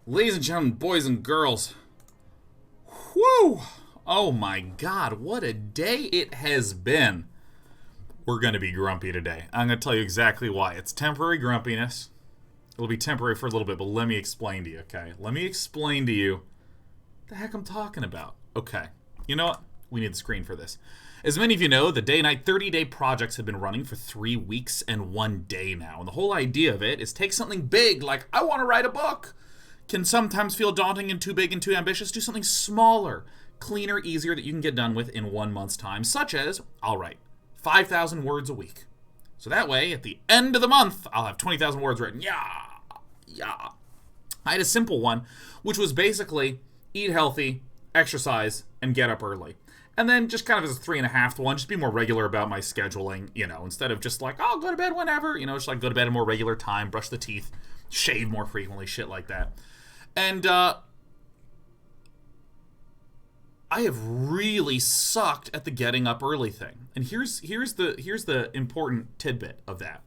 Ladies and gentlemen, boys and girls, whew! Oh my god, what a day it has been. We're going to be grumpy today. I'm going to tell you exactly why. It's temporary grumpiness. It'll be temporary for a little bit, but let me explain to you, okay? Let me explain to you the heck I'm talking about. Okay, you know what? We need the screen for this. As many of you know, the day-night 30-day projects have been running for 3 weeks and 1 day now. And the whole idea of it is take something big, like, I want to write a book. Can sometimes feel daunting and too big and too ambitious. Do something smaller, cleaner, easier that you can get done with in 1 month's time, such as, I'll write 5,000 words a week. So that way, at the end of the month, I'll have 20,000 words written. Yeah. I had a simple one, which was basically eat healthy, exercise, and get up early. And then just kind of as a 3.5 one, just be more regular about my scheduling, instead of just like, oh, go to bed whenever, just like go to bed at a more regular time, brush the teeth, shave more frequently, shit like that. And I have really sucked at the getting up early thing. And here's the important tidbit of that.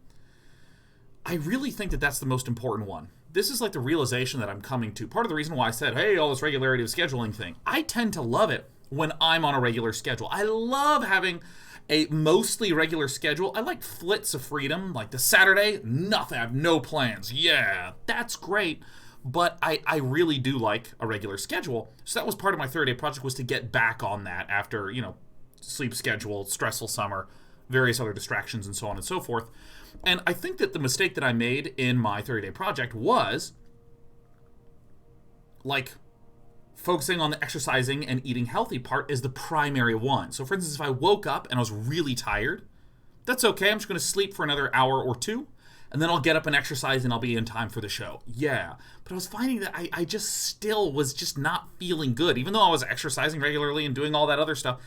I really think that that's the most important one. This is like the realization that I'm coming to. Part of the reason why I said, hey, all this regularity of scheduling thing. I tend to love it when I'm on a regular schedule. I love having a mostly regular schedule. I like flits of freedom, like the Saturday, nothing. I have no plans. Yeah, that's great. But I really do like a regular schedule. So that was part of my 30-day project, was to get back on that after, sleep schedule, stressful summer, various other distractions, and so on and so forth. And I think that the mistake that I made in my 30-day project was, like, focusing on the exercising and eating healthy part is the primary one. So, for instance, if I woke up and I was really tired, that's okay. I'm just going to sleep for another hour or two, and then I'll get up and exercise and I'll be in time for the show. Yeah. But I was finding that I just still was just not feeling good. Even though I was exercising regularly and doing all that other stuff,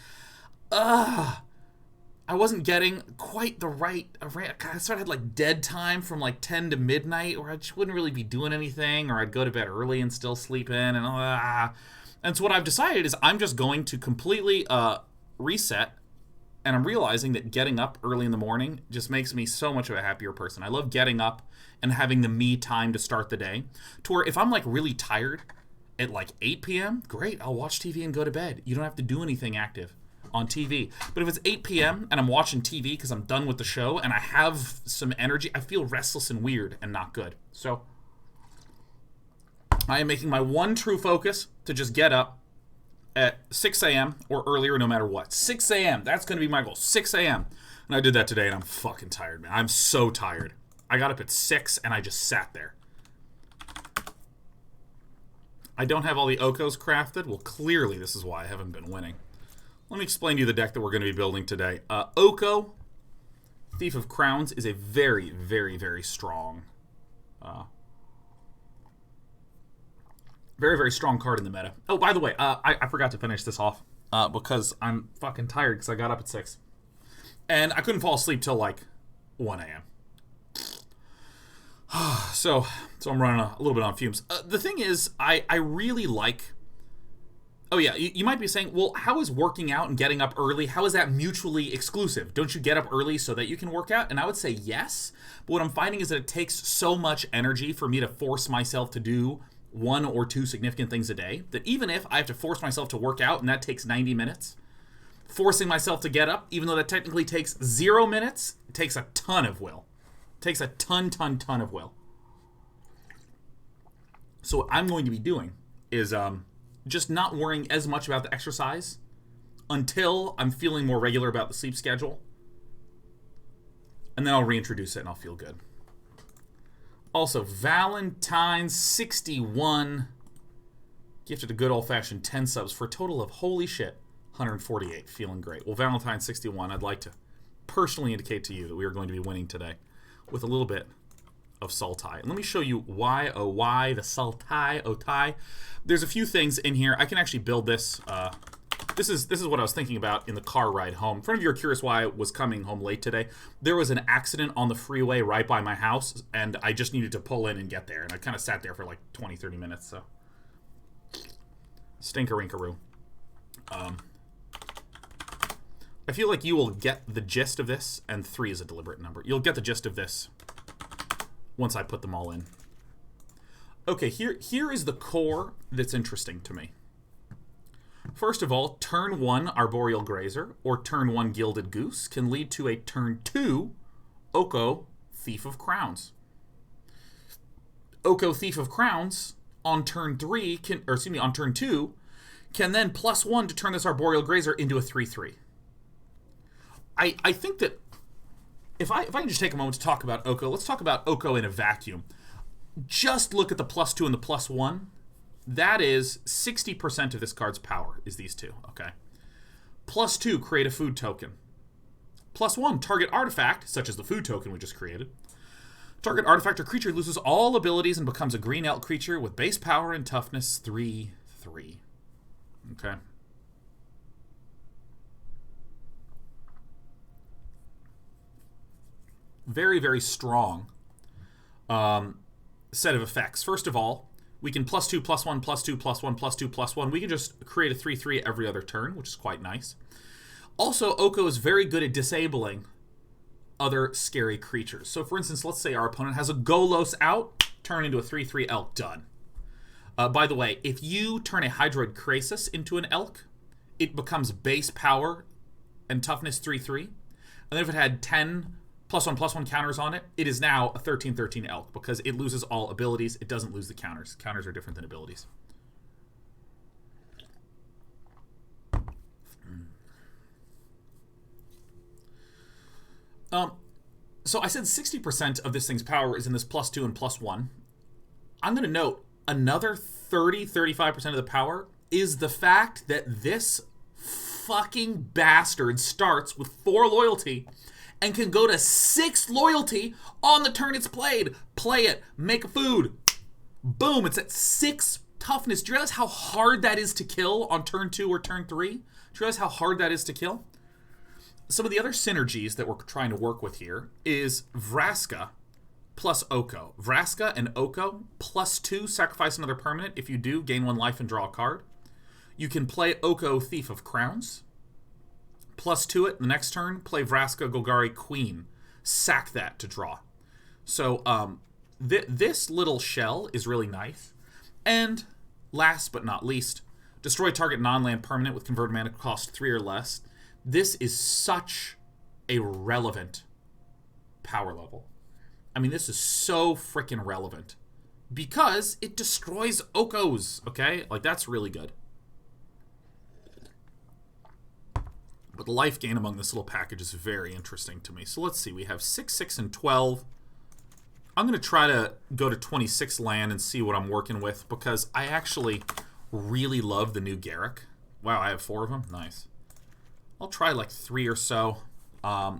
I wasn't getting quite the right... I sort of had like dead time from like 10 to midnight, where I just wouldn't really be doing anything, or I'd go to bed early and still sleep in, and so what I've decided is I'm just going to completely reset. And I'm realizing that getting up early in the morning just makes me so much of a happier person. I love getting up and having the me time to start the day. To where if I'm like really tired at like 8 p.m., great, I'll watch TV and go to bed. You don't have to do anything active on TV. But if it's 8 p.m. and I'm watching TV because I'm done with the show and I have some energy, I feel restless and weird and not good. So I am making my one true focus to just get up at 6 a.m. or earlier, no matter what. 6 a.m. That's going to be my goal. 6 a.m. And I did that today, and I'm fucking tired, man. I'm so tired. I got up at 6, and I just sat there. I don't have all the Okos crafted. Well, clearly this is why I haven't been winning. Let me explain to you the deck that we're going to be building today. Oko, Thief of Crowns, is a very, very, very strong... very, very strong card in the meta. Oh, by the way, I forgot to finish this off because I'm fucking tired because I got up at 6. And I couldn't fall asleep till like 1 a.m. So I'm running a little bit on fumes. The thing is, I really like... Oh yeah, you might be saying, well, how is working out and getting up early, how is that mutually exclusive? Don't you get up early so that you can work out? And I would say yes, but what I'm finding is that it takes so much energy for me to force myself to do 1 or 2 significant things a day, that even if I have to force myself to work out and that takes 90 minutes, forcing myself to get up, even though that technically takes 0 minutes, it takes a ton of will. It takes a ton of will. So what I'm going to be doing is just not worrying as much about the exercise until I'm feeling more regular about the sleep schedule. And then I'll reintroduce it and I'll feel good. Also, Valentine 61 gifted a good old-fashioned 10 subs for a total of, holy shit, 148. Feeling great. Well, Valentine 61, I'd like to personally indicate to you that we are going to be winning today with a little bit of Sultai. And let me show you why, oh why, the Sultai, oh tai. There's a few things in here. I can actually build this. This is what I was thinking about in the car ride home. If any of you are curious why I was coming home late today, there was an accident on the freeway right by my house, and I just needed to pull in and get there. And I kind of sat there for like 20, 30 minutes, so. Stinker-inkaroo. I feel like you will get the gist of this, and 3 is a deliberate number. You'll get the gist of this once I put them all in. Okay, here is the core that's interesting to me. First of all, turn 1 Arboreal Grazer or turn 1 Gilded Goose can lead to a turn 2 Oko Thief of Crowns. Oko Thief of Crowns on turn 3 on turn 2 can then +1 to turn this Arboreal Grazer into a 3/3. I think that if I can just take a moment to talk about Oko, let's talk about Oko in a vacuum. Just look at the +2 and the +1. That is 60% of this card's power is these two, okay? +2, create a food token. +1, target artifact, such as the food token we just created. Target artifact or creature loses all abilities and becomes a green elk creature with base power and toughness 3/3. Okay. Very, very strong set of effects. First of all, we can +2, +1, +2, +1, +2, +1. We can just create a 3/3 every other turn, which is quite nice. Also, Oko is very good at disabling other scary creatures. So, for instance, let's say our opponent has a Golos out, turn into a 3/3 elk, done. By the way, if you turn a Hydroid Krasis into an elk, it becomes base power and toughness 3/3. And then if it had 10 +1/+1 counters on it, it is now a 13/13 elk because it loses all abilities. It doesn't lose the counters. Counters are different than abilities. So I said 60% of this thing's power is in this +2 and +1. I'm going to note another 35% of the power is the fact that this fucking bastard starts with 4 loyalty and can go to 6 loyalty on the turn it's played. Play it. Make a food. Boom. It's at 6 toughness. Do you realize how hard that is to kill on turn 2 or turn 3? Do you realize how hard that is to kill? Some of the other synergies that we're trying to work with here is Vraska plus Oko. Vraska and Oko +2, sacrifice another permanent. If you do, gain 1 life and draw a card. You can play Oko Thief of Crowns. +2 it, the next turn, play Vraska Golgari Queen. Sack that to draw. So, this little shell is really nice. And, last but not least, destroy target non-land permanent with converted mana cost 3 or less. This is such a relevant power level. I mean, this is so freaking relevant. Because it destroys Okos, okay? Like, that's really good. But the life gain among this little package is very interesting to me. So let's see. We have 6, 6, and 12. I'm going to try to go to 26 land and see what I'm working with because I actually really love the new Garruk. Wow, I have 4 of them? Nice. I'll try like 3 or so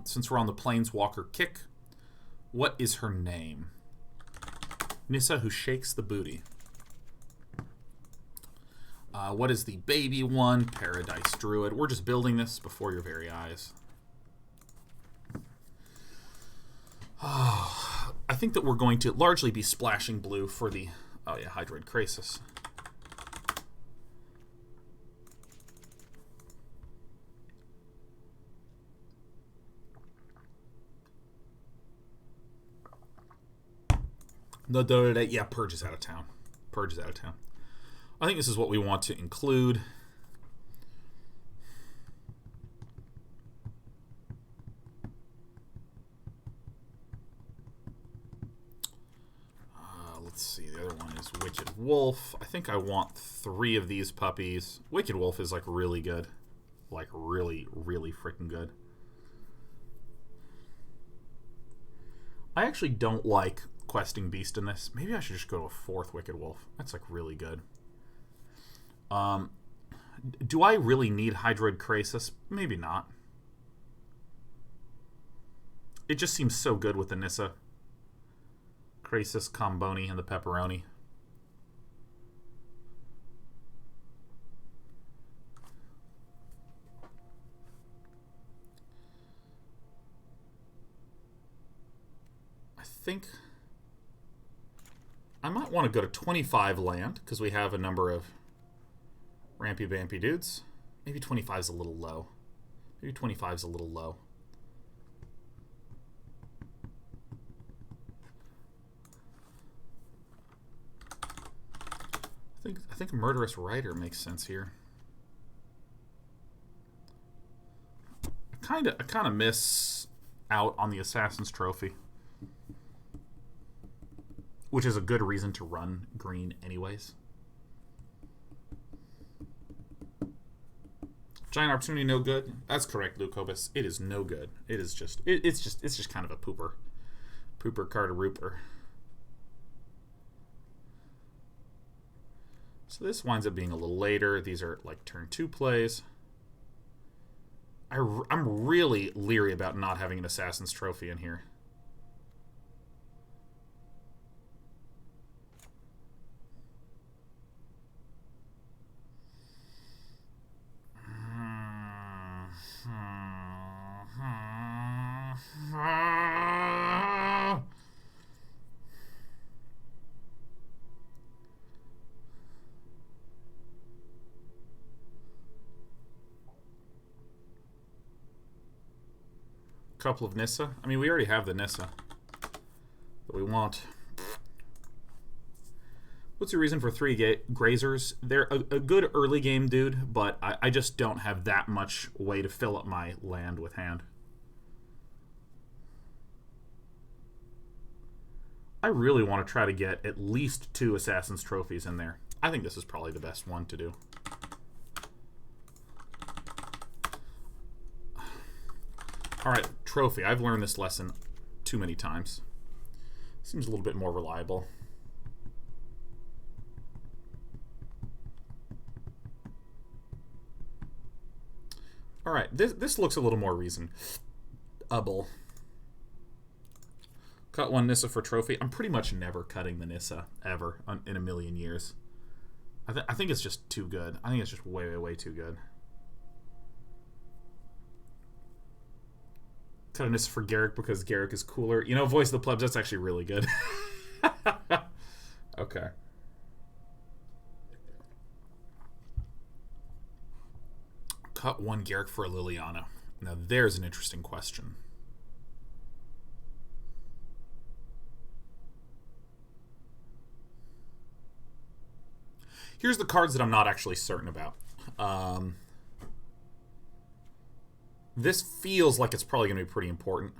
since we're on the Planeswalker kick. What is her name? Nissa who shakes the booty. What is the baby one? Paradise Druid. We're just building this before your very eyes. Oh, I think that we're going to largely be splashing blue for the... Oh yeah, Hydroid Krasis. Yeah, Purge is out of town. Purge is out of town. I think this is what we want to include. Let's see. The other one is Wicked Wolf. I think I want 3 of these puppies. Wicked Wolf is like really good. Like really, really freaking good. I actually don't like Questing Beast in this. Maybe I should just go to a 4th Wicked Wolf. That's like really good. Do I really need Hydroid Krasis? Maybe not. It just seems so good with the Nissa. Krasis, Comboni, and the Pepperoni. I think I might want to go to 25 land because we have a number of Rampy Vampy dudes. Maybe 25 is a little low. Maybe 25 is a little low. I think Murderous Rider makes sense here. I kind of miss out on the Assassin's Trophy, which is a good reason to run green anyways. Giant Opportunity, no good. That's correct, Lucobus. It is no good. It is just it's just kind of a pooper card, a rooper. So this winds up being a little later. These are like turn 2 plays. I'm really leery about not having an Assassin's Trophy in here. Couple of Nissa. I mean, we already have the Nissa that we want. What's your reason for 3 Grazers? They're a good early game dude, but I just don't have that much way to fill up my land with hand. I really want to try to get at least 2 Assassin's Trophies in there. I think this is probably the best one to do. Alright, Trophy. I've learned this lesson too many times. Seems a little bit more reliable. Alright, this looks a little more reasonable. Cut 1 Nissa for Trophy. I'm pretty much never cutting the Nissa, ever, in a million years. I think it's just too good. I think it's just way, way, way too good. Cut a Nissa for Garruk because Garruk is cooler. You know, Voice of the Plebs, that's actually really good. Okay. Cut 1 Garruk for a Liliana. Now there's an interesting question. Here's the cards that I'm not actually certain about. This feels like it's probably going to be pretty important.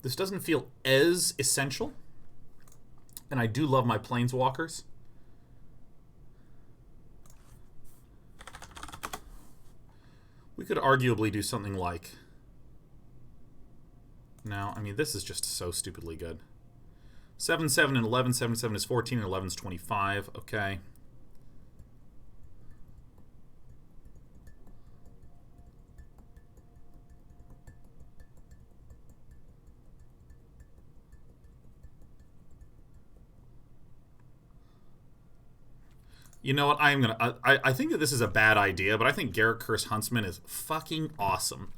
This doesn't feel as essential. And I do love my Planeswalkers. We could arguably do something like... No, I mean, this is just so stupidly good. 7-7 and 11. 7-7 is 14 and 11 is 25. Okay. You know what? I think that this is a bad idea, but I think Garruk Curse Huntsman is fucking awesome.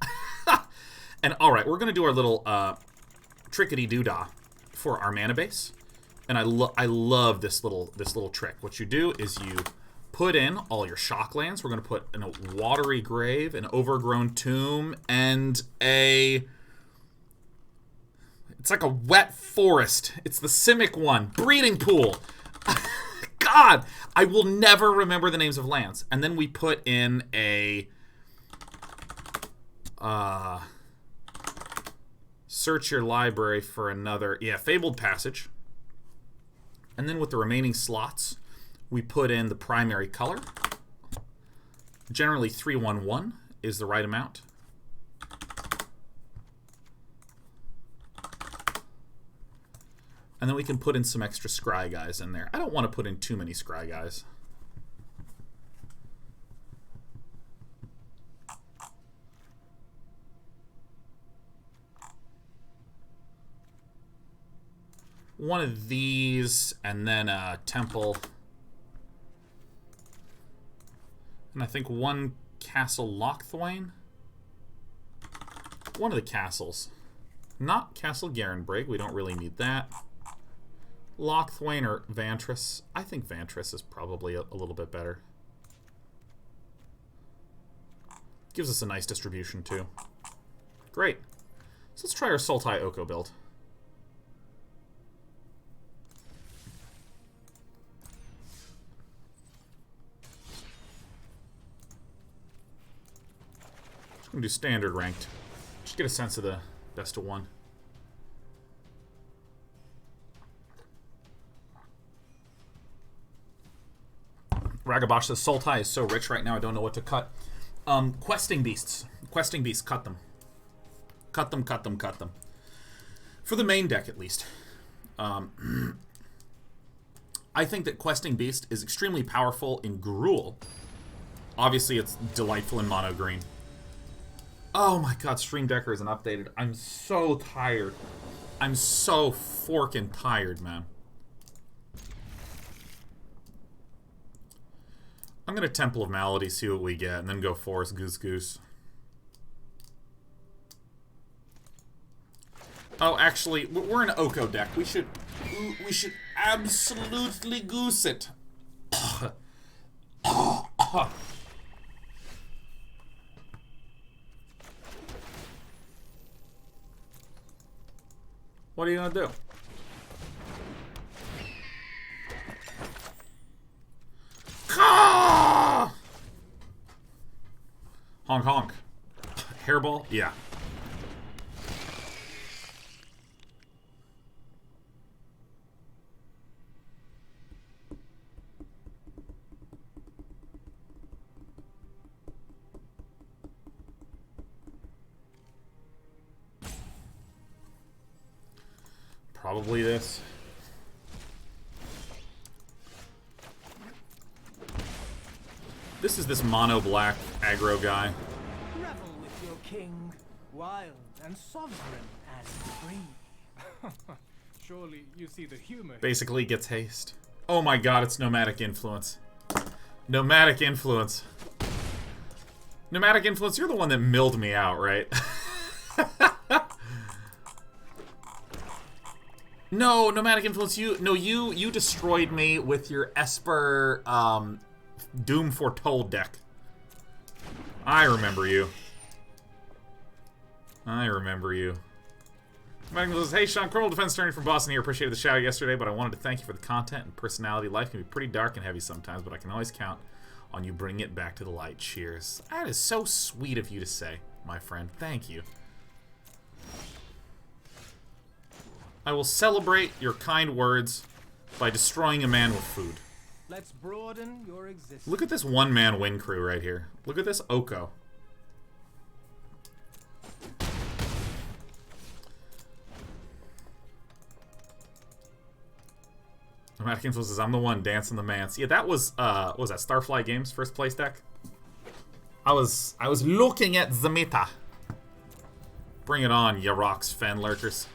And alright, we're gonna do our little trickety-doo-dah for our mana base. And I love this little trick. What you do is you put in all your shock lands. We're gonna put in a Watery Grave, an Overgrown Tomb, and a... It's like a wet forest. It's the Simic one. Breeding Pool. God, I will never remember the names of lands. And then we put in a search your library for another, Fabled Passage. And then with the remaining slots, we put in the primary color. Generally 3-1-1 is the right amount. And then we can put in some extra scry guys in there. I don't want to put in too many scry guys. One of these, and then a Temple. And I think one Castle Lochthwain. One of the castles. Not Castle Garenbrig. We don't really need that. Lochthwain or Vantress. I think Vantress is probably a little bit better. Gives us a nice distribution, too. Great. So let's try our Sultai Oko build. I'm gonna do standard ranked. Just get a sense of the best of one. Ragabosh says Sultai is so rich right now I don't know what to cut. Questing beasts. Questing beasts, cut them. Cut them, cut them, cut them. For the main deck, at least. I think that Questing Beast is extremely powerful in Gruul. Obviously, it's delightful in mono green. Oh my god, Stream Decker isn't updated. I'm so tired. I'm so forkin' tired, man. I'm gonna Temple of Malady, see what we get, and then go Forest Goose Goose. Oh, actually, we're an Oko deck. We should absolutely goose it. What are you gonna do? Honk honk. Hairball? Yeah. Probably this. This is this mono black aggro guy. Revel with your king, wild and sovereign and free. Surely you see the humor. Basically gets haste. Oh my god, it's Nomadic Influence. Nomadic Influence. Nomadic Influence, you're the one that milled me out, right? No, Nomadic Influence, you destroyed me with your Esper, Doom Foretold deck. I remember you. I remember you. Nomadic Influence says, hey, Sean, Coral Defense Attorney from Boston here. Appreciated the shout out yesterday, but I wanted to thank you for the content and personality. Life can be pretty dark and heavy sometimes, but I can always count on you bringing it back to the light. Cheers. That is so sweet of you to say, my friend. Thank you. I will celebrate your kind words by destroying a man with food. Let's broaden your existence. Look at this one-man win crew right here. Look at this Oko. Nomadic Influence says, I'm the one dancing the mance. Yeah, that was, what was that, Starfly Games first place deck? I was looking at the meta. Bring it on, ya rocks, fan lurkers.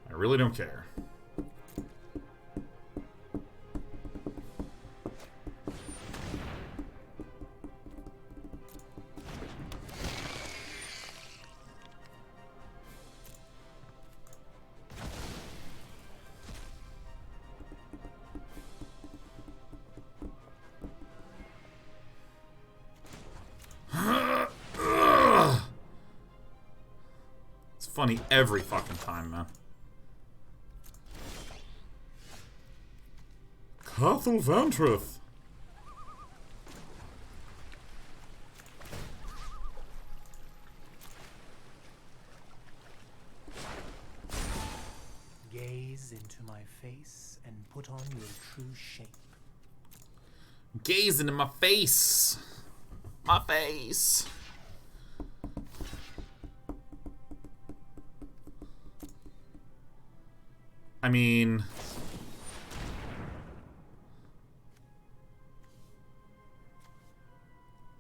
I really don't care. It's funny every fucking time, man. Castle Vantress. Gaze into my face and put on your true shape. Gaze into my face. My face. I mean...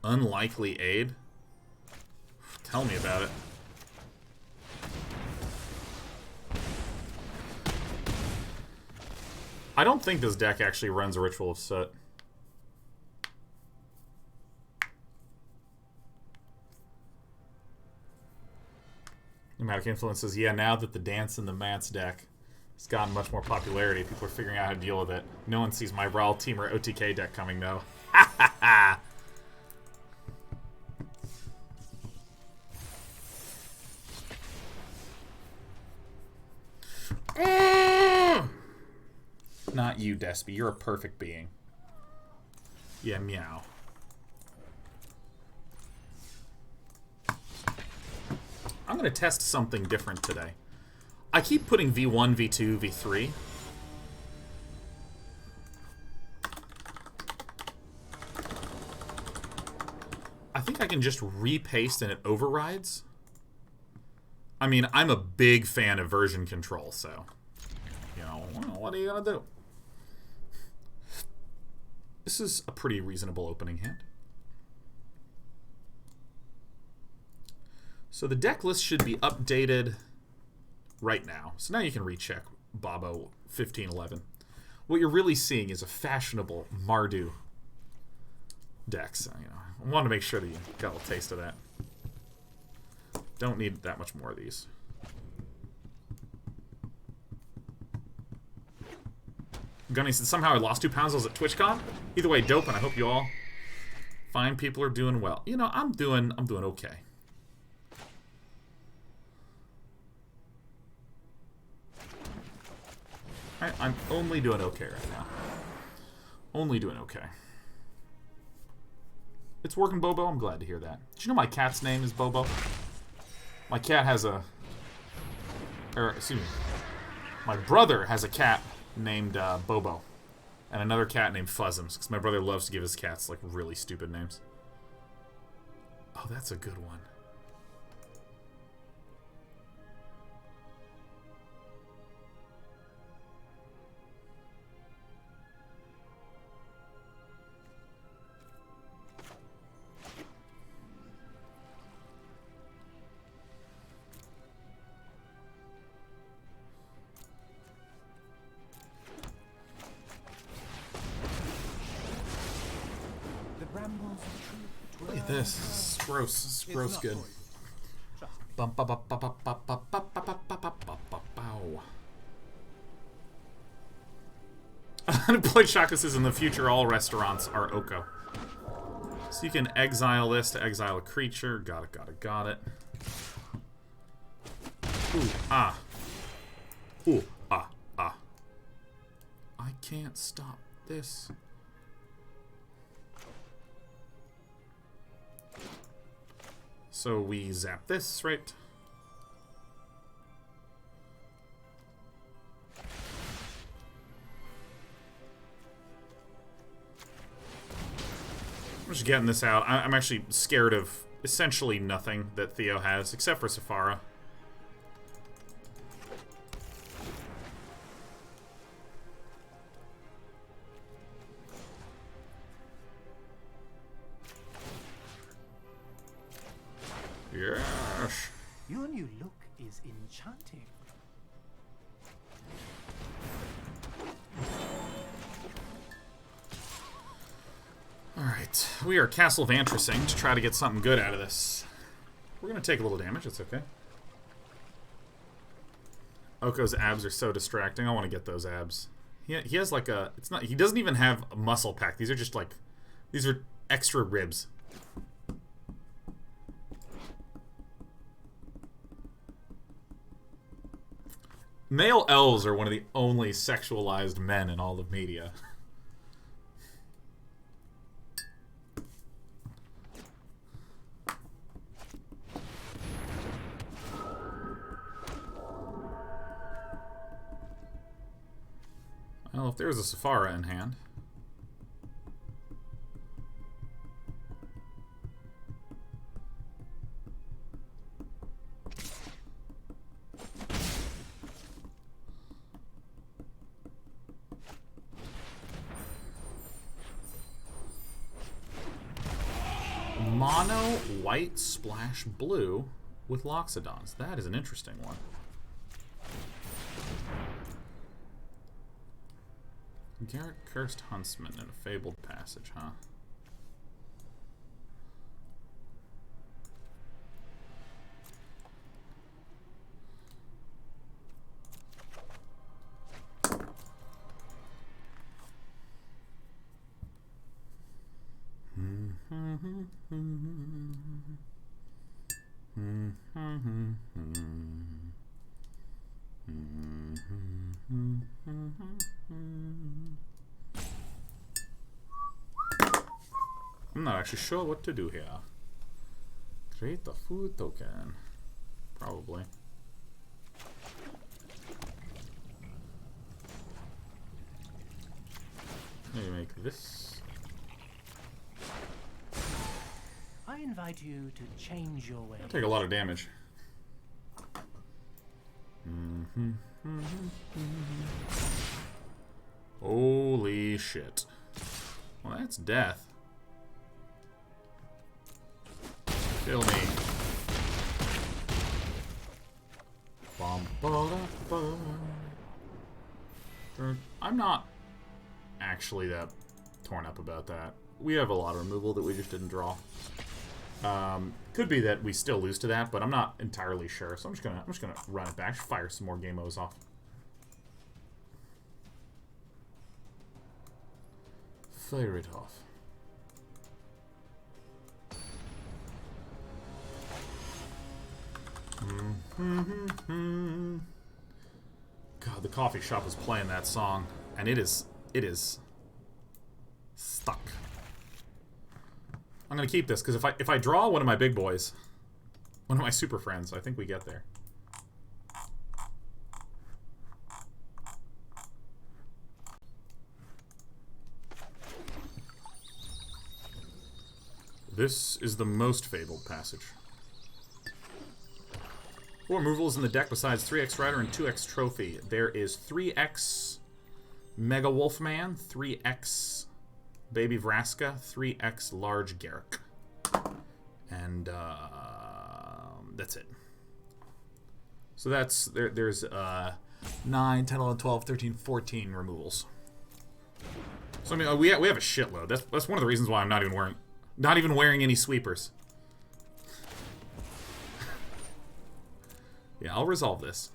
Unlikely aid? Tell me about it. I don't think this deck actually runs a Ritual of Soot. Nomadic Influences, yeah, now that the Dance and the Mance deck has gotten much more popularity, people are figuring out how to deal with it. No one sees my Raw Teamer OTK deck coming, though. Ha ha ha! Not not you, Despy. You're a perfect being. Yeah, meow. I'm going to test something different today. I keep putting V1, V2, V3. I think I can just repaste and it overrides. I mean, I'm a big fan of version control, so... You know, what are you going to do? This is a pretty reasonable opening hand. So the deck list should be updated right now. So now you can recheck Bobo 1511. What you're really seeing is a fashionable Mardu deck. So, you know, I want to make sure that you got a little taste of that. Don't need that much more of these. Gunny said somehow I lost 2 pounds. I was at TwitchCon. Either way, dope, and I hope you all fine people are doing well. You know, I'm doing okay. I'm only doing okay right now. Only doing okay. It's working, Bobo. I'm glad to hear that. Did you know my cat's name is Bobo? My cat has a... excuse me. My brother has a cat named Bobo. And another cat named Fuzzums. Because my brother loves to give his cats, like, really stupid names. Oh, that's a good one. Look at this. This is gross. This is gross good. Unemployed Shaka says in the future all restaurants are Oko. So you can exile this to exile a creature. Got it. Ooh, ah. Ooh, ah. I can't stop this. So we zap this, right? I'm just getting this out. I'm actually scared of essentially nothing that Theo has, except for Safara. Yes. Your new look is enchanting. Alright, we are Castle Vantressing to try to get something good out of this. We're going to take a little damage, it's okay. Oko's abs are so distracting. I want to get those abs. He has like a... It's not. He doesn't even have a muscle pack. These are just like... These are extra ribs. Male elves are one of the only sexualized men in all of media. Well, if there's a Safara in hand. Mono white splash blue with Loxodons. That is an interesting one. Garruk Cursed Huntsman and a Fabled Passage, huh? I'm not actually sure what to do here. Create the food token. Probably. Maybe make this. I invite you to change your way. I'll take a lot of damage. Holy shit. Well, that's death. Kill me. I'm not actually that torn up about that. We have a lot of removal that we just didn't draw. Could be that we still lose to that, but I'm not entirely sure. So I'm just gonna run it back, fire some more game O's off. Fire it off. God, the coffee shop is playing that song, and it is stuck. I'm gonna keep this because if I draw one of my big boys, one of my super friends, I think we get there. This is the most Fabled Passage. 4 removals in the deck besides 3x Rider and 2x Trophy. There is 3x Mega Wolfman, 3x Baby Vraska, 3x Large Garruk. And that's it. So that's, there's 9, 10, 11, 12, 13, 14 removals. So I mean, we have a shitload. That's one of the reasons why I'm not even wearing any sweepers. Yeah, I'll resolve this.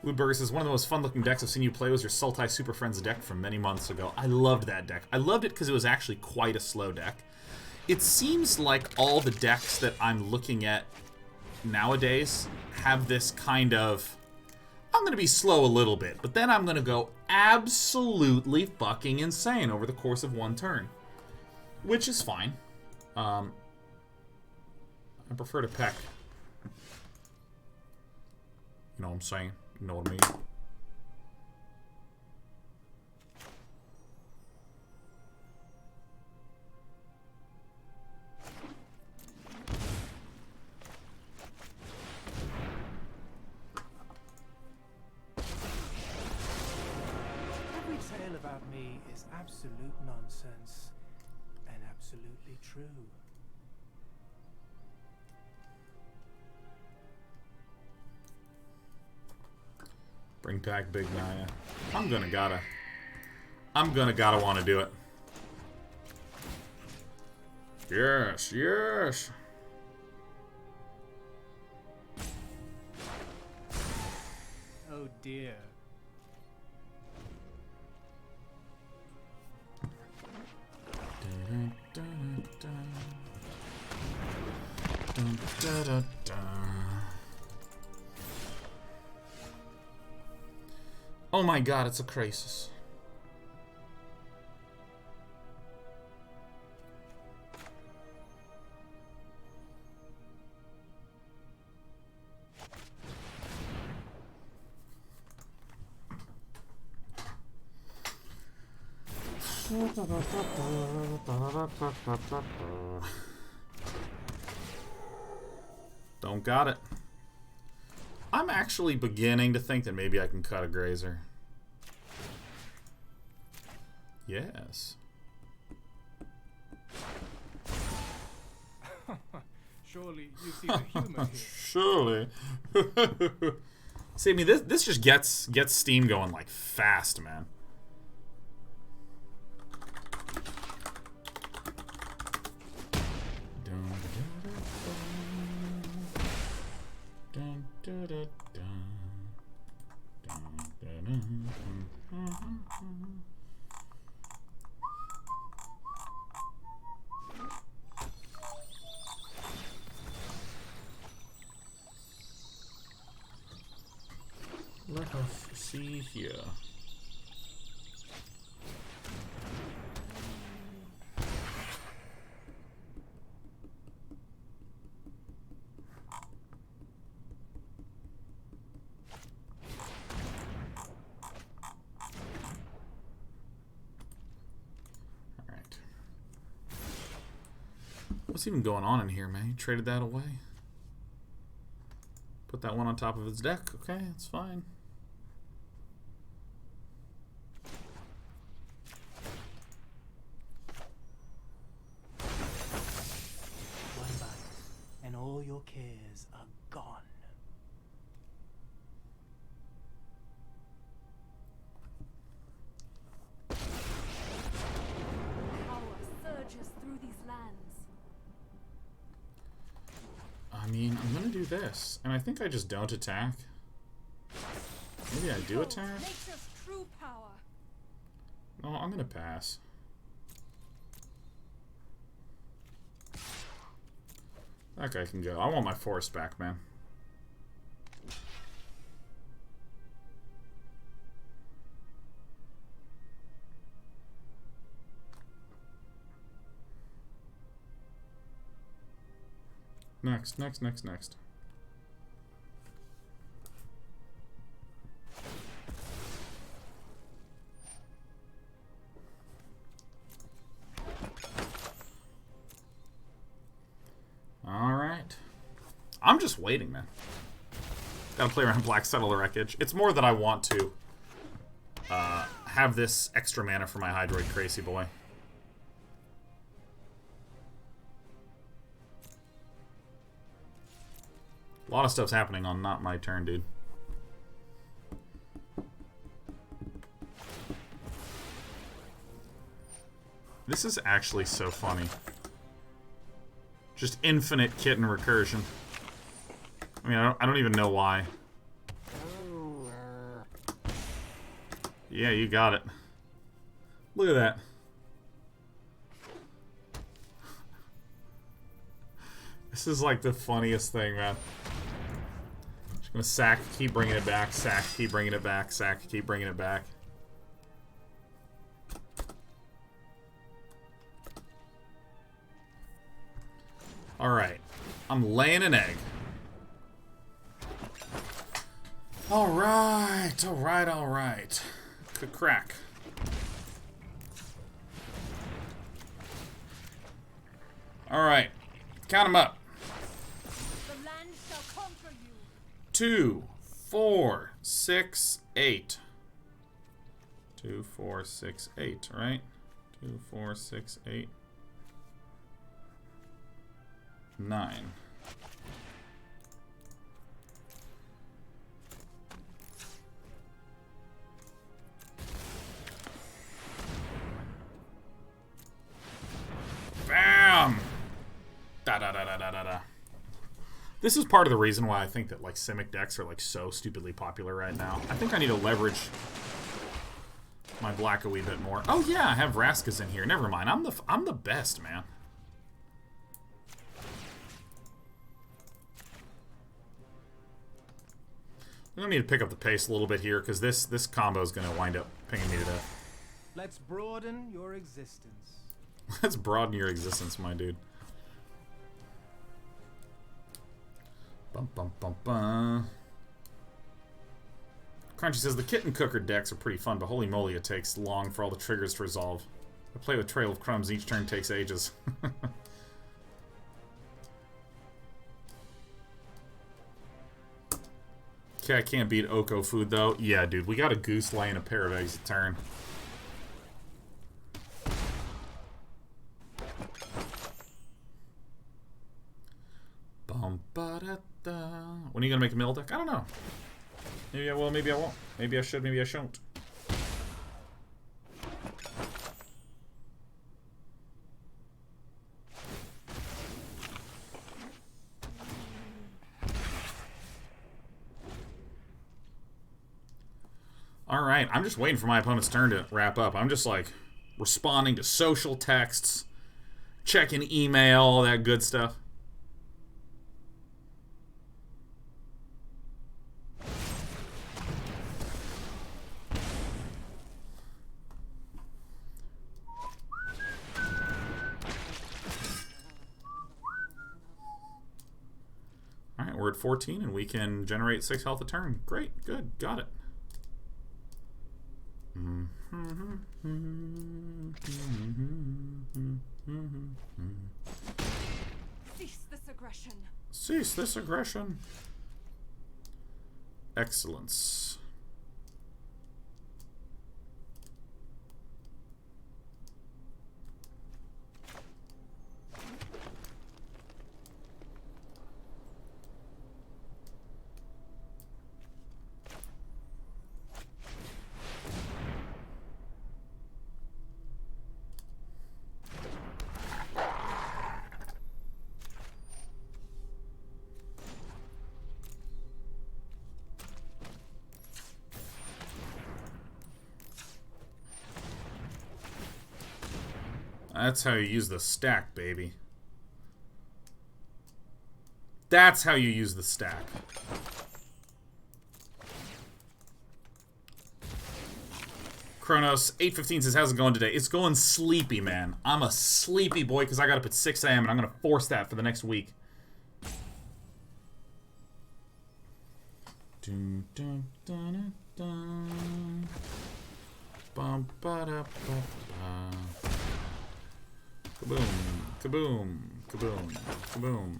Woodburger says, one of the most fun-looking decks I've seen you play was your Sultai Superfriends deck from many months ago. I loved that deck. I loved it because it was actually quite a slow deck. It seems like all the decks that I'm looking at nowadays have this kind of... I'm going to be slow a little bit, but then I'm going to go absolutely fucking insane over the course of one turn. Which is fine. I prefer to peck. You know what I'm saying? You know what I mean? About me is absolute nonsense and absolutely true. Bring back Big Naya. I'm gonna gotta want to do it. Yes, yes. Oh dear. Oh my god, it's a Krasis. Don't got it. I'm actually beginning to think that maybe I can cut a Grazer. Yes. Surely you see the humor here. Surely. See, I mean, this just gets steam going like fast, man. Let us see here. Alright. What's even going on in here, man? You traded that away? Put that one on top of his deck. Okay, it's fine. One bite, and all your cares are gone. Power surges through these lands. I mean, I'm gonna do this, and I think I just don't attack. Maybe I do attack? Nature's true power. No, I'm gonna pass. That guy can go. I want my forest back, man. Next. Alright. I'm just waiting, man. Gotta play around Black Settler Wreckage. It's more that I want to have this extra mana for my Hydroid Krasis boy. A lot of stuff's happening on not my turn, dude. This is actually so funny. Just infinite kitten recursion. I mean, I don't even know why. Yeah, you got it. Look at that. This is like the funniest thing, man. Just gonna sack, keep bringing it back, sack, keep bringing it back, sack, keep bringing it back. Alright. I'm laying an egg. Alright. Good crack. Alright. Count them up. The land shall conquer you. 2, 4, 6, 8. 2, 4, 6, 8, right? 2, 4, 6, 8. 9. Bam! Da. This is part of the reason why I think that like Simic decks are like so stupidly popular right now. I think I need to leverage my black a wee bit more. Oh yeah, I have Vraskas in here. Never mind. I'm the best, man. I'm gonna need to pick up the pace a little bit here because this combo is gonna wind up pinging me to death. Let's broaden your existence. Let's broaden your existence, my dude. Crunchy says the Kitten Cooker decks are pretty fun, but holy moly, it takes long for all the triggers to resolve. I play with Trail of Crumbs, each turn takes ages. Cat can't beat Oko food, though. Yeah, dude, we got a goose laying a pair of eggs a turn. When are you gonna make a mill deck? I don't know. Maybe I will, maybe I won't. Maybe I should, maybe I shouldn't. Alright, I'm just waiting for my opponent's turn to wrap up. I'm just like responding to social texts, checking email, all that good stuff. Alright, we're at 14 and we can generate 6 health a turn. Great, good, got it. Cease this aggression. Cease this aggression. Excellence. That's how you use the stack, baby. That's how you use the stack. Kronos, 815 says, how's it going today? It's going sleepy, man. I'm a sleepy boy because I got up at 6 a.m. and I'm going to force that for the next week. Dun, dun, dun, dun, dun. Bum, ba, da, ba, ba. Kaboom, kaboom, kaboom, kaboom.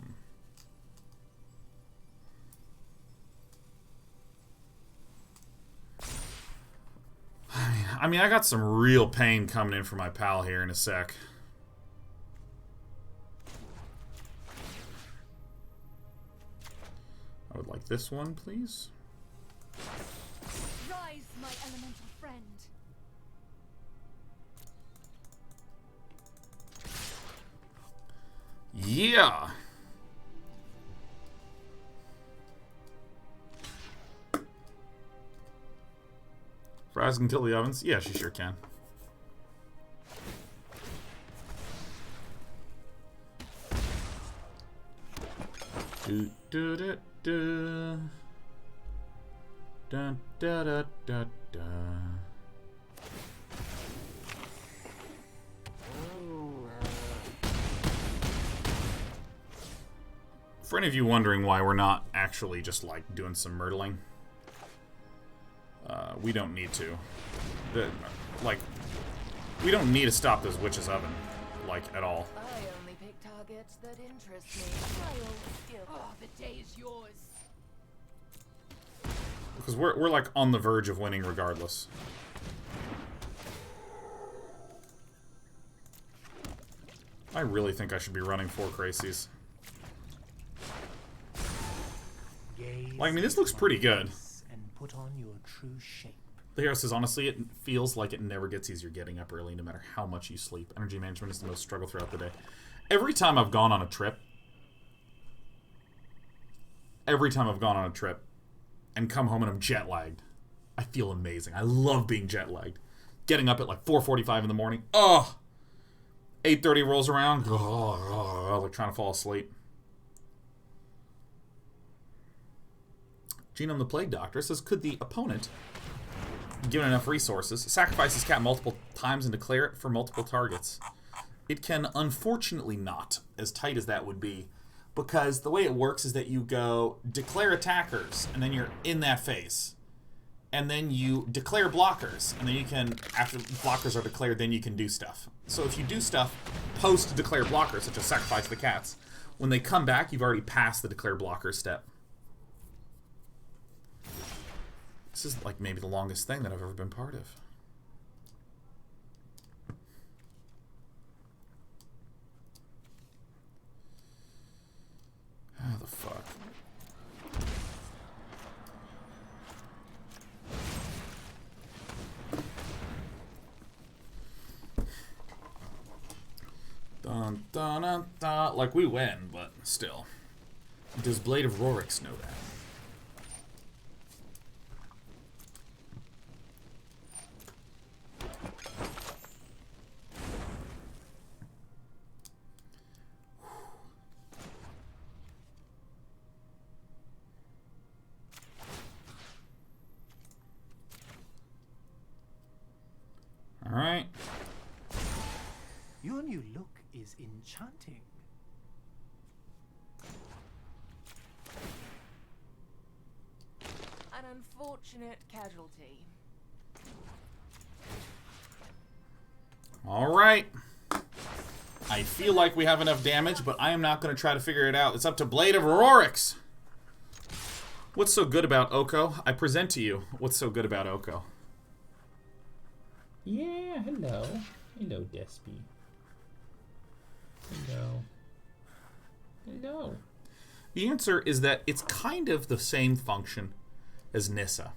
I mean, I got some real pain coming in for my pal here in a sec. I would like this one, please. Rise, my elemental friend. Yeah. Fries can kill the ovens? Yeah, she sure can. Do do da da. Da da da da da. For any of you wondering why we're not actually just like doing some myrtling, we don't need to. We don't need to stop this witch's oven, like, at all. I only pick targets that interest me. My old skill. Oh, the day is yours. Because we're like on the verge of winning regardless. I really think I should be running 4 Krasis. Like, I mean, this looks pretty good. And put on your true shape. The hero says, honestly, it feels like it never gets easier getting up early, no matter how much you sleep. Energy management is the most struggle throughout the day. Every time I've gone on a trip, and come home and I'm jet lagged, I feel amazing. I love being jet lagged. Getting up at like 4:45 in the morning. Oh! 8:30 rolls around. Like trying to fall asleep. Genome the Plague Doctor says, could the opponent, given enough resources, sacrifice his cat multiple times and declare it for multiple targets? It can unfortunately not, as tight as that would be, because the way it works is that you go declare attackers, and then you're in that phase. And then you declare blockers, and then you can, after blockers are declared, then you can do stuff. So if you do stuff post-declare blockers, such as sacrifice the cats, when they come back, you've already passed the declare blocker step. This is like maybe the longest thing that I've ever been part of. How the fuck? Dun, dun, dun, dun. Like, we win, but still. Does Blade of Rorix know that? is enchanting. An unfortunate casualty. Alright. I feel like we have enough damage, but I am not going to try to figure it out. It's up to Blade of Rorix. What's so good about Oko? I present to you what's so good about Oko. Yeah, hello. Hello, Despy. Hello. Hello. The answer is that it's kind of the same function as Nissa.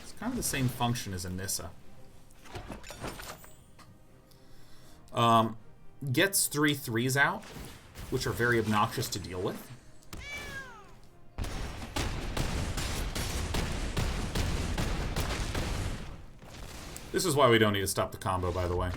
It's kind of the same function as a Nissa. Gets 3 3s out, which are very obnoxious to deal with. This is why we don't need to stop the combo, by the way.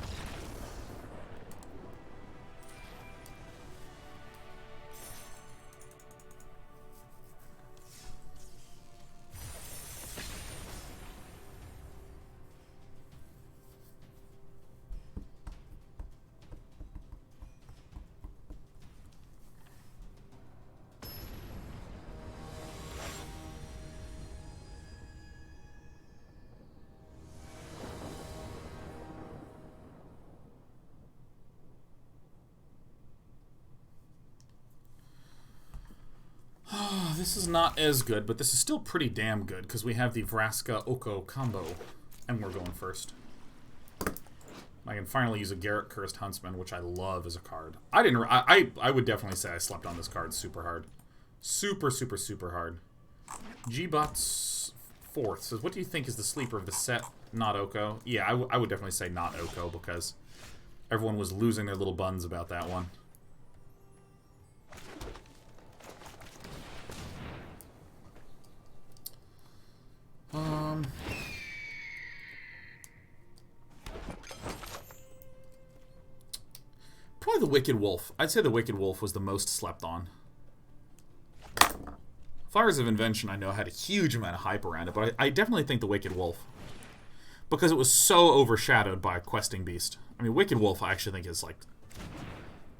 This is not as good, but this is still pretty damn good because we have the Vraska Oko combo, and we're going first. I can finally use a Garruk Cursed Huntsman, which I love as a card. I would definitely say I slept on this card super hard, super hard. Gbots 4th says, "What do you think is the sleeper of the set? Not Oko." Yeah, I would definitely say not Oko because everyone was losing their little buns about that one. Probably the Wicked Wolf. I'd say the Wicked Wolf was the most slept on. Fires of Invention, I know, had a huge amount of hype around it, but I definitely think the Wicked Wolf. Because it was so overshadowed by Questing Beast. I mean, Wicked Wolf I actually think is, like,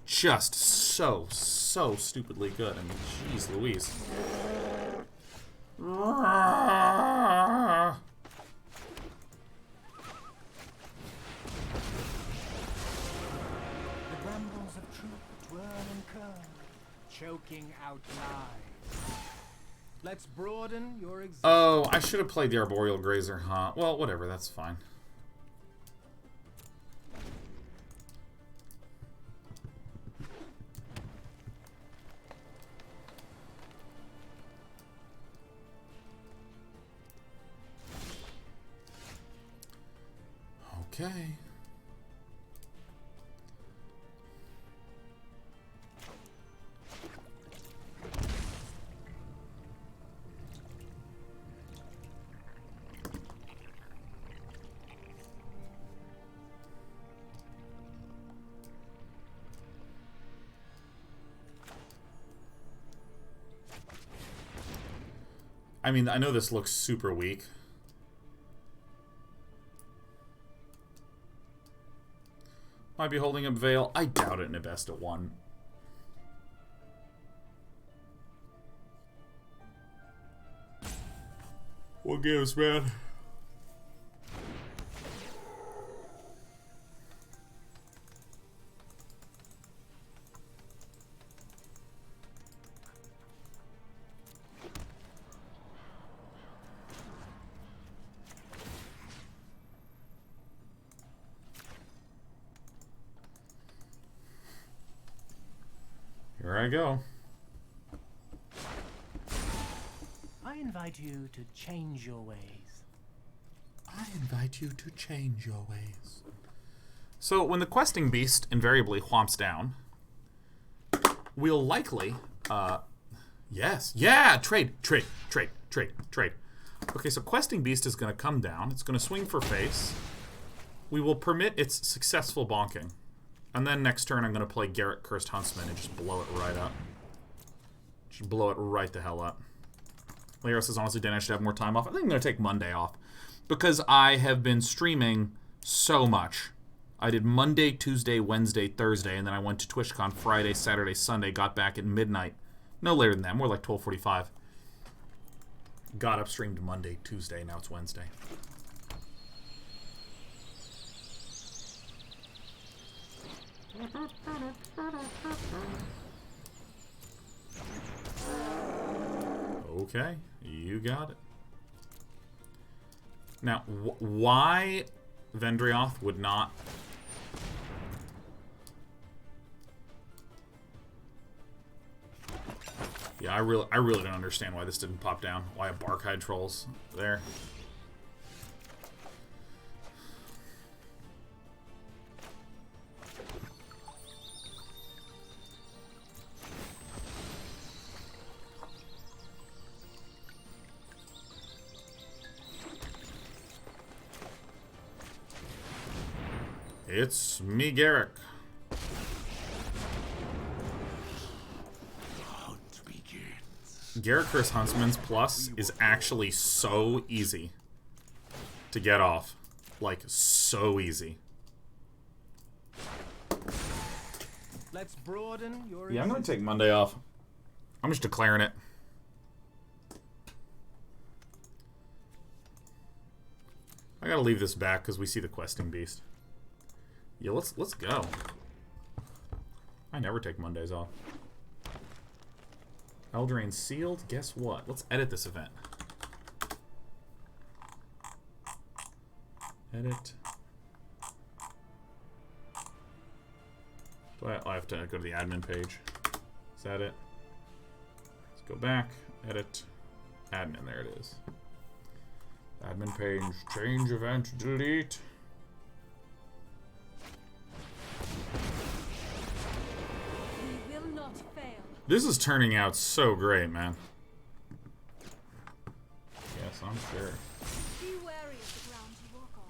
just so stupidly good. I mean, jeez Louise. Choking out lies. Let's broaden your existence. Oh, I should have played the Arboreal Grazer, huh? Well, whatever, that's fine. Okay. I mean, I know this looks super weak. Might be holding up Veil. I doubt it in a best of 1. What gives, man? Here I go. I invite you to change your ways. I invite you to change your ways. So when the Questing Beast invariably whomps down, we'll likely, yes, yeah, trade. Okay, so Questing Beast is going to come down. It's going to swing for face. We will permit its successful bonking. And then next turn I'm going to play Garruk Cursed Huntsman and just blow it right up. Just blow it right the hell up. Lyra says, honestly, Dan, I should have more time off. I think I'm going to take Monday off. Because I have been streaming so much. I did Monday, Tuesday, Wednesday, Thursday, and then I went to TwitchCon Friday, Saturday, Sunday, got back at midnight. No later than that, more like 12:45. Got upstreamed Monday, Tuesday, now it's Wednesday. Okay, you got it. Now, why Vendrioth would not... Yeah, I really don't understand why this didn't pop down. Why a Barkhide Troll's there. It's me, Garruk. Garruk vs. Huntsman's Plus is actually so easy to get off. Like, so easy. Let's broaden your... Yeah, I'm going to take Monday off. I'm just declaring it. I gotta leave this back because we see the questing beast. Yeah, let's go. I never take Mondays off. Eldraine sealed. Guess what? Let's edit this event. Edit. Do I have to go to the admin page? Is that it? Let's go back. Edit. Admin. There it is. Admin page. Change event. Delete. We will not fail. This is turning out so great, man. Yes, I'm sure. Be wary of the ground you walk on.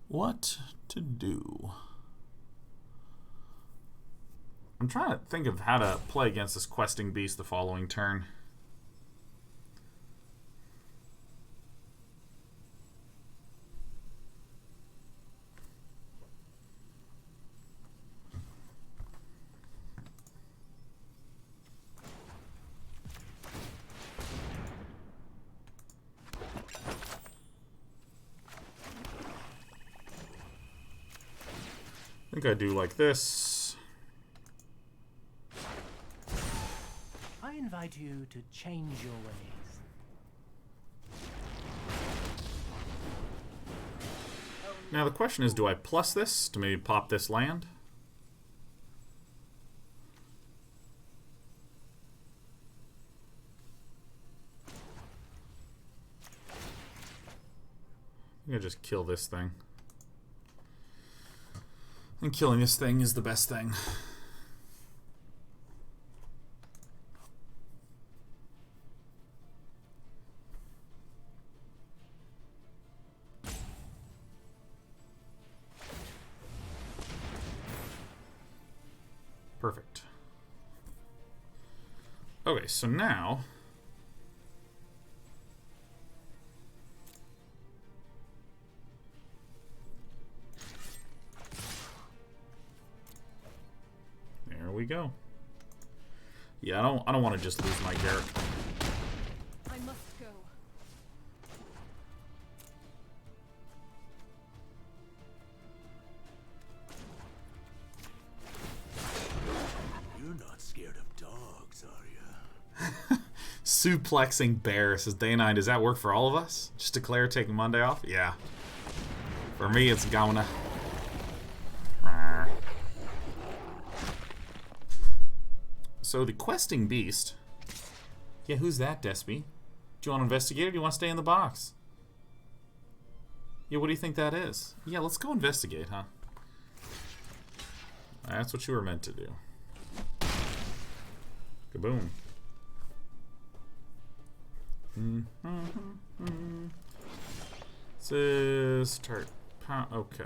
What to do? I'm trying to think of how to play against this questing beast the following turn. I think I do like this. I invite you to change your ways. Now the question is, do I plus this to maybe pop this land? I'm gonna just kill this thing. And killing this thing is the best thing. Perfect. Okay, so now... There we go. Yeah, I don't want to just lose my Garruk. I must go. You're not scared of dogs, are you? Suplexing bear, says Day9. Does that work for all of us? Just declare taking Monday off? Yeah. For me, it's gonna. So the questing beast. Yeah, who's that, Despy? Do you want to investigate or do you want to stay in the box? Yeah, what do you think that is? Yeah, let's go investigate, huh? That's what you were meant to do. Kaboom. This is start. Okay.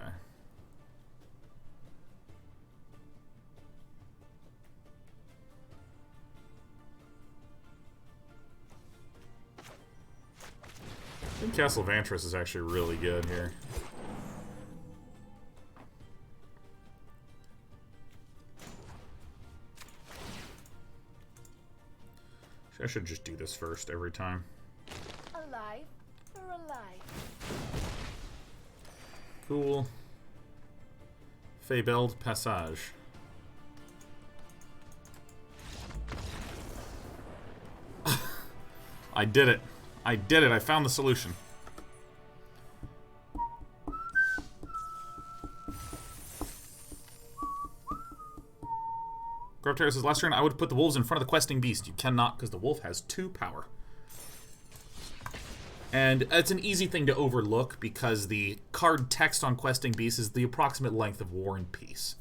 I think Castle Vantress is actually really good here. I should just do this first every time. Alive for alive. Cool. Fabled Passage. I did it. I did it. I found the solution. Grubterra says, last turn I would put the wolves in front of the questing beast. You cannot, because the wolf has 2 power. And it's an easy thing to overlook because the card text on questing beast is the approximate length of War and Peace.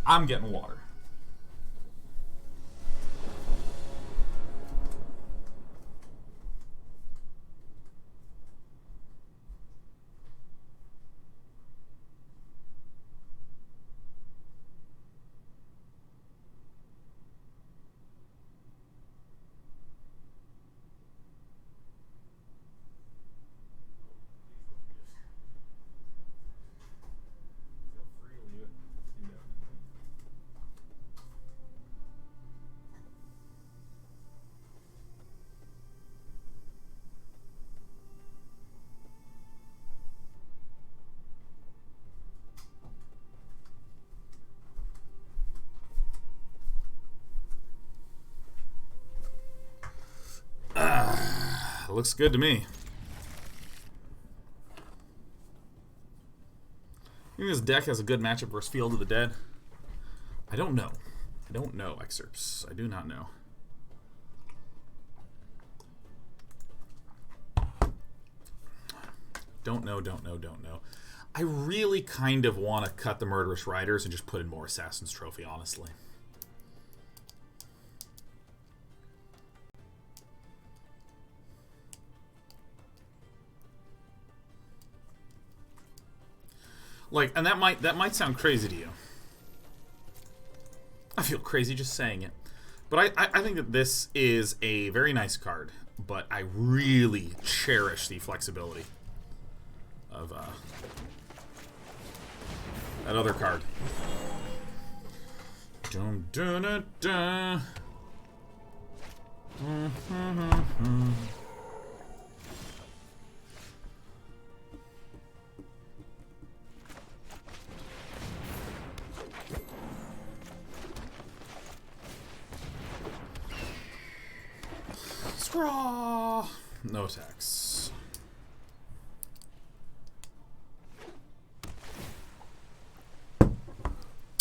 I'm getting water. Looks good to me. I think this deck has a good matchup versus Field of the Dead. I don't know. I don't know, excerpts. I do not know. Don't know. I really kind of want to cut the Murderous Riders and just put in more Assassin's Trophy, honestly. Like, and that might sound crazy to you. I feel crazy just saying it. But I think that this is a very nice card, but I really cherish the flexibility of that other card. Dun, dun, dun, dun. Scraw! No attacks.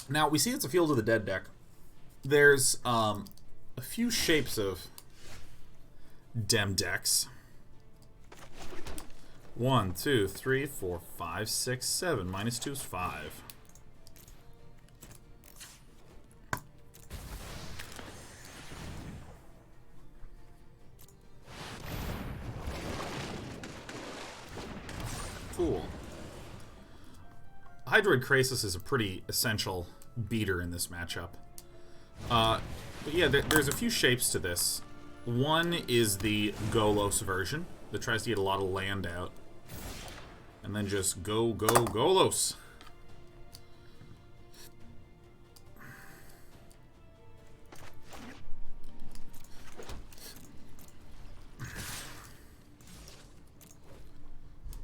Now, we see it's a Field of the Dead deck. There's a few shapes of Dem decks. 1, 2, 3, 4, 5, 6, 7. -2 is 5. Cool. Hydroid Krasis is a pretty essential beater in this matchup. But yeah, there's a few shapes to this. One is the Golos version that tries to get a lot of land out. And then just go, Golos.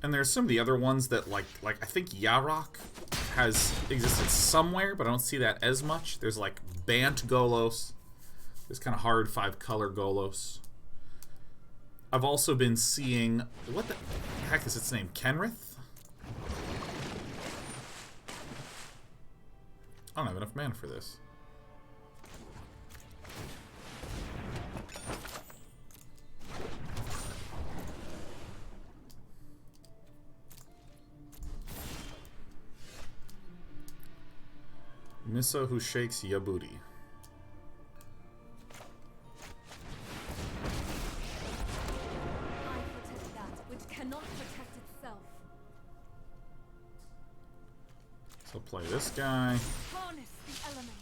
And there's some of the other ones that, like I think Yarok has existed somewhere, but I don't see that as much. There's like Bant Golos. There's kind of hard 5-color Golos. I've also been seeing, what the heck is its name? Kenrith? I don't have enough mana for this. Nissa who shakes ya booty. I protect that which cannot protect itself. So play this guy. Harness the elements.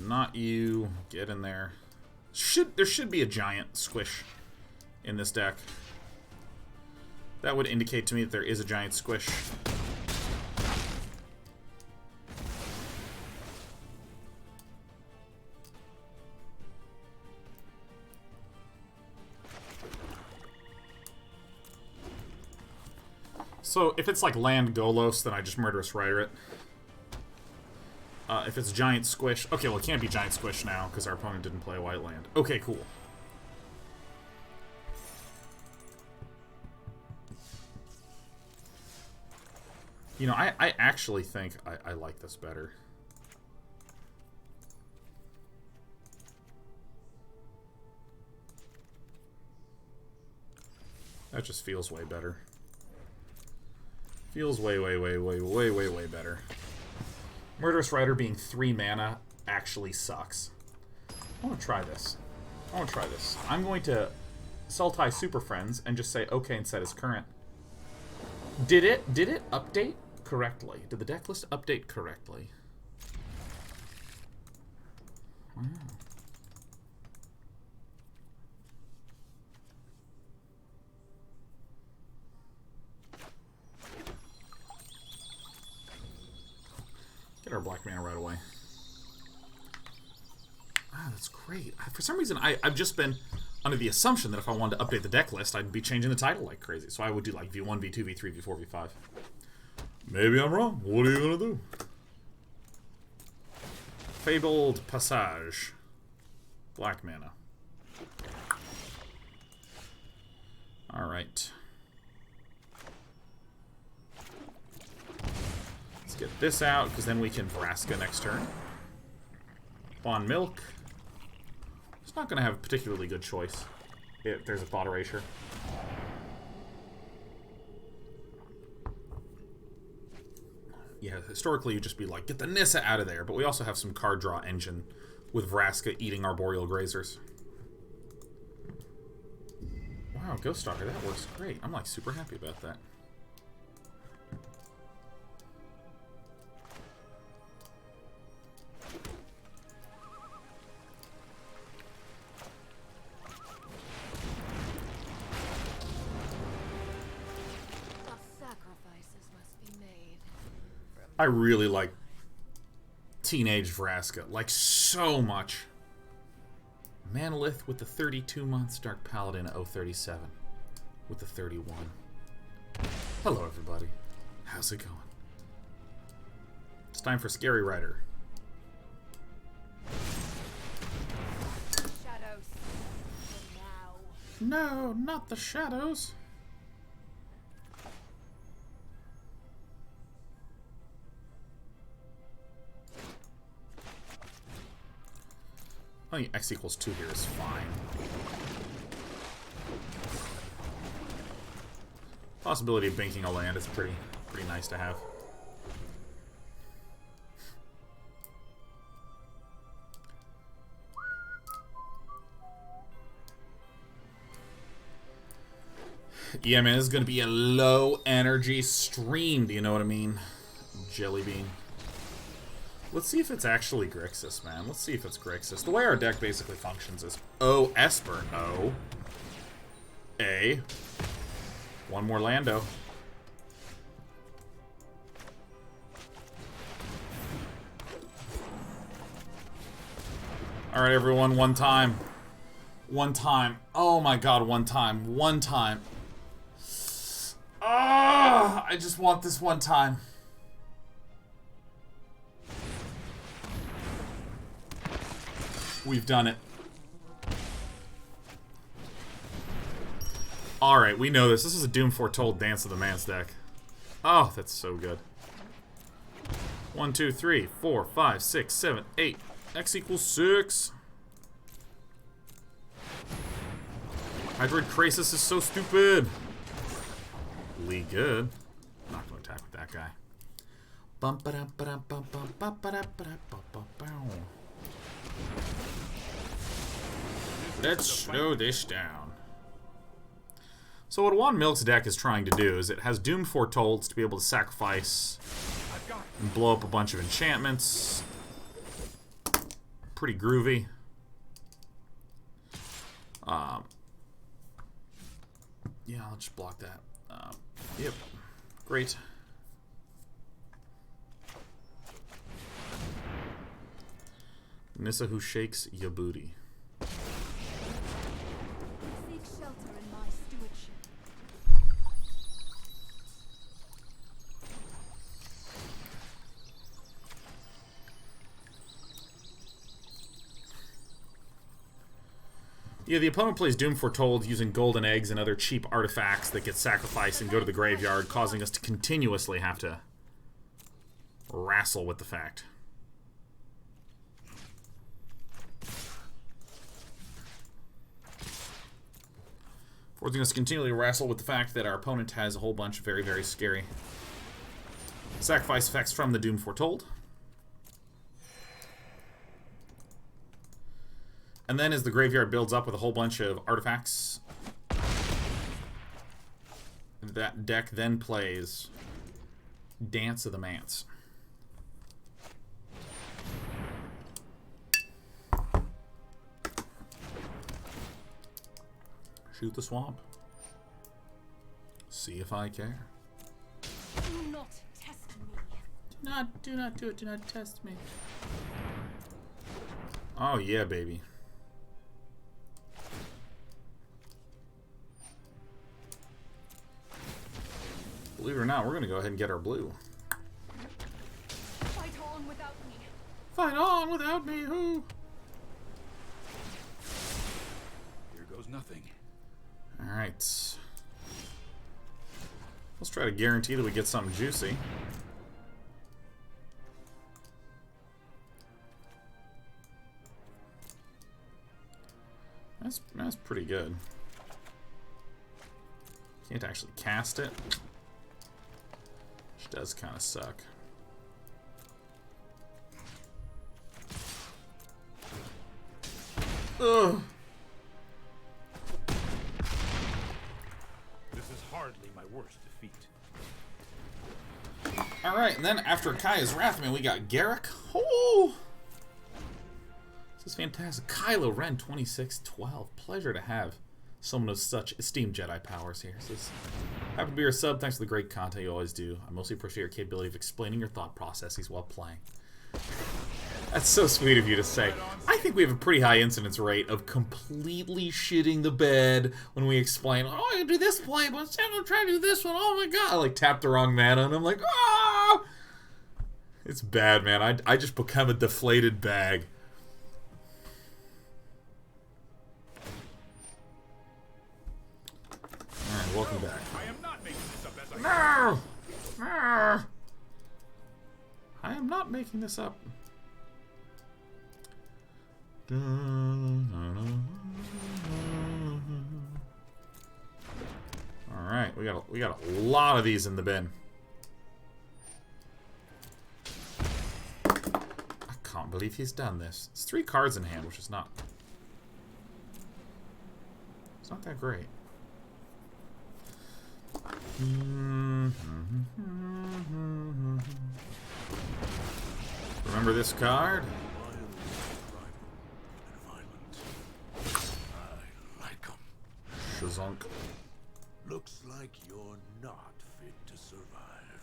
Not you. Get in there. There should be a giant squish in this deck. That would indicate to me that there is a giant squish. So if it's like land Golos, then I just Murderous Rider it. If it's giant squish... Okay, well it can't be giant squish now, because our opponent didn't play a white land. Okay, cool. You know, I actually think I like this better. That just feels way better. Feels way better. Murderous Rider being 3 mana actually sucks. I want to try this. I'm going to Sultai Superfriends and just say okay and set as current. Did it update correctly? Did the deck list update correctly? Wow. Get our black mana right away. Ah, that's great. For some reason, I've just been under the assumption that if I wanted to update the deck list, I'd be changing the title like crazy. So I would do like V1, V2, V3, V4, V5. Maybe I'm wrong. What are you gonna do? Fabled Passage. Black mana. Alright. Let's get this out, because then we can Vraska next turn. Bond Milk. It's not going to have a particularly good choice if there's a Thought Erasure. Yeah, historically you'd just be like, get the Nissa out of there, but we also have some card draw engine with Vraska eating Arboreal Grazers. Wow, Ghost Stalker, that works great. I'm like super happy about that. I really like Teenage Vraska, like so much. Manolith with the 32 months, Dark Paladin 037 with the 31. Hello everybody, how's it going? It's time for Scary Rider. Shadows. No, Now. not the shadows. I think X equals 2 here is fine. Possibility of banking a land is pretty nice to have. Yeah, man, this is going to be a low energy stream. Do you know what I mean? Jelly bean. Let's see if it's actually Grixis, man. Let's see if it's Grixis. The way our deck basically functions is O Esper, O. A. One more Lando. Alright, everyone, one time. One time. Oh my god, one time. One time. Ah, I just want this one time. We've done it. Alright, we know this. This is a Doom Foretold Dance of the Man's deck. Oh, that's so good. 1, 2, 3, 4, 5, 6, 7, 8. X equals 6. Hydroid Krasis is so stupid. Lee good. not going to attack with that guy. Let's slow this down. So what Juan Milk's deck is trying to do is it has Doom Foretold to be able to sacrifice and blow up a bunch of enchantments. Pretty groovy. Yeah, I'll just block that. Yep. Great. Nissa who shakes your booty. Seek shelter in my stewardship. Yeah, the opponent plays Doom Foretold using golden eggs and other cheap artifacts that get sacrificed and go to the graveyard, causing us to continuously have to wrestle with the fact. Forcing us to continually wrestle with the fact that our opponent has a whole bunch of very, very scary sacrifice effects from the Doom Foretold. And then as the graveyard builds up with a whole bunch of artifacts, that deck then plays Dance of the Mance. Shoot the swamp. See if I care. Do not test me. Do not do it. Do not test me. Oh yeah, baby. Believe it or not, we're gonna go ahead and get our blue. Fight on without me. Fight on without me, who? Here goes nothing. Alright. Let's try to guarantee that we get something juicy. That's pretty good. Can't actually cast it. Which does kind of suck. Ugh. This is hardly my worst defeat. Alright, and then after Kaya's Wrathman, we got Garruk. Oh! This is fantastic. Kylo Ren 2612. Pleasure to have someone of such esteemed Jedi powers here. So happy to be your sub. Thanks for the great content you always do. I mostly appreciate your capability of explaining your thought processes while playing. That's so sweet of you to say. I think we have a pretty high incidence rate of completely shitting the bed when we explain, oh, I can do this play, but instead I'm trying to do this one. Oh my god. I like tap the wrong mana and I'm like, ah! It's bad, man. I just become a deflated bag. Alright, welcome back. I am not making this up as I No! No! I am not making this up. Alright, we got a lot of these in the bin. I can't believe he's done this. It's 3 cards in hand, which is not... It's not that great. Remember this card? I like 'em. Shazunk. Looks like you're not fit to survive.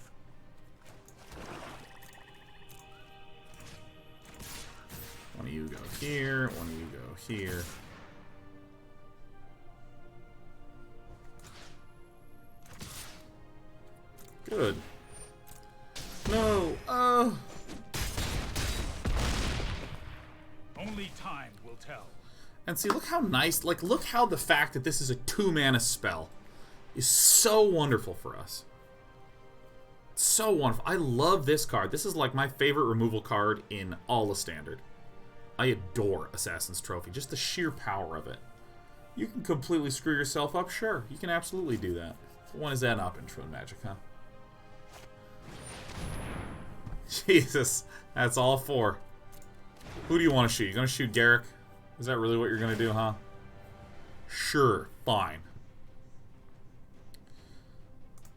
One of you go here, one of you go here. Good. No. Only time will tell. And see, look how nice, like, look how the fact that this is a 2-mana spell is so wonderful for us. So wonderful. I love this card. This is like my favorite removal card in all of Standard. I adore Assassin's Trophy. Just the sheer power of it. You can completely screw yourself up, sure. You can absolutely do that. But when is that not been true in Magic, huh? Jesus, that's all 4. Who do you want to shoot? You gonna shoot Garruk? Is that really what you're gonna do, huh? Sure, fine.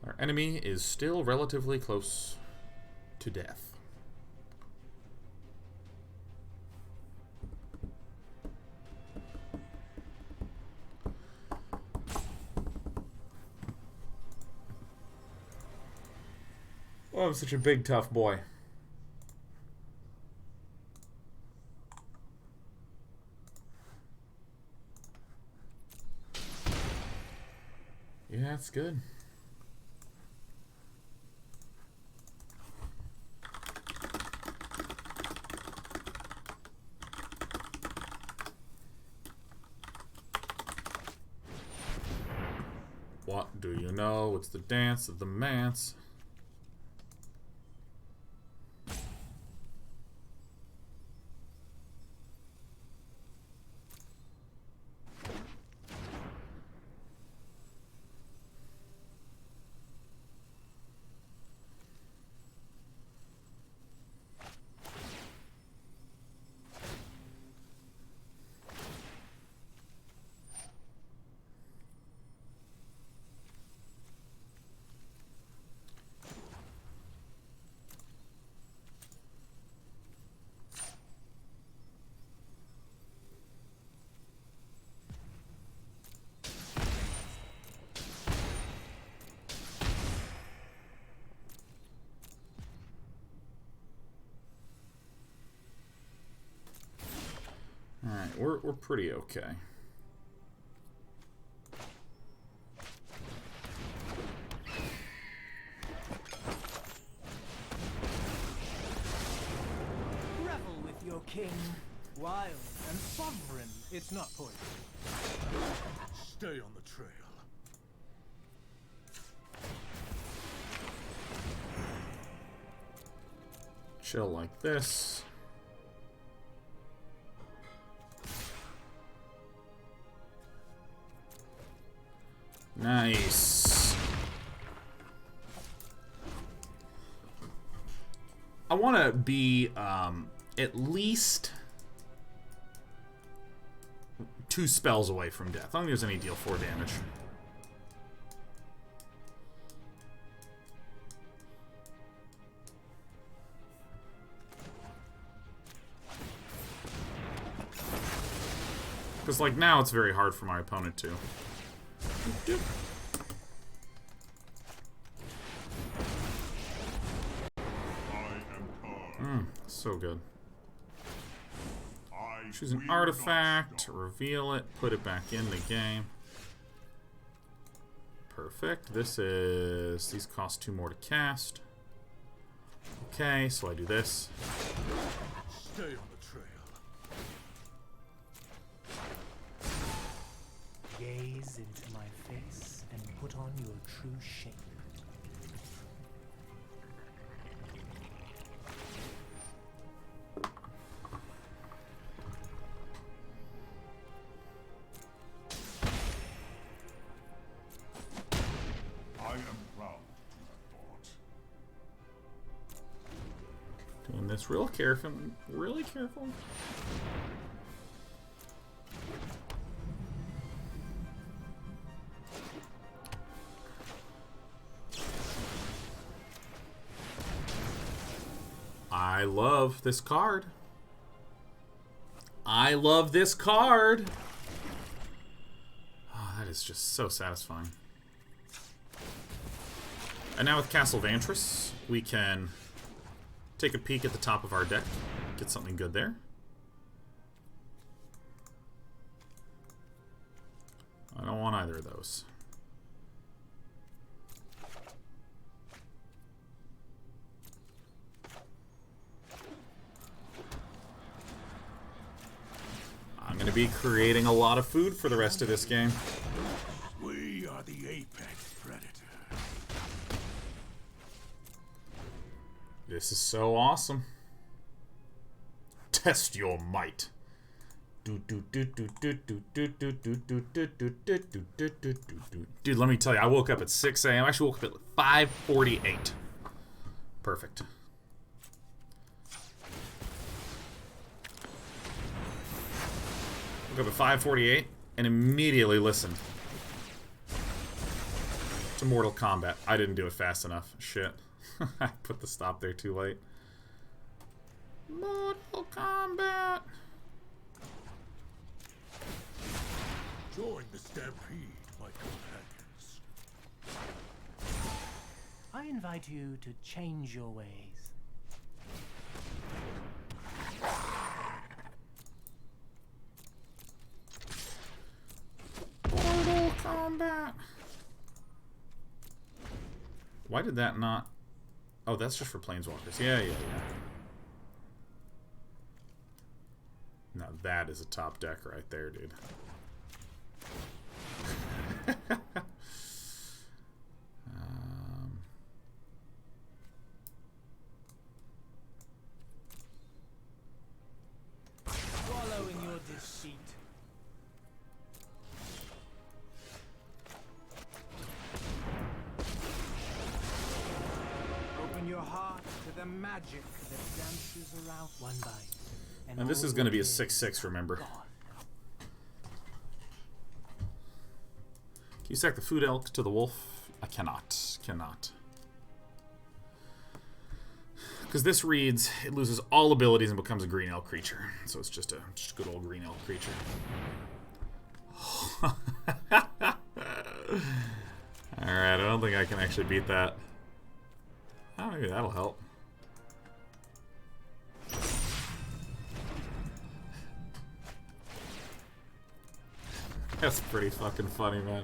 Our enemy is still relatively close to death. Oh, I'm such a big, tough boy. Yeah, that's good. What do you know? It's the dance of the manse. Alright, we're pretty okay. Revel with your king, wild and sovereign. It's not poison. Stay on the trail. Chill like this. Nice. I want to be at least 2 spells away from death. I don't think there's any deal 4 damage. Because, like, now it's very hard for my opponent to. So good. Choose an artifact, reveal it, put it back in the game. Perfect. These cost 2 more to cast. Okay, so I do this. Stay on the trail. Gaze into my face and put on your true shape. I am proud to have fought. Doing this real careful, really careful. I love this card. I love this card. Oh, that is just so satisfying. And now with Castle Vantress, we can take a peek at the top of our deck. Get something good there. I don't want either of those. I'm going to be creating a lot of food for the rest of this game. We are the apex predator. This is so awesome. Test your might. Dude, let me tell you, I woke up at 6 a.m. I actually woke up at 5:48. Perfect. Look up at 548 and immediately listen to Mortal Kombat. I didn't do it fast enough. Shit. I put the stop there too late. Mortal Kombat. Join the stampede, my companions. I invite you to change your ways. Mortal Kombat. Why did that not... Oh, that's just for Planeswalkers. Yeah. Now that is a top deck right there, dude. Wallow in your deceit. Open your heart to the magic that dances around one bite. And this is going to be a 6/6, remember. Can you sack the food elk to the wolf? I cannot. Because this reads, it loses all abilities and becomes a green elk creature. So it's just a good old green elk creature. Alright, I don't think I can actually beat that. Oh, maybe that'll help. That's pretty fucking funny, man.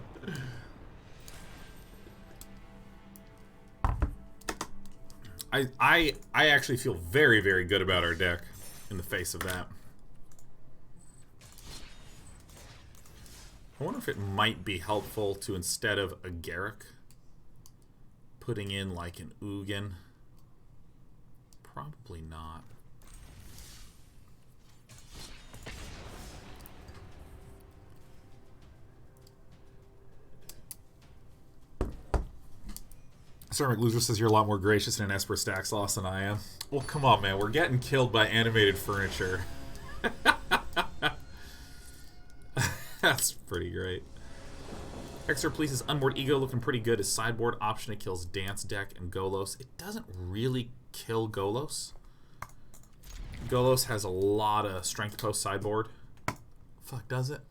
I actually feel very, very good about our deck in the face of that. I wonder if it might be helpful to, instead of a Garruk, putting in like an Ugin. Probably not. Ceramic Loser says you're a lot more gracious in an Esper Stacks loss than I am. Well, come on, man. We're getting killed by animated furniture. That's pretty great. Extra Police's Unboard Ego looking pretty good. His sideboard option, it kills Dance Deck and Golos. It doesn't really kill Golos. Golos has a lot of Strength Post sideboard. Fuck, does it?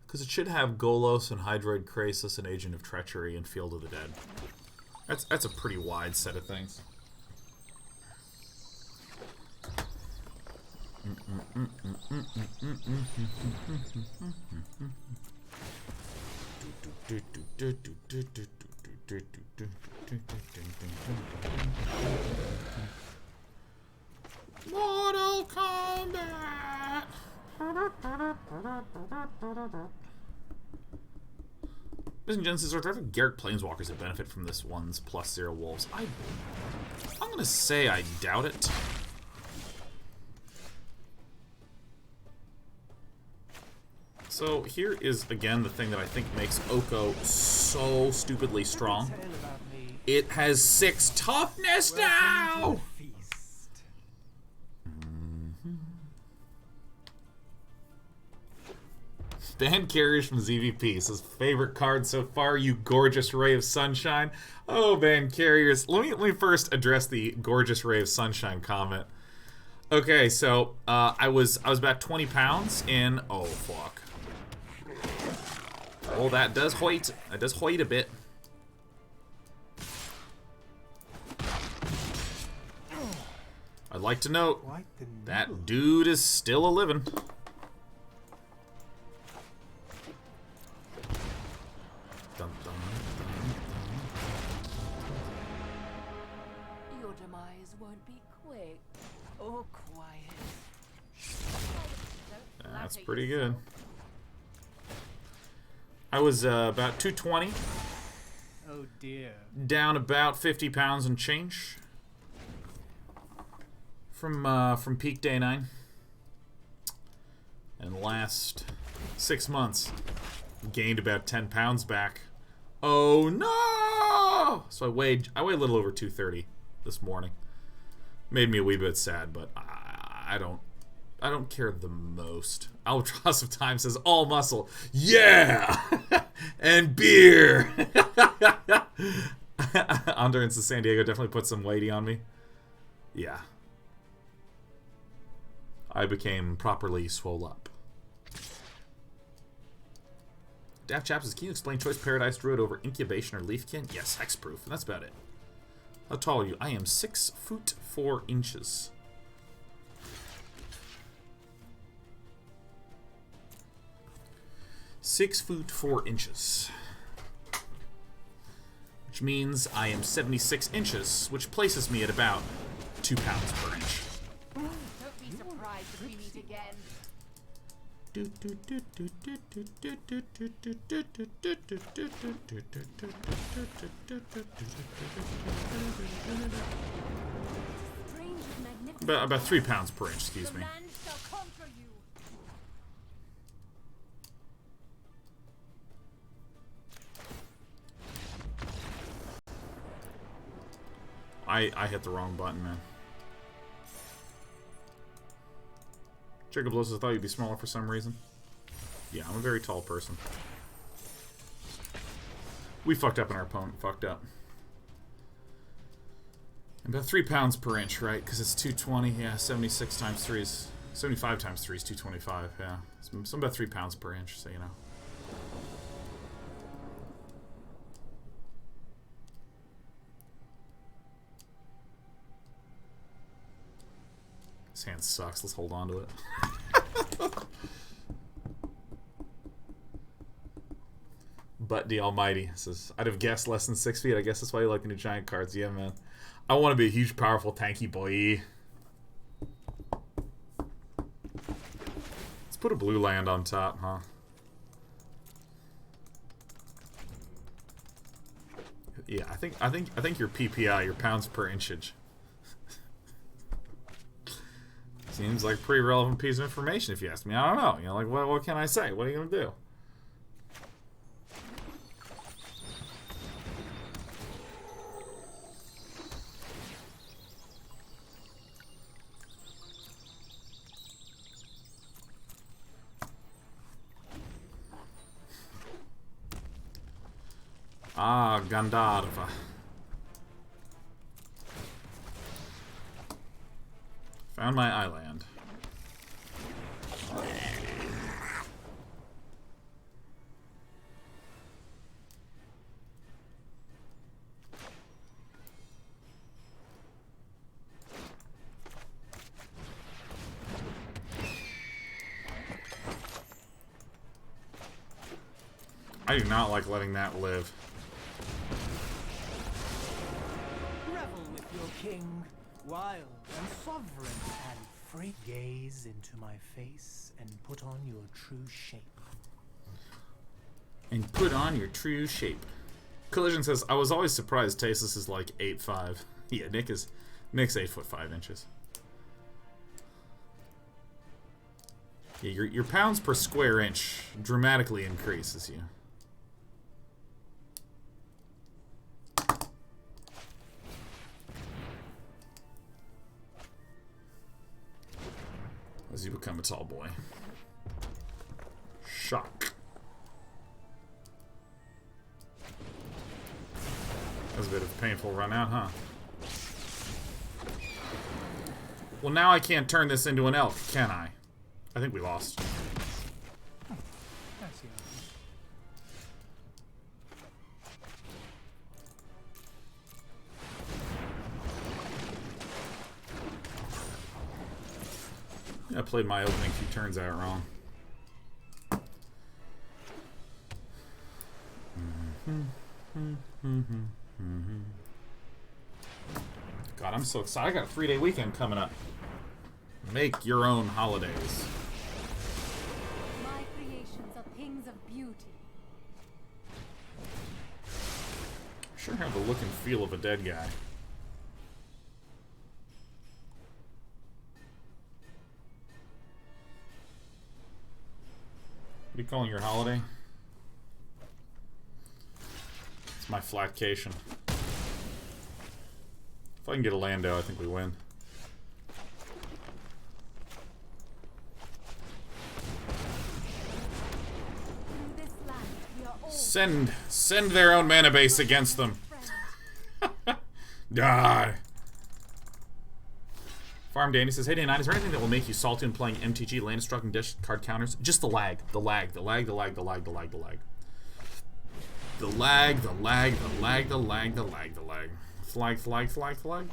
Because it should have Golos and Hydroid Krasis and Agent of Treachery and Field of the Dead. That's a pretty wide set of things. Mortal Kombat! Missing Genesis, are there Garruk Planeswalkers that benefit from this one's +0 wolves? I'm gonna say I doubt it. So here is again the thing that I think makes Oko so stupidly strong. It has 6 toughness now! Band Carriers from ZVP says, favorite card so far, you gorgeous ray of sunshine. Oh, Band Carriers. Let me first address the gorgeous ray of sunshine comment. Okay, so I was about 20 pounds in. Oh fuck. Oh, that does hoit. That does hoit a bit. I'd like to note that dude is still a living. Your demise won't be quick or quiet. That's pretty good. I was about 220. Oh dear. Down about 50 pounds and change. From peak day 9. And last 6 months, gained about 10 pounds back. Oh no! So I weighed a little over 230 this morning. Made me a wee bit sad, but I I don't care the most. Albatross of Time says all muscle. Yeah! And beer! Endurance of San Diego definitely put some weighty on me. Yeah. I became properly swole up. Daft Chaps says, can you explain choice Paradise Druid over Incubation or Leafkin? Yes, hexproof. And that's about it. How tall are you? I am 6 foot 4 inches. Six foot 4 inches. Which means I am 76 inches, which places me at about 2 pounds per inch. Don't be surprised if we meet again. About 3 pounds per inch, excuse me. I hit the wrong button, man. Jacob Lewis, I thought you'd be smaller for some reason. Yeah, I'm a very tall person. We fucked up and our opponent fucked up. About 3 pounds per inch, right? Because it's 220. Yeah, 76 times 3 is... 75 times 3 is 225, yeah. So about 3 pounds per inch, so you know. This hand sucks. Let's hold on to it. But the Almighty says, I'd have guessed less than 6 feet. I guess that's why you like the new giant cards. Yeah, man. I want to be a huge, powerful, tanky boy. Let's put a blue land on top, huh? Yeah, I think your PPI, your pounds per inchage. Seems like a pretty relevant piece of information if you ask me. I don't know. You know, like, what can I say? What are you going to do? Ah, Gandharva. Found my island. I do not like letting that live. Revel with your king, wild and sovereign and free. Gaze into my face and put on your true shape. And put on your true shape. Collision says, I was always surprised Tasis is like 8'5". Yeah, Nick's 8 foot 5 inches. Yeah, your pounds per square inch dramatically increases you. As you become a tall boy. Shock. That was a bit of a painful run out, huh? Well, now I can't turn this into an elk, can I? I think we lost. I played my opening few turns out wrong. God, I'm so excited. I got a 3-day weekend coming up. Make your own holidays. My creations are things of beauty. Sure have the look and feel of a dead guy. What are you calling your holiday? It's my flatcation. If I can get a Lando, I think we win. Send their own mana base against them. Die. Farm Danny says, hey Day9, is there anything that will make you salty when playing MTG, land destructing dish card counters? Just the lag. The lag. The lag. The lag. The lag. The lag. The lag. The lag. The lag. The lag. The lag. The lag. The lag. Flag. Flag. Flag. Flag.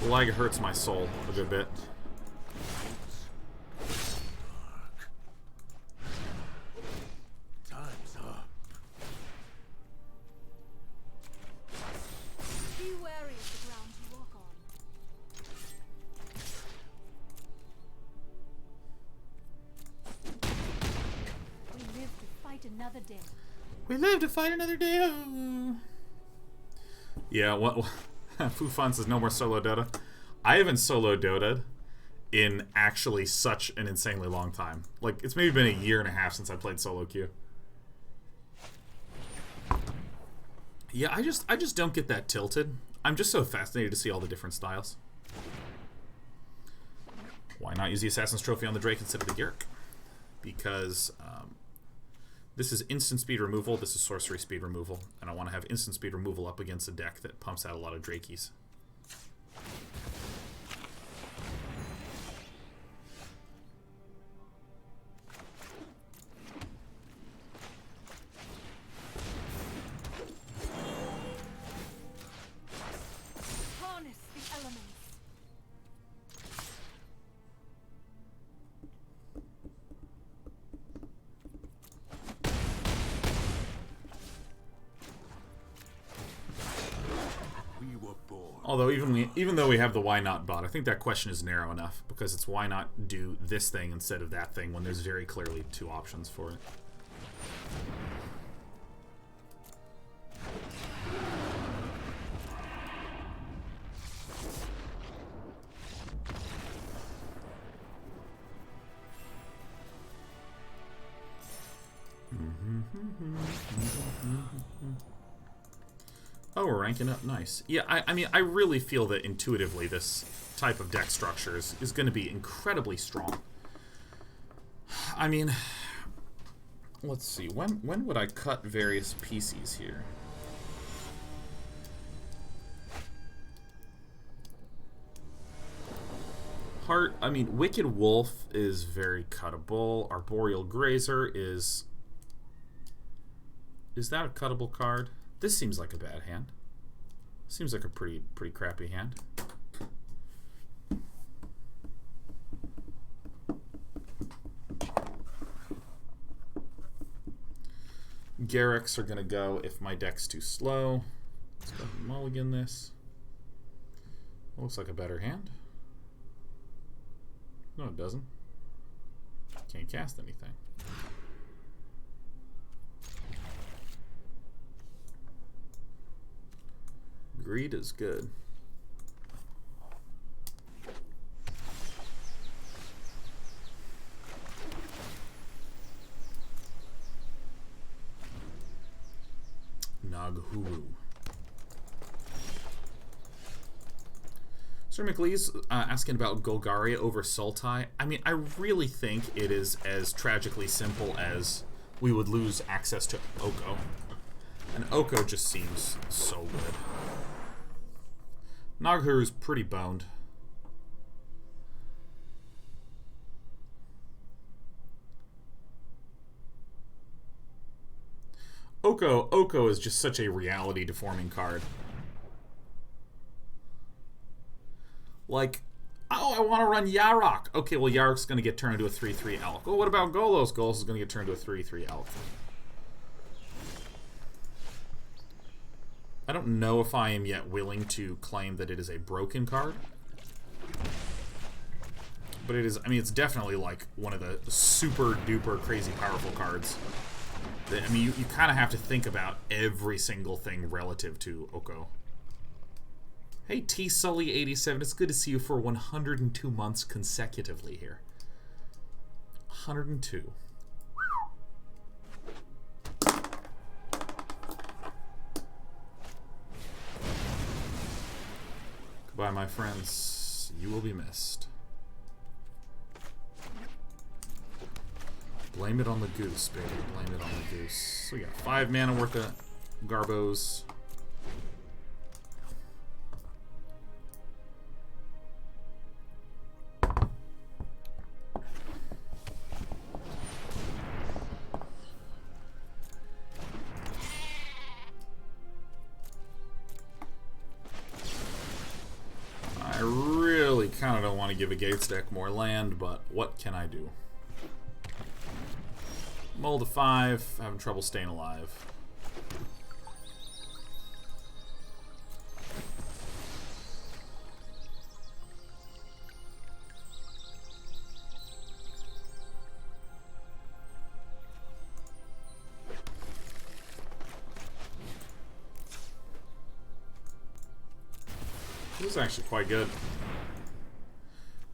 The lag hurts my soul a good bit. Time's up. Be wary of the ground you walk on. We live to fight another day. We live to fight another day. Oh. Yeah, what? Foo Fun says no more solo Dota. I haven't solo Dota'd in actually such an insanely long time. Like, it's maybe been a year and a half since I played solo queue. Yeah, I just don't get that tilted. I'm just so fascinated to see all the different styles. Why not use the Assassin's Trophy on the Drake instead of the Garruk? Because this is instant speed removal, this is sorcery speed removal, and I want to have instant speed removal up against a deck that pumps out a lot of Drakies. Harness the elements. We were born. Although even though we have the why not bot, I think that question is narrow enough, because it's why not do this thing instead of that thing when there's very clearly two options for it. Oh, we're ranking up. Nice. Yeah, I mean, I really feel that intuitively this type of deck structure is going to be incredibly strong. I mean, let's see. When would I cut various pieces here? Heart, I mean, Wicked Wolf is very cuttable. Arboreal Grazer is... Is that a cuttable card? This seems like a bad hand. Seems like a pretty crappy hand. Garruks are gonna go if my deck's too slow. Let's go ahead and mulligan this. Looks like a better hand. No, it doesn't. Can't cast anything. Greed is good. Naghuru. Sir McLee's asking about Golgari over Sultai. I mean, I really think it is as tragically simple as we would lose access to Oko. And Oko just seems so good. Naghuru's pretty boned. Oko is just such a reality deforming card. Like, oh, I want to run Yarok. Okay, well, Yarok's going to get turned into a 3/3 elk. Well, what about Golos? Golos is going to get turned into a 3/3 elk. I don't know if I am yet willing to claim that it is a broken card. But it is, I mean, it's definitely like one of the super duper crazy powerful cards. That, I mean, you kind of have to think about every single thing relative to Oko. Hey, T Sully 87, it's good to see you for 102 months consecutively here. 102. Goodbye, my friends. You will be missed. Blame it on the goose, baby. Blame it on the goose. So we got 5 mana worth of Garbos. I really kind of don't want to give a Gates deck more land, but what can I do? Mull to 5, having trouble staying alive. This is actually quite good.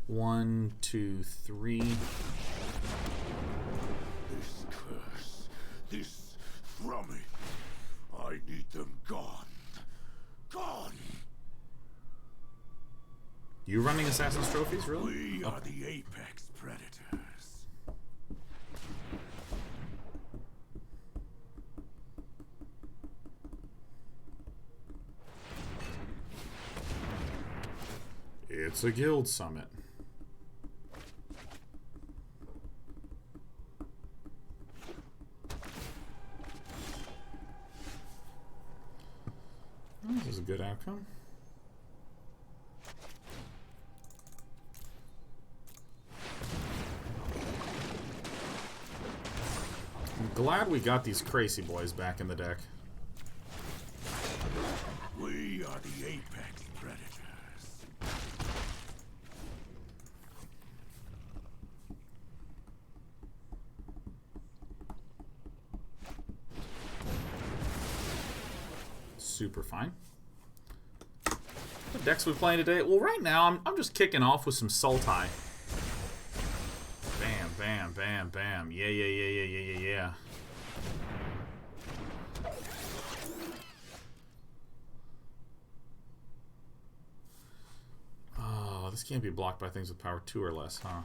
1, 2, 3. This curse, this thrumming, I need them gone. Gone! You running Assassin's Trophies, really? We are the apex predators. It's a guild summit. This is a good outcome. I'm glad we got these crazy boys back in the deck. We are the apex predators. Super fine. What decks we playing today? Well, right now I'm just kicking off with some Sultai. Bam, bam, bam, bam. Yeah, yeah, yeah, yeah, yeah, yeah, yeah. Oh, this can't be blocked by things with power 2 or less, huh?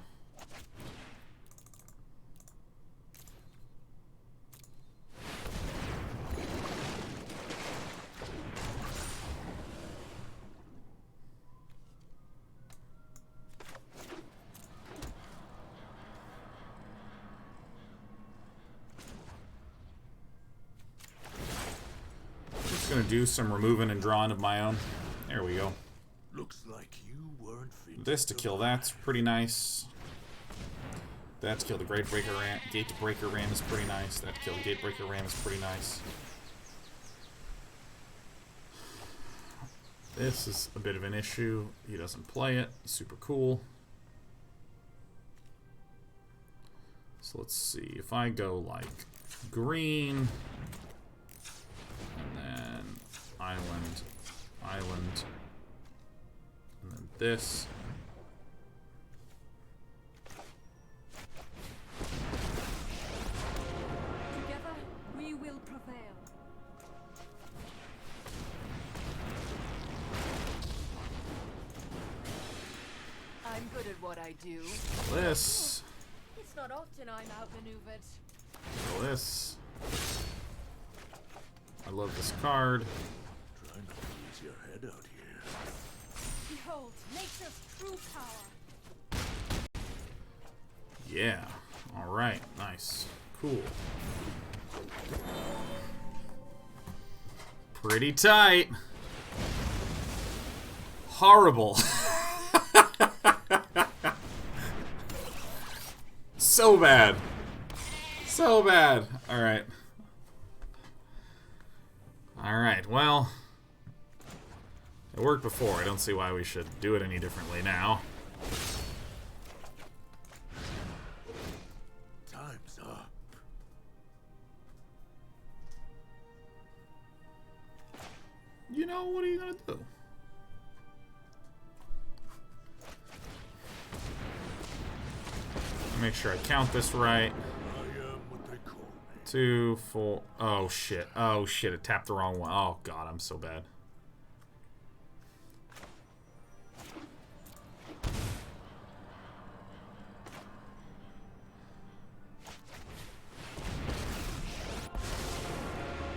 Gonna do some removing and drawing of my own. There we go. Looks like you weren't fit. This to kill that's pretty nice. That to kill the Gatebreaker Ram is pretty nice. That to kill the Gatebreaker Ram is pretty nice. This is a bit of an issue. He doesn't play it. Super cool. So let's see. If I go like green, and then island, and then this. Together, we will prevail. I'm good at what I do. This. It's not often I'm outmaneuvered. This. I love this card. Try not to lose your head out here. Behold, nature's true power. Yeah. Alright. Nice. Cool. Pretty tight. Horrible. So bad. So bad. Alright. Alright, well. It worked before. I don't see why we should do it any differently now. Time's up. You know, what are you gonna do? make sure I count this right. I am what they call me. 2, 4. Oh shit. Oh shit. It tapped the wrong one. Oh god, I'm so bad.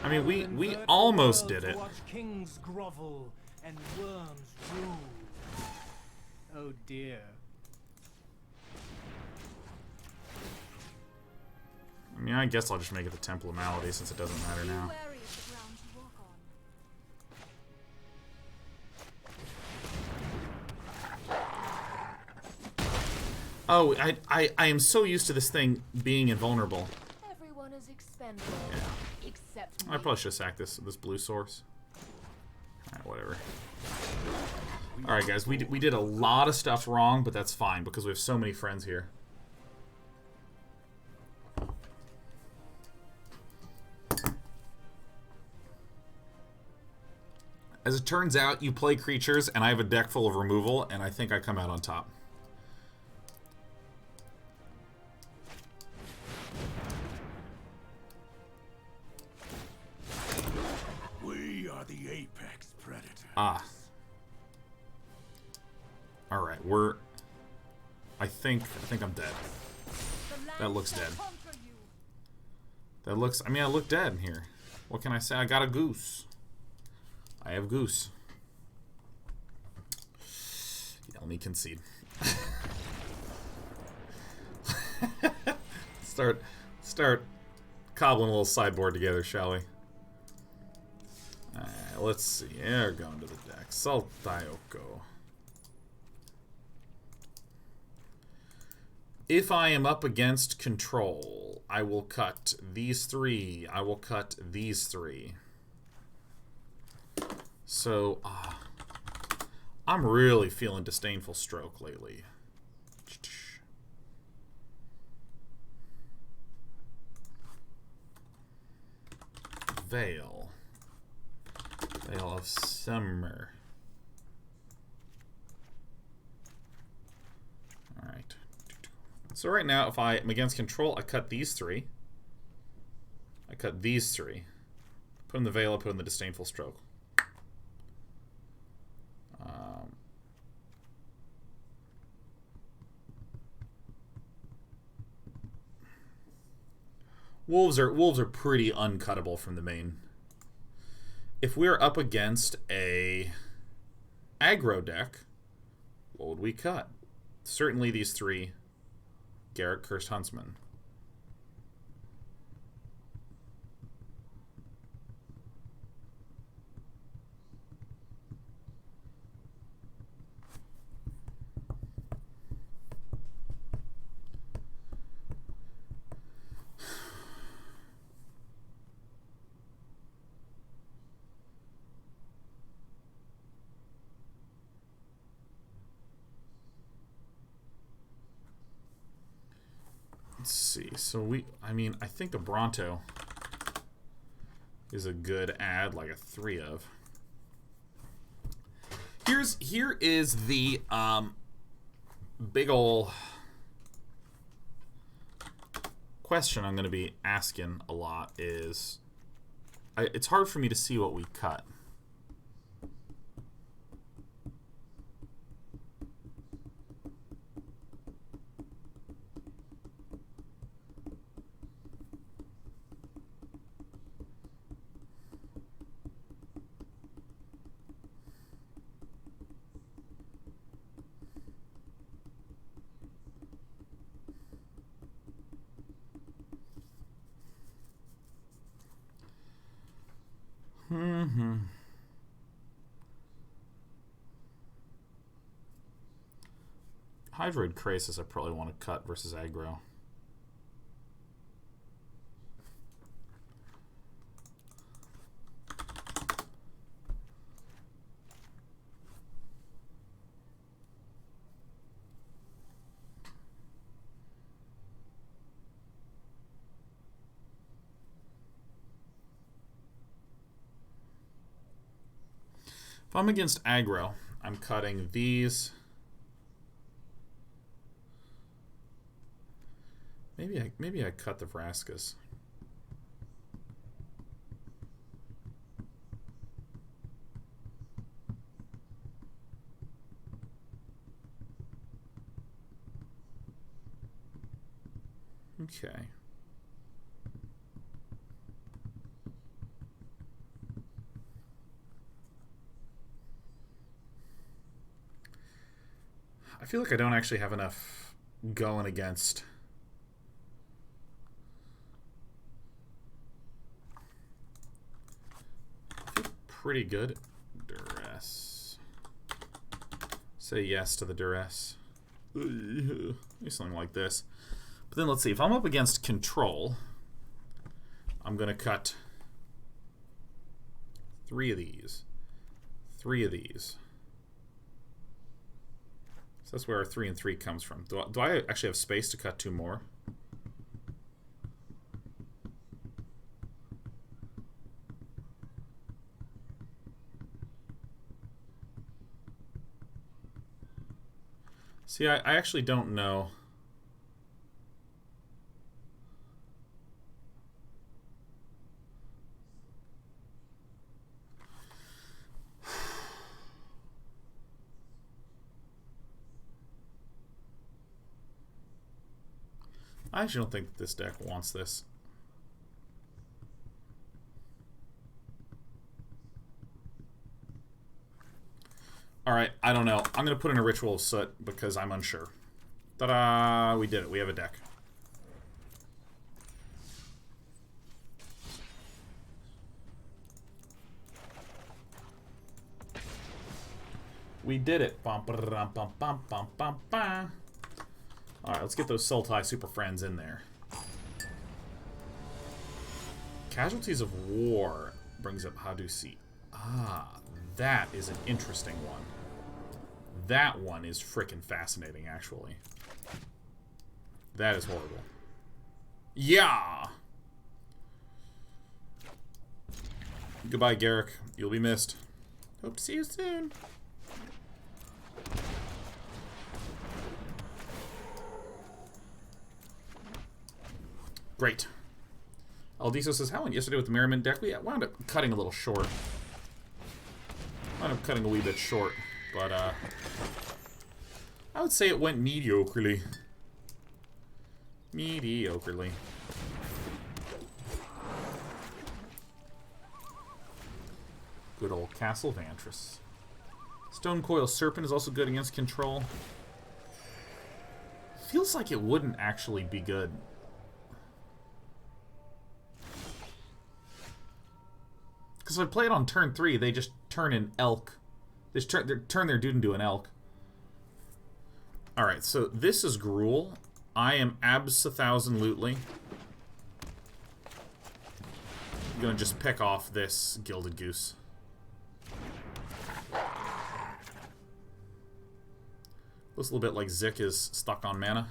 I mean, we almost did it. Watch kings grovel and worms rule. Oh dear. I mean, I guess I'll just make it the Temple of Malady since it doesn't matter now. Be wary of the ground you walk on. Oh, I am so used to this thing being invulnerable. Everyone is expendable. Yeah. Except I me. probably should have sacked this blue source. Alright, whatever. Alright guys, we did a lot of stuff wrong, but that's fine because we have so many friends here. As it turns out, you play creatures, and I have a deck full of removal, and I think I come out on top. We are the apex predators. Ah. Alright, I think I'm dead. The land That looks shall dead. conquer you. That looks... I mean, I look dead here. What can I say? I got a goose. I have goose. Yeah, let me concede. Start cobbling a little sideboard together, shall we? Alright, let's see. Yeah, we're going to the deck. Sultai Oko. If I am up against control, I will cut these 3. I will cut these 3. So, I'm really feeling Disdainful Stroke lately. Veil. Veil of Summer. Alright. So right now, if I am against control, I cut these 3. I cut these 3. Put in the Veil, I put in the Disdainful Stroke. Wolves are pretty uncuttable from the main. If we're up against a aggro deck, what would we cut? Certainly these 3. Garruk, Cursed Huntsman. Let's see. So I mean, I think a Bronto is a good add, like a 3 of. Here is the big ol' question I'm going to be asking a lot is, it's hard for me to see what we cut. Hydroid Krasis I probably want to cut versus aggro. If I'm against aggro, I'm cutting these. Maybe I cut the Vraskas. Okay. I feel like I don't actually have enough going against. I feel pretty good. Duress. Say yes to the duress. Maybe something like this. But then let's see. If I'm up against control, I'm going to cut 3 of these. 3 of these. So that's where our 3 and 3 comes from. Do I actually have space to cut 2 more? See, I actually don't know. I actually don't think this deck wants this. Alright, I don't know. I'm going to put in a Ritual of Soot because I'm unsure. Ta-da! We did it. We have a deck. We did it. Bum, ba-da-dum, bum, bum, bum, bum, bum. Alright, let's get those Sultai Superfriends in there. Casualties of War brings up Hadusi. Ah, that is an interesting one. That one is frickin' fascinating, actually. That is horrible. Yeah! Goodbye, Garruk. You'll be missed. Hope to see you soon. Great. Aldiso says, how went yesterday with the Merriment deck? We wound up cutting a little short. Wound up cutting a wee bit short. But, I would say it went mediocrely. Mediocrely. Good old Castle Vantress. Stone Coil Serpent is also good against control. Feels like it wouldn't actually be good. Because if I play it on turn 3, they just turn an elk. They just turn their dude into an elk. Alright, so this is Gruul. I am abso-thousand-lutely gonna just pick off this Gilded Goose. Looks a little bit like Zik is stuck on mana.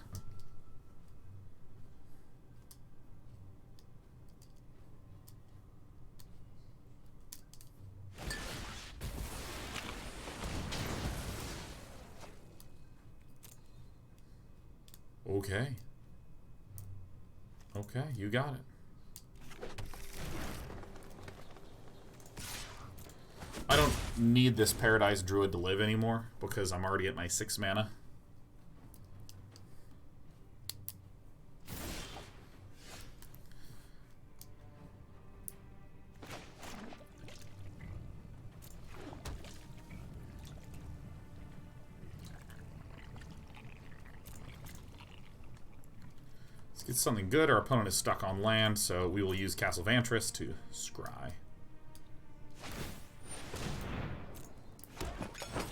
Okay. Okay, you got it. I don't need this Paradise Druid to live anymore because I'm already at my 6 mana. Let's get something good. Our opponent is stuck on land, so we will use Castle Vantress to scry.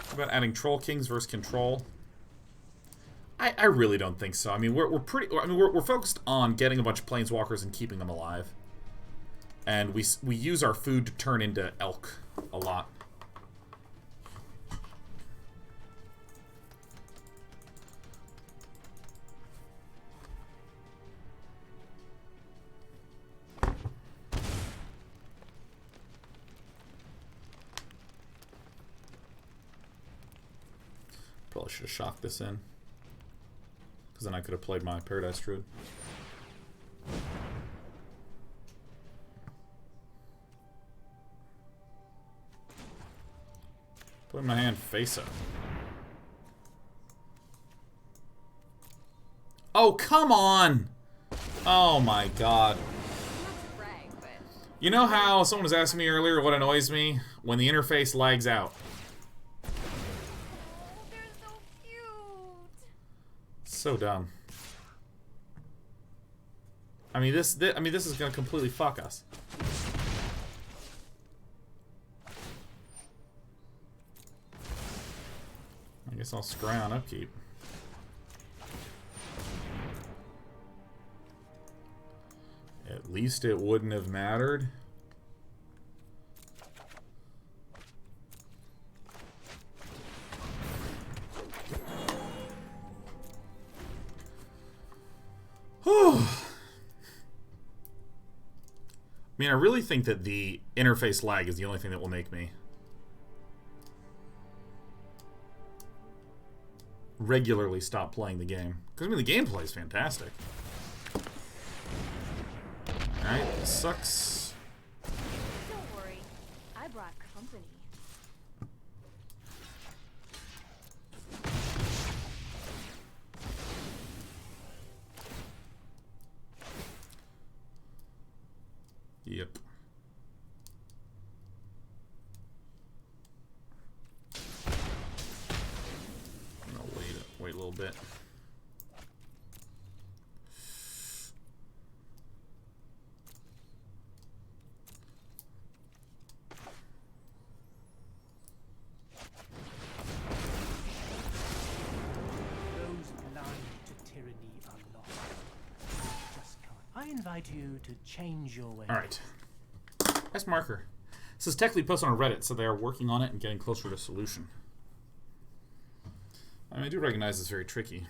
How about adding Troll Kings versus Control? I really don't think so. I mean, we're focused on getting a bunch of Planeswalkers and keeping them alive, and we use our food to turn into elk a lot. Probably should have shocked this in, because then I could have played my Paradise Druid. Put my hand face up. Oh, come on! Oh my god. You know how someone was asking me earlier what annoys me? When the interface lags out. Oh, they're so cute. So dumb. I mean, this is gonna completely fuck us. I guess I'll scry on upkeep. At least it wouldn't have mattered. I mean, I really think that the interface lag is the only thing that will make me regularly stop playing the game. Because, I mean, the gameplay is fantastic. Alright, this sucks. Don't worry, I brought company. Yep. I'm gonna wait a little bit. I invite you to change your way. Alright. Nice marker. This is technically posted on Reddit, so they are working on it and getting closer to solution. I mean, I do recognize it's very tricky.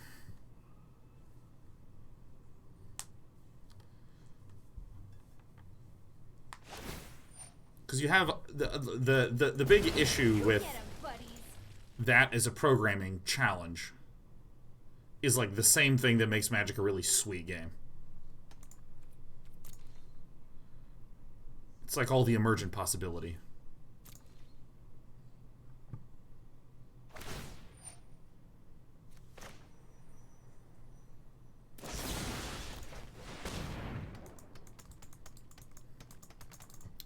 Because you have the big issue with that as a programming challenge is like the same thing that makes Magic a really sweet game. It's like all the emergent possibility.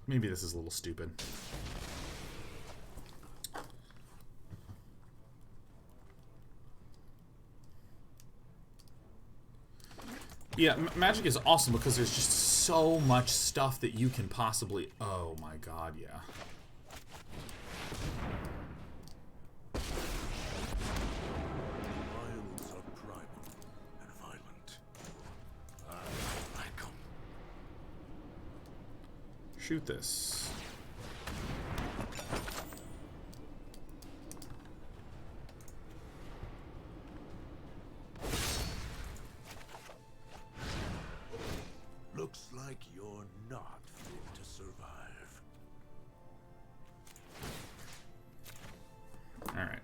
Maybe this is a little stupid. Yeah, Magic is awesome because there's just so much stuff that you can possibly... Oh my god, yeah. Wilds are primal and violent. I like 'em. Shoot this. Looks like you're not fit to survive. Alright.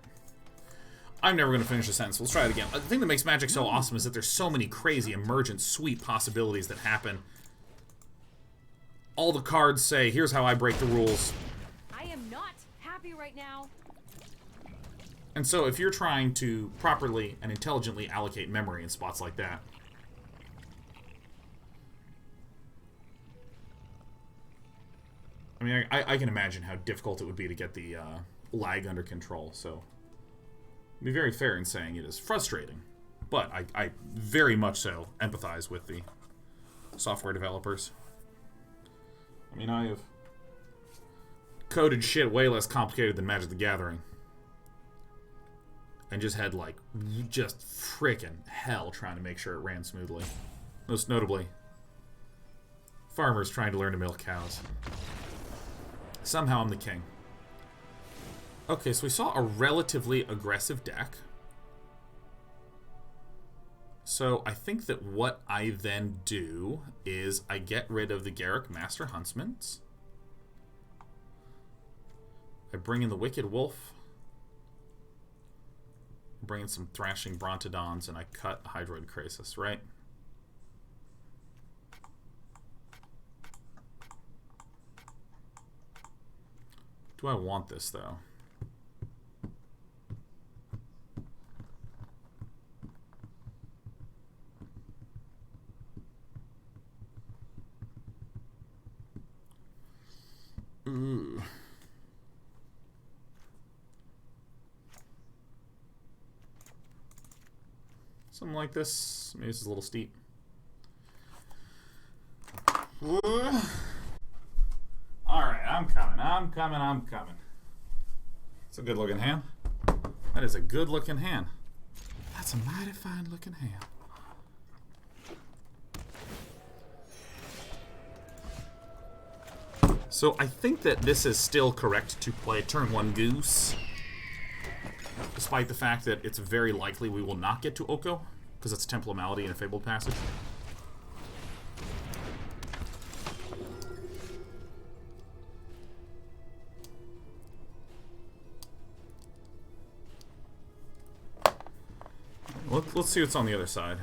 I'm never going to finish a sentence. Let's try it again. The thing that makes Magic so awesome is that there's so many crazy, emergent, sweet possibilities that happen. All the cards say, here's how I break the rules. I am not happy right now. And so if you're trying to properly and intelligently allocate memory in spots like that, I mean, I can imagine how difficult it would be to get the lag under control, so I'd be very fair in saying it is frustrating. But I very much so empathize with the software developers. I mean, I have coded shit way less complicated than Magic the Gathering. And just had, like, just frickin' hell trying to make sure it ran smoothly. Most notably, farmers trying to learn to milk cows. Somehow I'm the king. Okay, so we saw a relatively aggressive deck. So I think that what I then do is I get rid of the Garruk Master Huntsmans. I bring in the Wicked Wolf. Bring in some Thrashing Brontodons, and I cut Hydroid Krasis, right? Do I want this, though? Ooh. Something like this. Maybe this is a little steep. Alright, I'm coming. It's a good looking hand. That is a good looking hand. That's a mighty fine looking hand. So I think that this is still correct to play turn 1 Goose. Despite the fact that it's very likely we will not get to Oko, because it's Temple of Malady and a Fabled Passage. Let's see what's on the other side.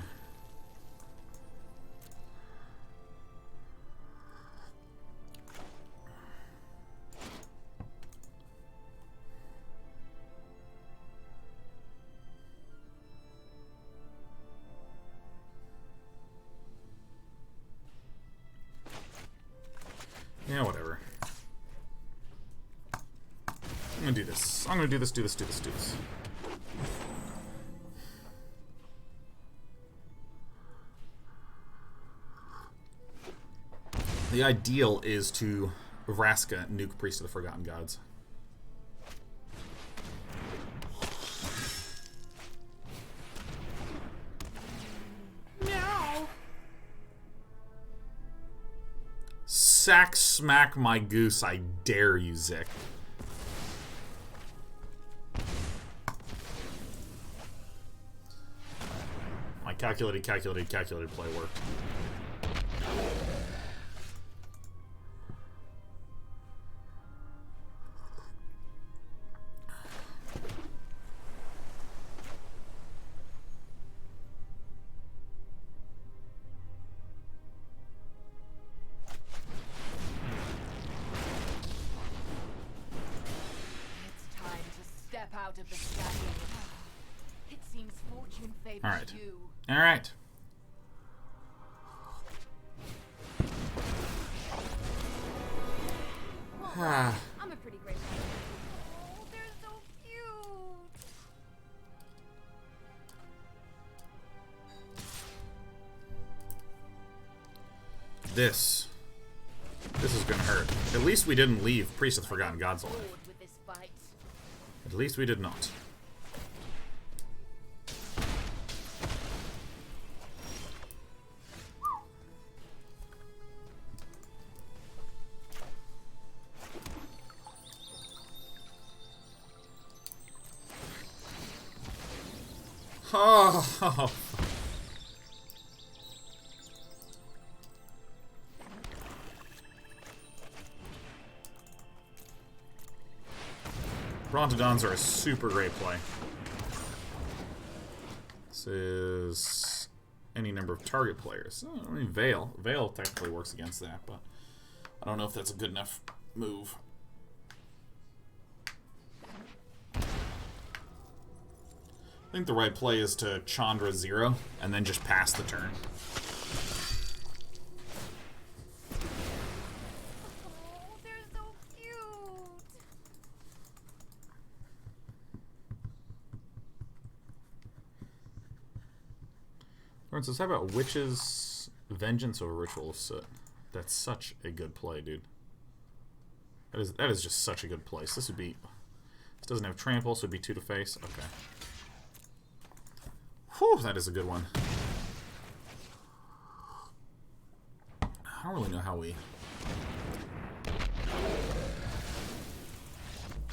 Yeah, whatever. I'm gonna do this. I'm gonna do this. The ideal is to Vraska nuke Priest of the Forgotten Gods. No. Sack smack my goose, I dare you, Zick. My calculated play worked. Out of the shadow. It seems fortune favors Alright. you. Alright. I'm a pretty great player. Oh, they're so cute. This is gonna hurt. At least we didn't leave Priest of the Forgotten Gods alive. Bored with this fight. At least we did not. Oh. Brontodons are a super great play. This is any number of target players. I mean, Veil. Veil technically works against that, but I don't know if that's a good enough move. I think the right play is to Chandra 0 and then just pass the turn. Oh, they're so cute. Lawrence says, how about Witch's Vengeance over Ritual of Soot? That's such a good play, dude. That is just such a good place. This would be... This doesn't have trample, so it'd be 2 to face. Okay. Whew, that is a good one. I don't really know how we...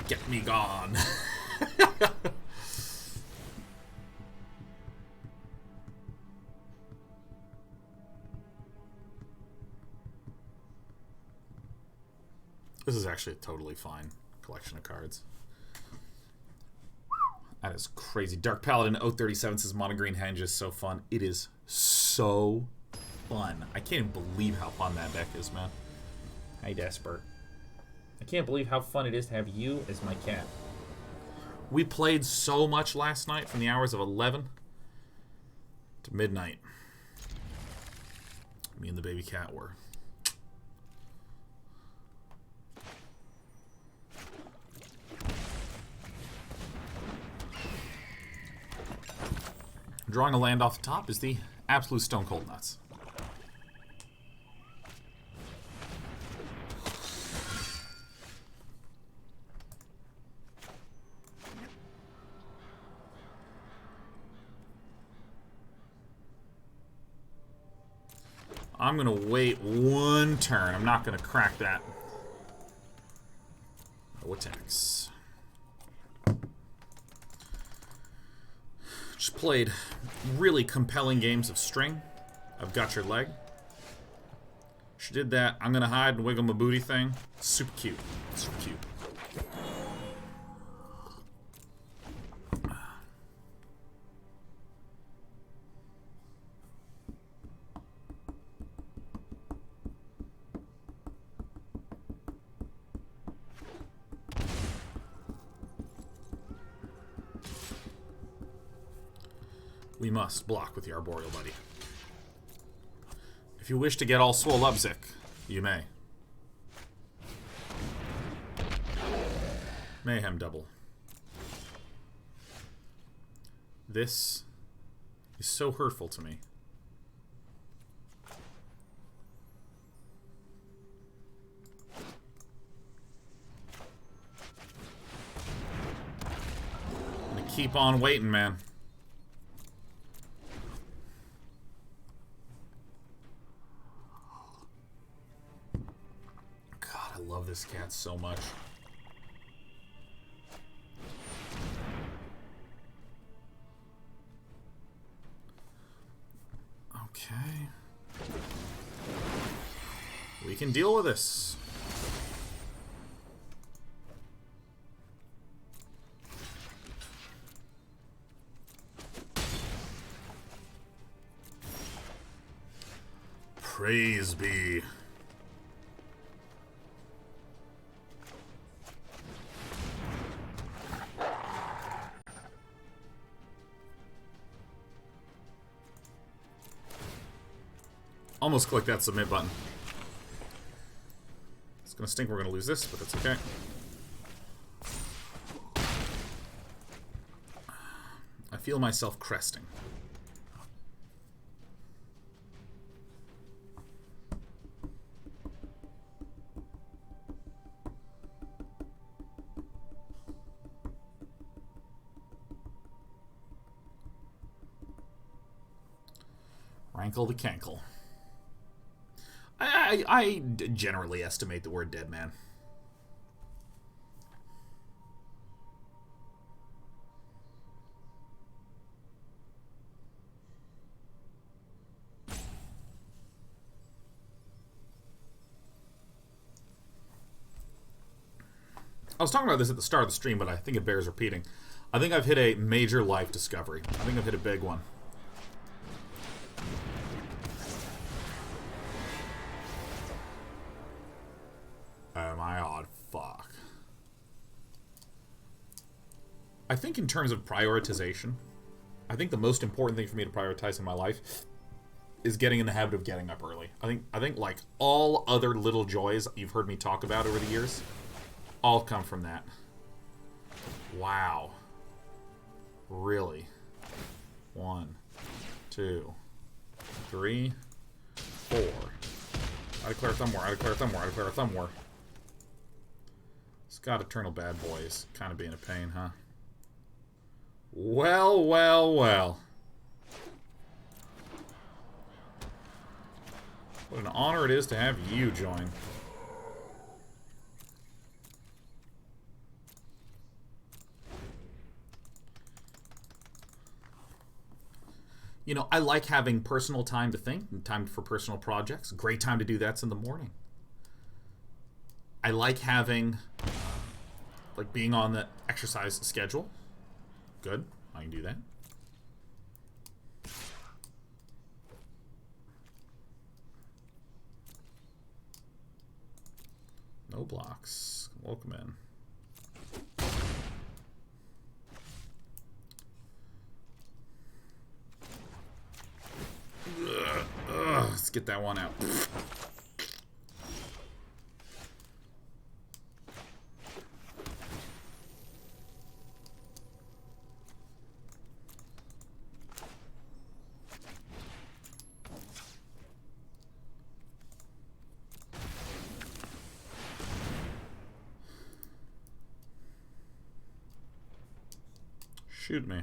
Get me gone. This is actually a totally fine collection of cards. That is crazy. Dark Paladin 037 says Mono Green Henge is so fun. It is so fun. I can't even believe how fun that deck is, man. Hi, Desperate. I can't believe how fun it is to have you as my cat. We played so much last night from the hours of 11 to midnight. Me and the baby cat were. Drawing a land off the top is the absolute stone cold nuts. I'm gonna wait one turn. I'm not gonna crack that. No attacks. Just played really compelling games of string. I've got your leg. She did that. I'm gonna hide and wiggle my booty thing. Super cute. Super cute. We must block with the Arboreal Buddy. If you wish to get all swole up, Zik, you may. Mayhem double. This is so hurtful to me. I'm gonna keep on waiting, man. I love this cat so much. Okay. We can deal with this. Praise be. Almost click that submit button. It's gonna stink we're gonna lose this, but that's okay. I feel myself cresting. Rankle the cankle. I generally estimate the word dead man. I was talking about this at the start of the stream, but I think it bears repeating. I think I've hit a major life discovery. I think I've hit a big one. Oh my god, fuck. I think in terms of prioritization, I think the most important thing for me to prioritize in my life is getting in the habit of getting up early. I think like all other little joys you've heard me talk about over the years, all come from that. Wow. Really? 1, 2, 3, 4. I declare thumb war, I declare thumb war, I declare thumb war. Scott Eternal Bad Boy is kind of being a pain, huh? Well, well, well. What an honor it is to have you join. You know, I like having personal time to think and time for personal projects. Great time to do that's in the morning. I like having, like being on the exercise schedule. Good, I can do that. No blocks. Welcome in. Let's get that one out. Shoot me. I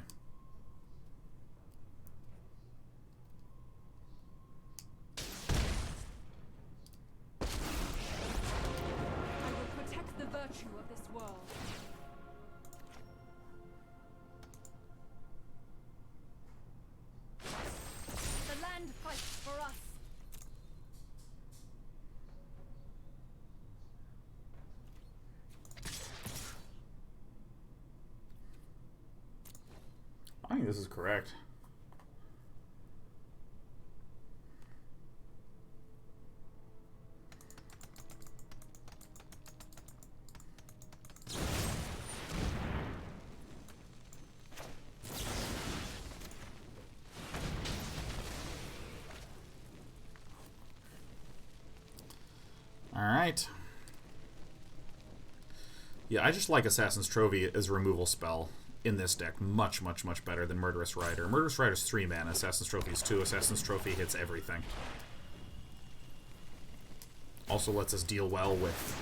will protect the virtue of this world. The land fights for us. I think this is correct. All right. Yeah, I just like Assassin's Trophy as a removal spell in this deck much, much, much better than Murderous Rider. Murderous Rider's 3 mana, Assassin's Trophy is 2. Assassin's Trophy hits everything. Also lets us deal well with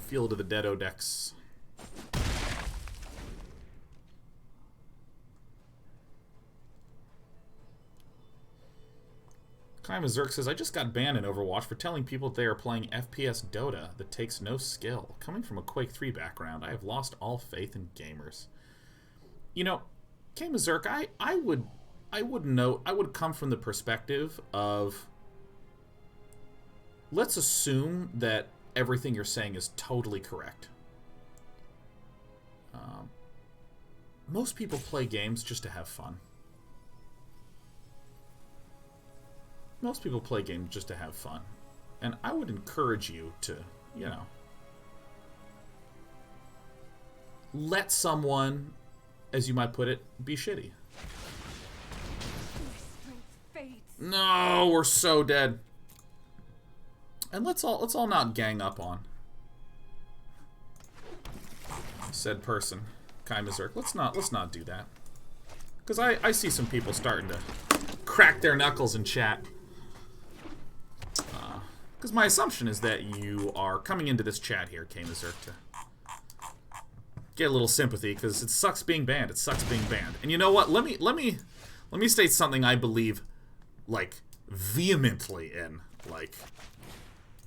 Field of the Deado decks. Kaima Zerk says, I just got banned in Overwatch for telling people they are playing FPS Dota that takes no skill. Coming from a Quake 3 background, I have lost all faith in gamers. You know, Kaima Zerk, I would come from the perspective of, let's assume that everything you're saying is totally correct. Most people play games just to have fun. Most people play games just to have fun. And I would encourage you to, you know, let someone, as you might put it, be shitty. My strength fades. No, we're so dead. And let's all not gang up on said person, Kaima Zerk. Let's not do that. Because I see some people starting to crack their knuckles in chat. Because my assumption is that you are coming into this chat here, Kaima Zerk, to get a little sympathy, because it sucks being banned. It sucks being banned. And you know what? Let me state something I believe, like, vehemently in. Like,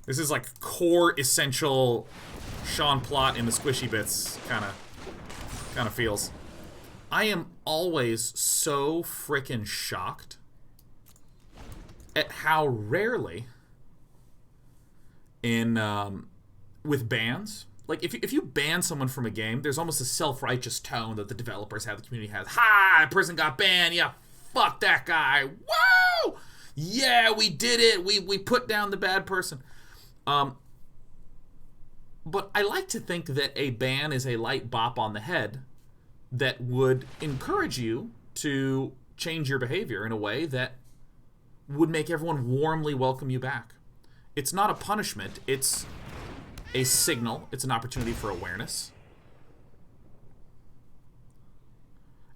this is like core essential Sean Plot in the Squishy Bits kind of feels. I am always so frickin' shocked at how rarely in with bans, like if you ban someone from a game, there's almost a self-righteous tone that the developers have, the community has. Ha! A person got banned. Yeah, fuck that guy. Woo! Yeah, we did it. We put down the bad person. But I like to think that a ban is a light bop on the head that would encourage you to change your behavior in a way that would make everyone warmly welcome you back. It's not a punishment, it's a signal, it's an opportunity for awareness.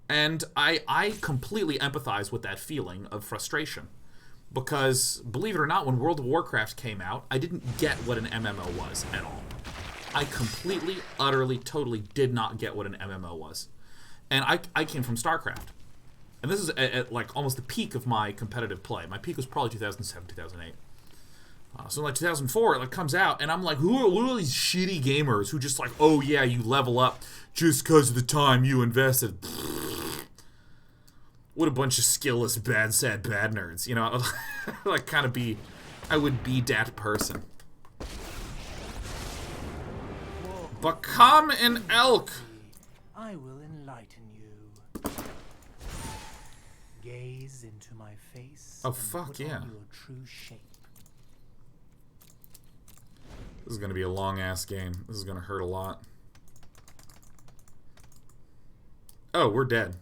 And I completely empathize with that feeling of frustration. Because, believe it or not, when World of Warcraft came out, I didn't get what an MMO was at all. I completely, utterly, totally did not get what an MMO was. And I came from StarCraft. And this is at like almost the peak of my competitive play. My peak was probably 2007, 2008. So in like 2004, it like comes out, and I'm like, what are all these shitty gamers who just like, oh yeah, you level up just because of the time you invested. What a bunch of skillless, bad, sad, bad nerds. You know, like kind of be, I would be that person. Become an elk. I will enlighten you. Gaze into my face. Oh, fuck yeah. Your true shape. This is going to be a long-ass game. This is going to hurt a lot. Oh, we're dead.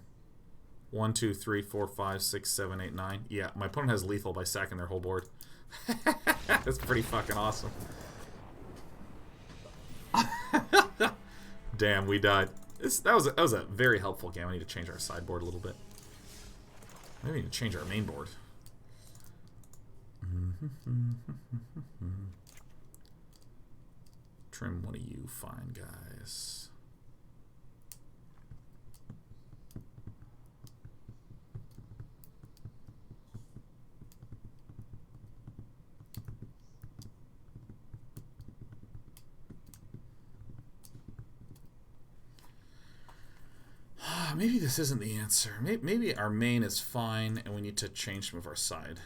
1, 2, 3, 4, 5, 6, 7, 8, 9. Yeah, my opponent has lethal by sacking their whole board. That's pretty fucking awesome. Damn, we died. That was a very helpful game. I need to change our sideboard a little bit. Maybe we need to change our main board. Trim one of you fine guys. Maybe this isn't the answer. Maybe our main is fine and we need to change some of our side.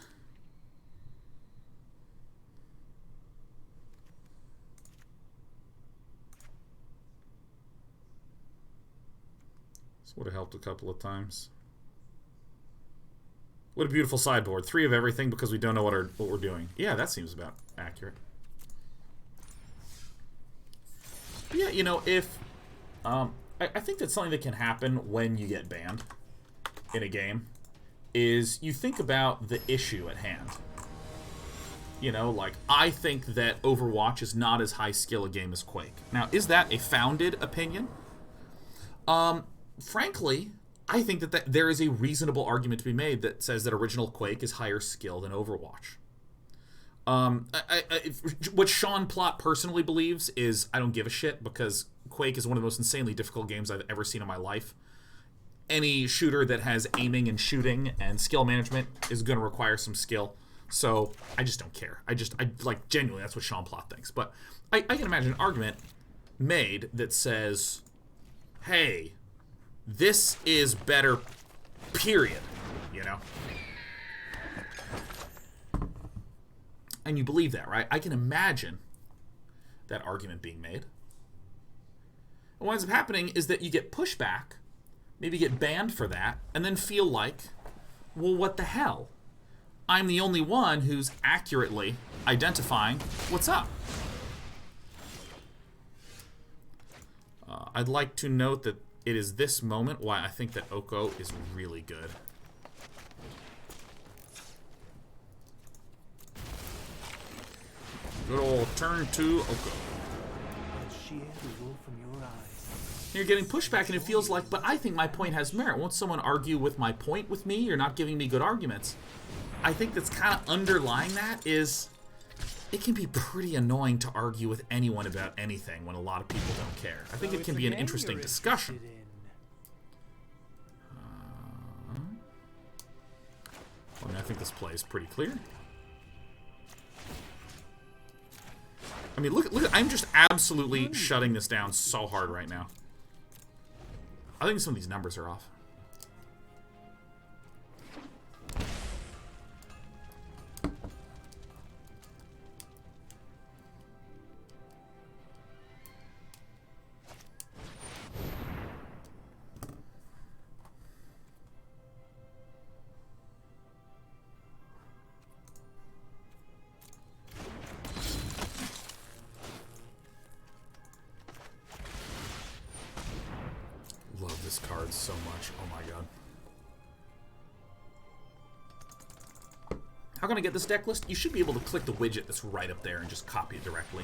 This would have helped a couple of times. What a beautiful sideboard. 3 of everything because we don't know what we're doing. Yeah, that seems about accurate. But yeah, you know, if... I think that's something that can happen when you get banned in a game, is you think about the issue at hand. You know, like, I think that Overwatch is not as high skill a game as Quake. Now, is that a founded opinion? Frankly, I think that there is a reasonable argument to be made that says that original Quake is higher skill than Overwatch. What Sean Plott personally believes is I don't give a shit because Quake is one of the most insanely difficult games I've ever seen in my life. Any shooter that has aiming and shooting and skill management is going to require some skill. So I just don't care. I like, genuinely, that's what Sean Plott thinks. But I can imagine an argument made that says, hey, this is better, period. You know? And you believe that, right? I can imagine that argument being made. And what ends up happening is that you get pushback, maybe get banned for that, and then feel like, well, what the hell? I'm the only one who's accurately identifying what's up. I'd like to note that it is this moment why I think that Oko is really good. Good old turn 2 Oko. You're getting pushback and it feels like, but I think my point has merit. Won't someone argue with my point with me? You're not giving me good arguments. I think that's kind of underlying that is it can be pretty annoying to argue with anyone about anything when a lot of people don't care. I think it can be an interesting discussion. I mean, I think this play is pretty clear. I mean, look, I'm just absolutely shutting this down so hard right now. I think some of these numbers are off. So much. Oh my god. How can I get this deck list? You should be able to click the widget that's right up there and just copy it directly.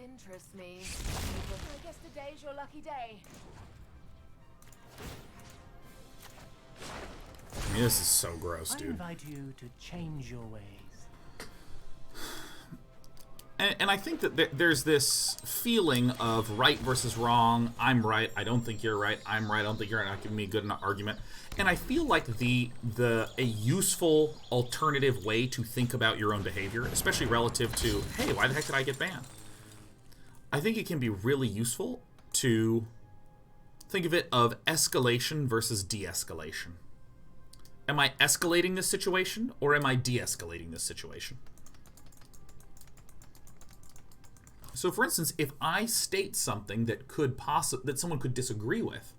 Interest me. I guess today's your lucky day. I mean, this is so gross, dude. I invite you to change your ways. And I think that there's this feeling of right versus wrong. I'm right. I don't think you're right. I'm right. I don't think you're right. Not giving me a good enough argument. And I feel like a useful alternative way to think about your own behavior, especially relative to, hey, why the heck did I get banned? I think it can be really useful to think of it of escalation versus de-escalation. Am I escalating this situation or am I de-escalating this situation? So for instance, if I state something that that someone could disagree with,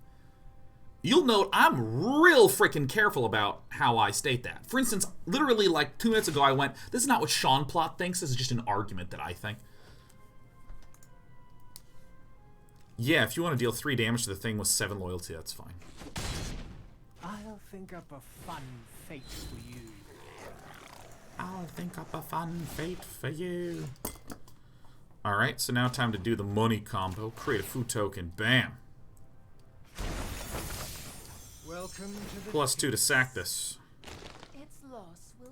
you'll note I'm real freaking careful about how I state that. For instance, literally like 2 minutes ago I went, this is not what Sean Plott thinks, this is just an argument that I think. Yeah, if you want to deal 3 damage to the thing with 7 loyalty, that's fine. I'll think up a fun fate for you. I'll think up a fun fate for you. Alright, so now time to do the money combo. Create a food token. Bam. Welcome to the +2 to sack this. Its loss will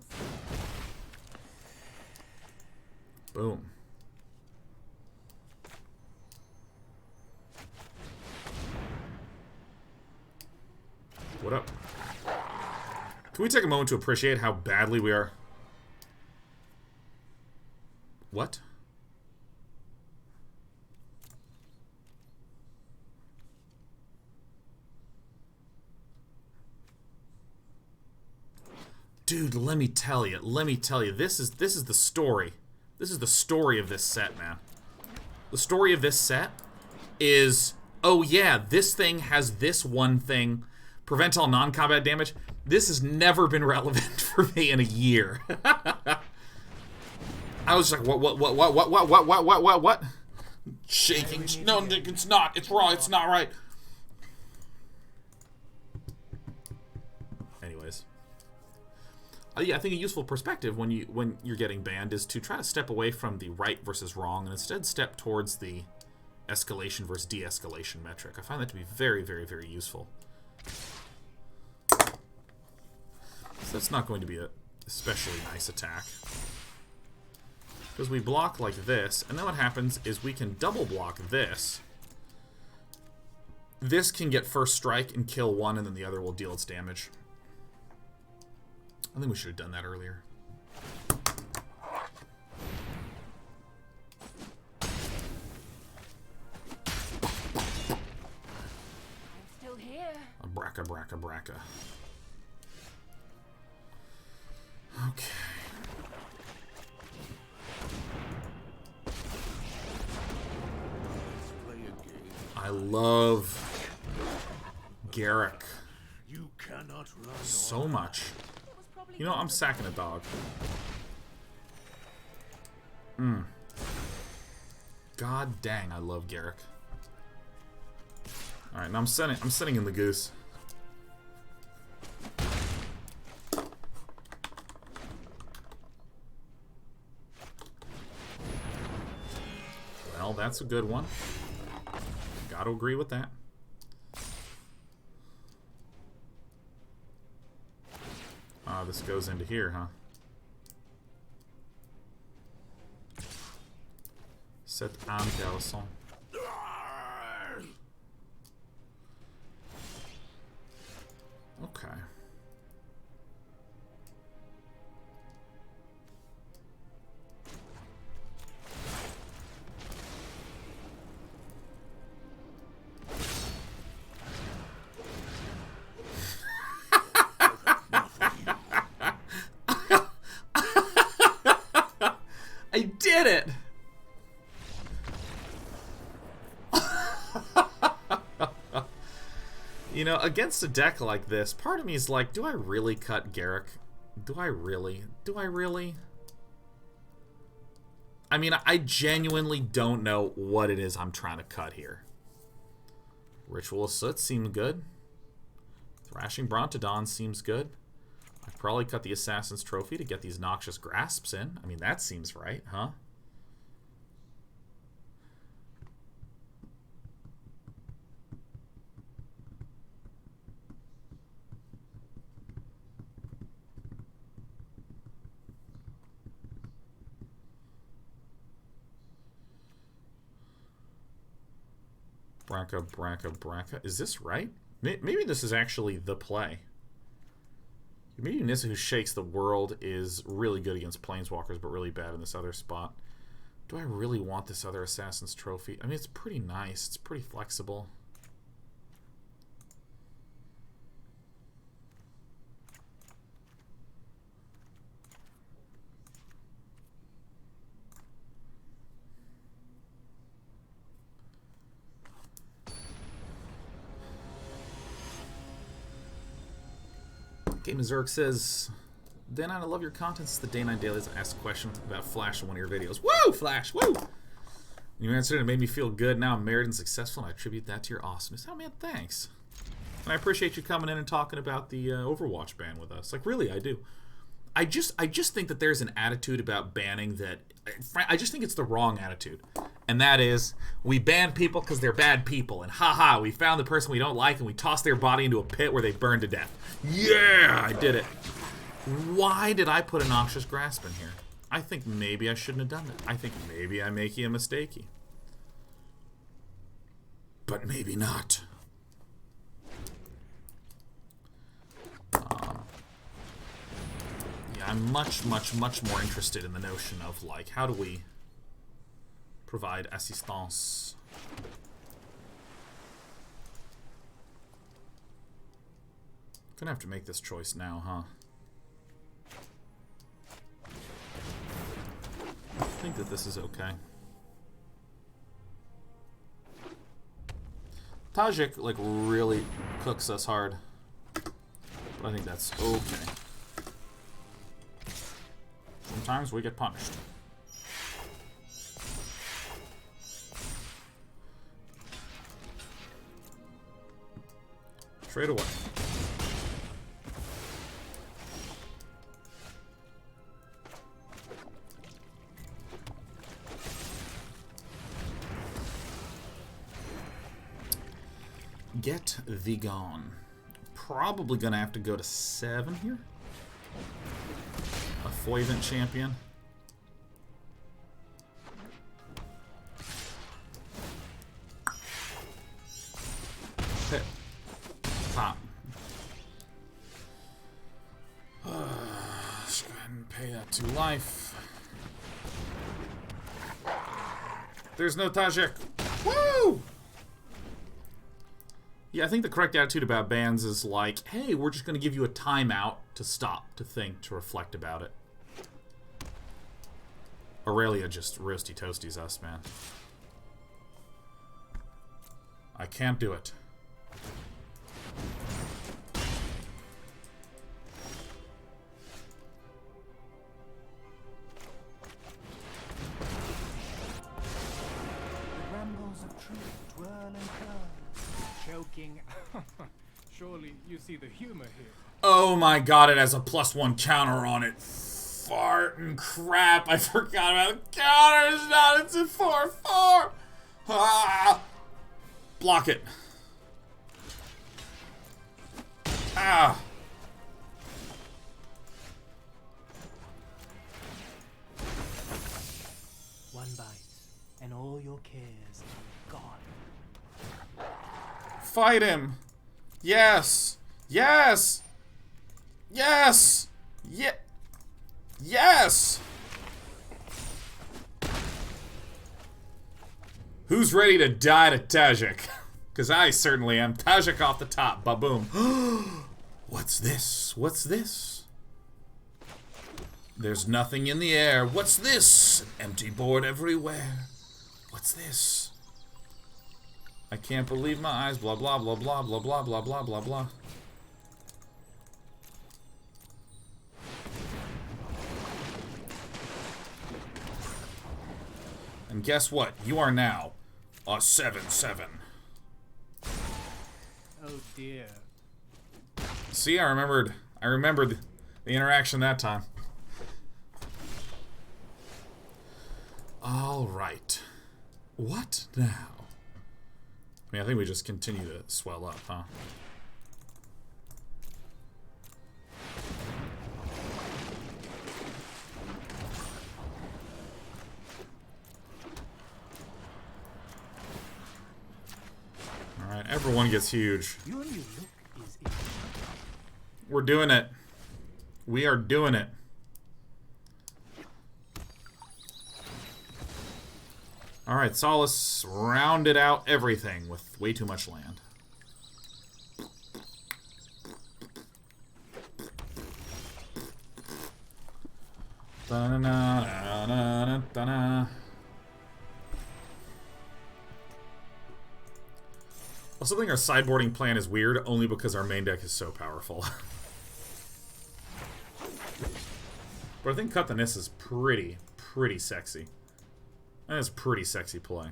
Boom. What up? Can we take a moment to appreciate how badly we are? What? Dude, let me tell you, this is the story. This is the story of this set, man. The story of this set is, oh yeah, this thing has this one thing. Prevent all non-combat damage. This has never been relevant for me in a year. I was like, what? Shaking. No, it's not. It's wrong. It's not right. Anyways. Yeah, I think a useful perspective when you're getting banned is to try to step away from the right versus wrong and instead step towards the escalation versus de-escalation metric. I find that to be very, very, very useful. So that's not going to be a especially nice attack. Because we block like this, and then what happens is we can double block this. This can get first strike and kill one, and then the other will deal its damage. I think we should have done that earlier. I'm still here. A Vraska, Vraska, Vraska. Okay. I love Garruk You cannot run so much. You know, I'm sacking a dog. God dang, I love Garruk. Alright, now I'm sitting in the goose. Well, that's a good one. Gotta agree with that. This goes into here, huh? C'est intéressant. Okay. I did it! You know, against a deck like this, part of me is like, do I really cut Garruk? Do I really? Do I really? I mean, I genuinely don't know what it is I'm trying to cut here. Ritual of Soot seems good. Thrashing Brontodon seems good. I'd probably cut the Assassin's Trophy to get these Noxious Grasps in. I mean, that seems right, huh? Vraska, Vraska, Vraska. Is this right? Maybe this is actually the play. Maybe Nissa, who shakes the world, is really good against Planeswalkers, but really bad in this other spot. Do I really want this other Assassin's Trophy? I mean, it's pretty nice. It's pretty flexible. Game Zerk says, Day 9, I love your content. It's the Day 9 Dailies. I asked a question about Flash in one of your videos. Woo! Flash! Woo! You answered and it made me feel good. Now I'm married and successful, and I attribute that to your awesomeness. Oh, man, thanks. And I appreciate you coming in and talking about the Overwatch ban with us. Like, really, I do. I just think that there's an attitude about banning that... I just think it's the wrong attitude. And that is, we ban people because they're bad people. And haha, we found the person we don't like and we toss their body into a pit where they burn to death. Yeah, I did it. Why did I put a Noxious Grasp in here? I think maybe I shouldn't have done that. I think maybe I'm making a mistake. But maybe not. I'm much, much, much more interested in the notion of, like, how do we provide assistance? Gonna have to make this choice now, huh? I think that this is okay. Tajik, like, really cooks us hard. But I think that's okay. Sometimes we get punished. Trade away. Get thee gone. Probably gonna have to go to 7 here. A Foivant champion. Hit. Pop. Let's go ahead and pay that to life. There's no Tajik. Woo! Yeah, I think the correct attitude about bans is like, hey, we're just going to give you a timeout to stop, to think, to reflect about it. Aurelia just roasty toasties us, man. I can't do it. The brambles of truth twirl and curl. Choking. Surely you see the humor here. Oh my god, it has a +1 counter on it. Fartin' crap, I forgot about the counter. It's not, it's a 4/4. Ah! Block it. Ah! One bite, and all your cares are gone. Fight him! Yes! Yes! Yes! Yes! Who's ready to die to Tajik? Because I certainly am. Tajik off the top. Ba-boom. What's this? What's this? There's nothing in the air. What's this? An empty board everywhere. What's this? I can't believe my eyes. Blah, blah, blah, blah, blah, blah, blah, blah, blah, blah. And guess what? You are now a 7/7. Oh dear. See, I remembered the interaction that time. All right. What now? I mean, I think we just continue to swell up, huh? Alright, everyone gets huge. Your new look is We're doing it. We are doing it. Alright, Solace rounded out everything with way too much land. Da-na-na-na-na-na-na. I also think our sideboarding plan is weird only because our main deck is so powerful. But I think Cut the Nissa is pretty sexy. That is pretty sexy play.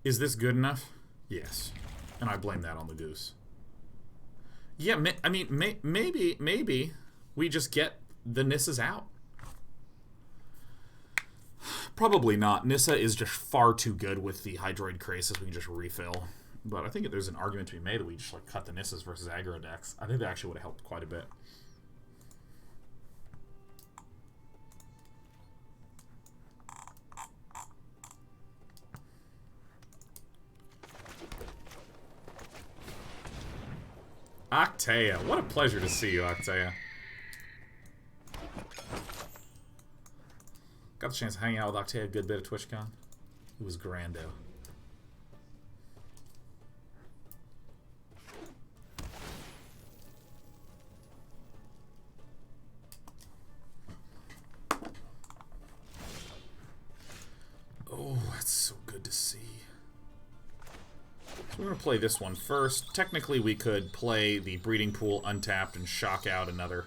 Is this good enough? Yes. And I blame that on the goose. Yeah, I mean, maybe we just get the Nissas out. Probably not. Nissa is just far too good with the Hydroid Krasis. We can just refill. But I think there's an argument to be made that we just like cut the Nissas versus aggro decks. I think that actually would have helped quite a bit. Octea. What a pleasure to see you, Octea. Got the chance to hang out with Octea a good bit at TwitchCon. It was grando. Oh, that's so good to see. So we're going to play this one first. Technically, we could play the Breeding Pool untapped and shock out another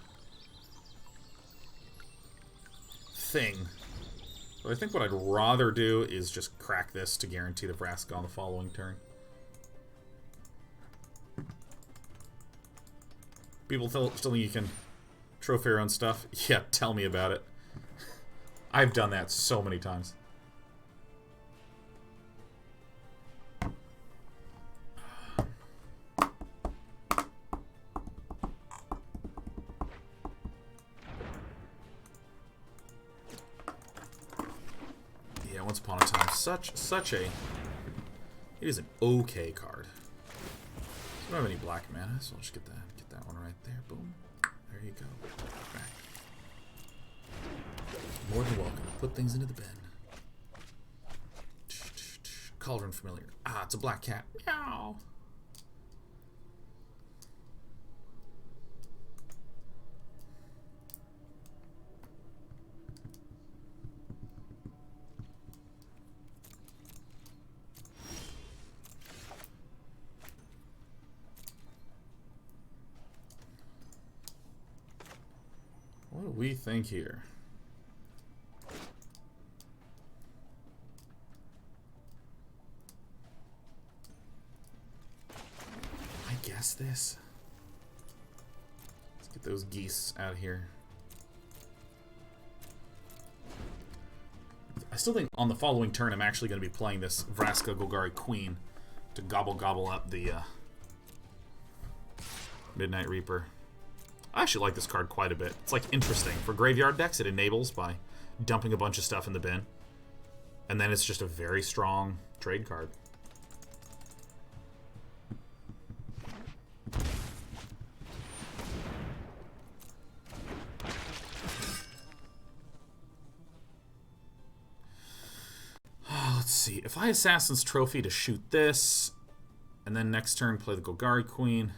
thing. But I think what I'd rather do is just crack this to guarantee the Vraska on the following turn. People still think you can trophy your own stuff? Yeah, tell me about it. I've done that so many times. Once upon a time, such a... It is an okay card. I don't have any black mana, so I'll just get that one right there. Boom. There you go. Back. More than welcome. Put things into the bin. Cauldron Familiar. Ah, it's a black cat. Meow. What do we think here? I guess this. Let's get those geese out of here. I still think on the following turn I'm actually going to be playing this Vraska Golgari Queen to gobble up the Midnight Reaper. I actually like this card quite a bit. It's like interesting. For graveyard decks, it enables by dumping a bunch of stuff in the bin. And then it's just a very strong trade card. Let's see. If I Assassin's Trophy to shoot this, and then next turn play the Golgari Queen...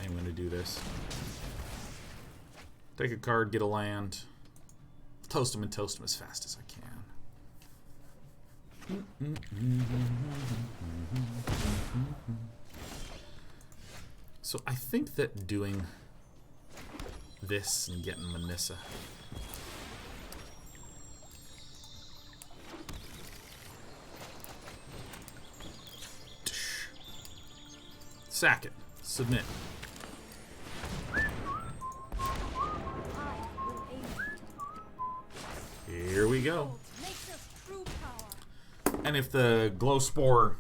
I'm going to do this. Take a card, get a land, toast them and toast them as fast as I can. So I think that doing this and getting the Nissa. Sack it. Submit. Here we go. And if the Glow Spore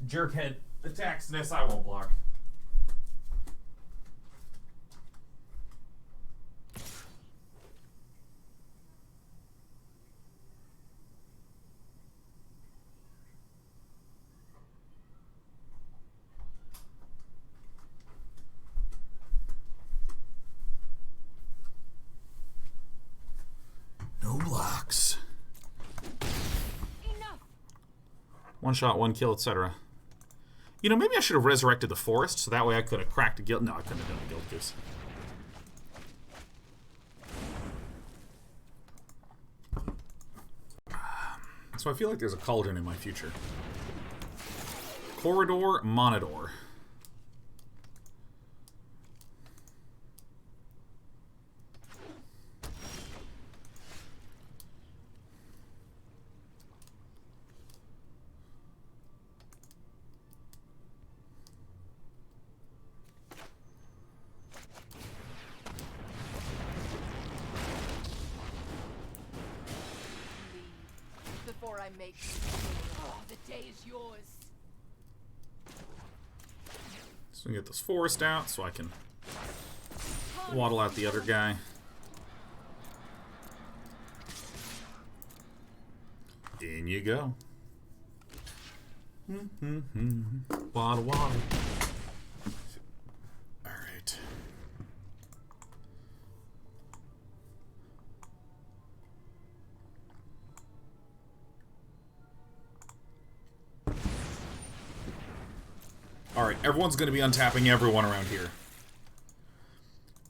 Jerkhead attacks this, I won't block. No blocks. Enough. One shot, one kill, etc. You know, maybe I should have resurrected the forest, so that way I could have cracked a guild. No, I couldn't have done a Gilded Goose. So I feel like there's a cauldron in my future. Corridor Monodor. before I make you. Oh, the day is yours. So we get this forest out so I can waddle out the other guy. In you go. Waddle, waddle. Alright. Alright, everyone's going to be untapping everyone around here.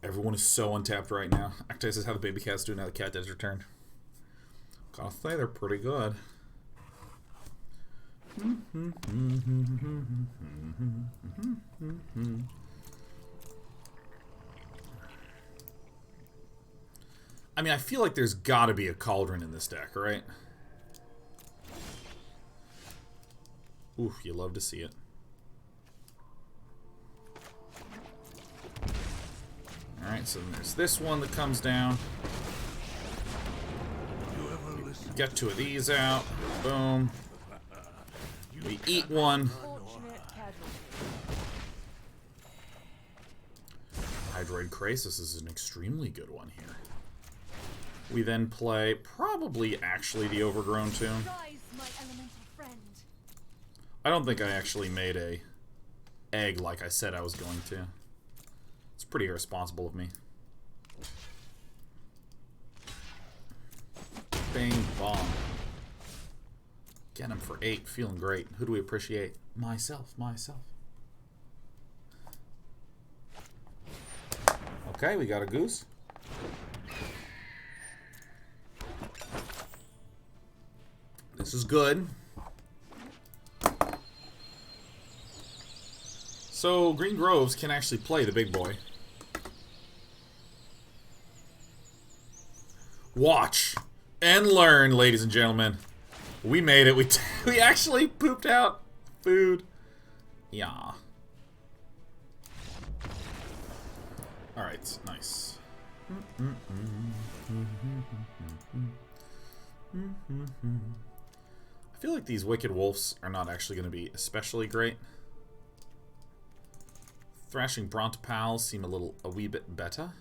Everyone is so untapped right now. Actually, this is how the baby cat's doing now the cat has returned. Gotta say, they're pretty good. I mean, I feel like there's gotta be a cauldron in this deck, right? Oof, you love to see it. Alright, so there's this one that comes down. Get two of these out. Boom. We eat one. Hydroid Krasis is an extremely good one here. We then play probably actually the Overgrown Tomb. I don't think I actually made a egg like I said I was going to. It's pretty irresponsible of me. Bang, bomb. Get him for 8. Feeling great. Who do we appreciate? Myself. Okay, we got a goose. This is good. So, Green Groves can actually play the big boy. Watch and learn, ladies and gentlemen. We made it. We actually pooped out food. Yeah. Alright, nice. I feel like these Wicked Wolves are not actually going to be especially great. Thrashing Brontodon seem a wee bit better.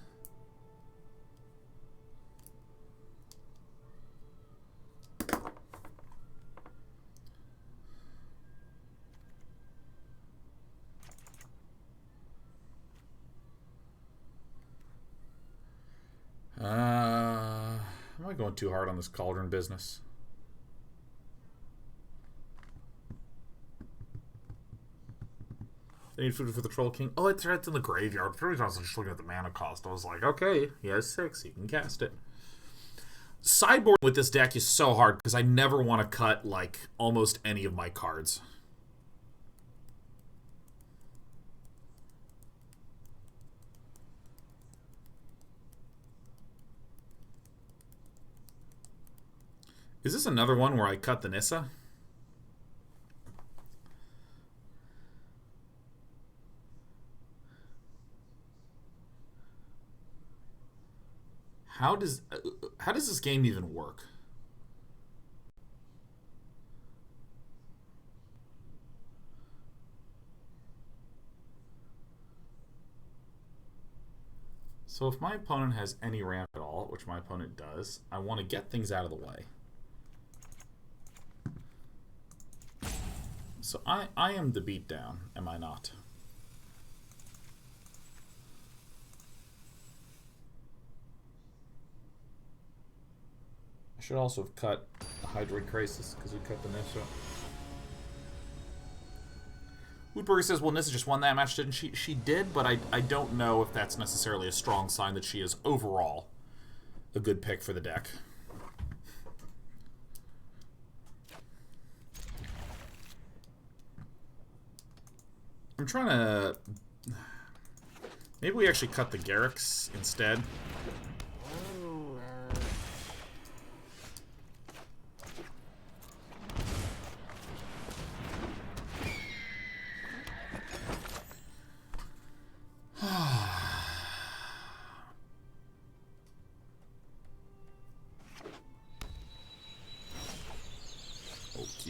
Am I going too hard on this cauldron business? I need food for the Troll King. Oh, it's right in the graveyard. For some reason, I was just looking at the mana cost. I was like, okay, he has 6. He can cast it. Sideboard with this deck is so hard because I never want to cut, like, almost any of my cards. Is this another one where I cut the Nissa? How does this game even work? So if my opponent has any ramp at all, which my opponent does, I want to get things out of the way. So I am the beatdown, am I not? I should also have cut the Hydroid Krasis because we cut the Nissa. Woodburger says, well, Nissa just won that match, didn't she? She did, but I don't know if that's necessarily a strong sign that she is overall a good pick for the deck. I'm trying to... Maybe we actually cut the Garruks instead.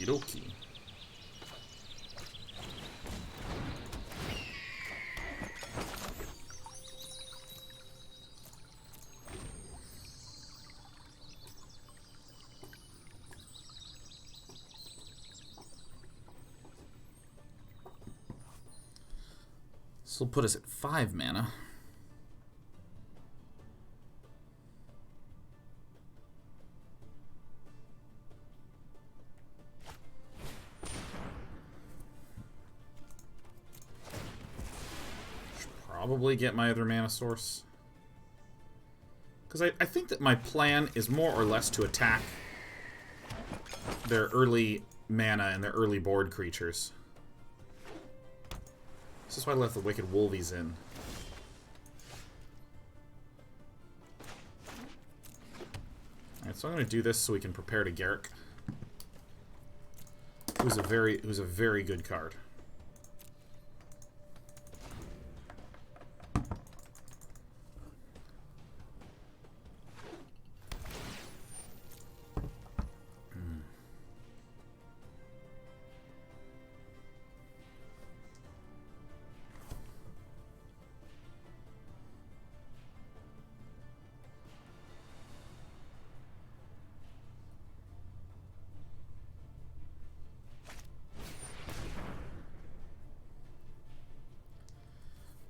Okie dokie. This will put us at 5 mana. Probably get my other mana source. Because I think that my plan is more or less to attack their early mana and their early board creatures. This is why I left the Wicked Wolvies in. Alright, so I'm going to do this so we can prepare to Garruk. Who's a very good card.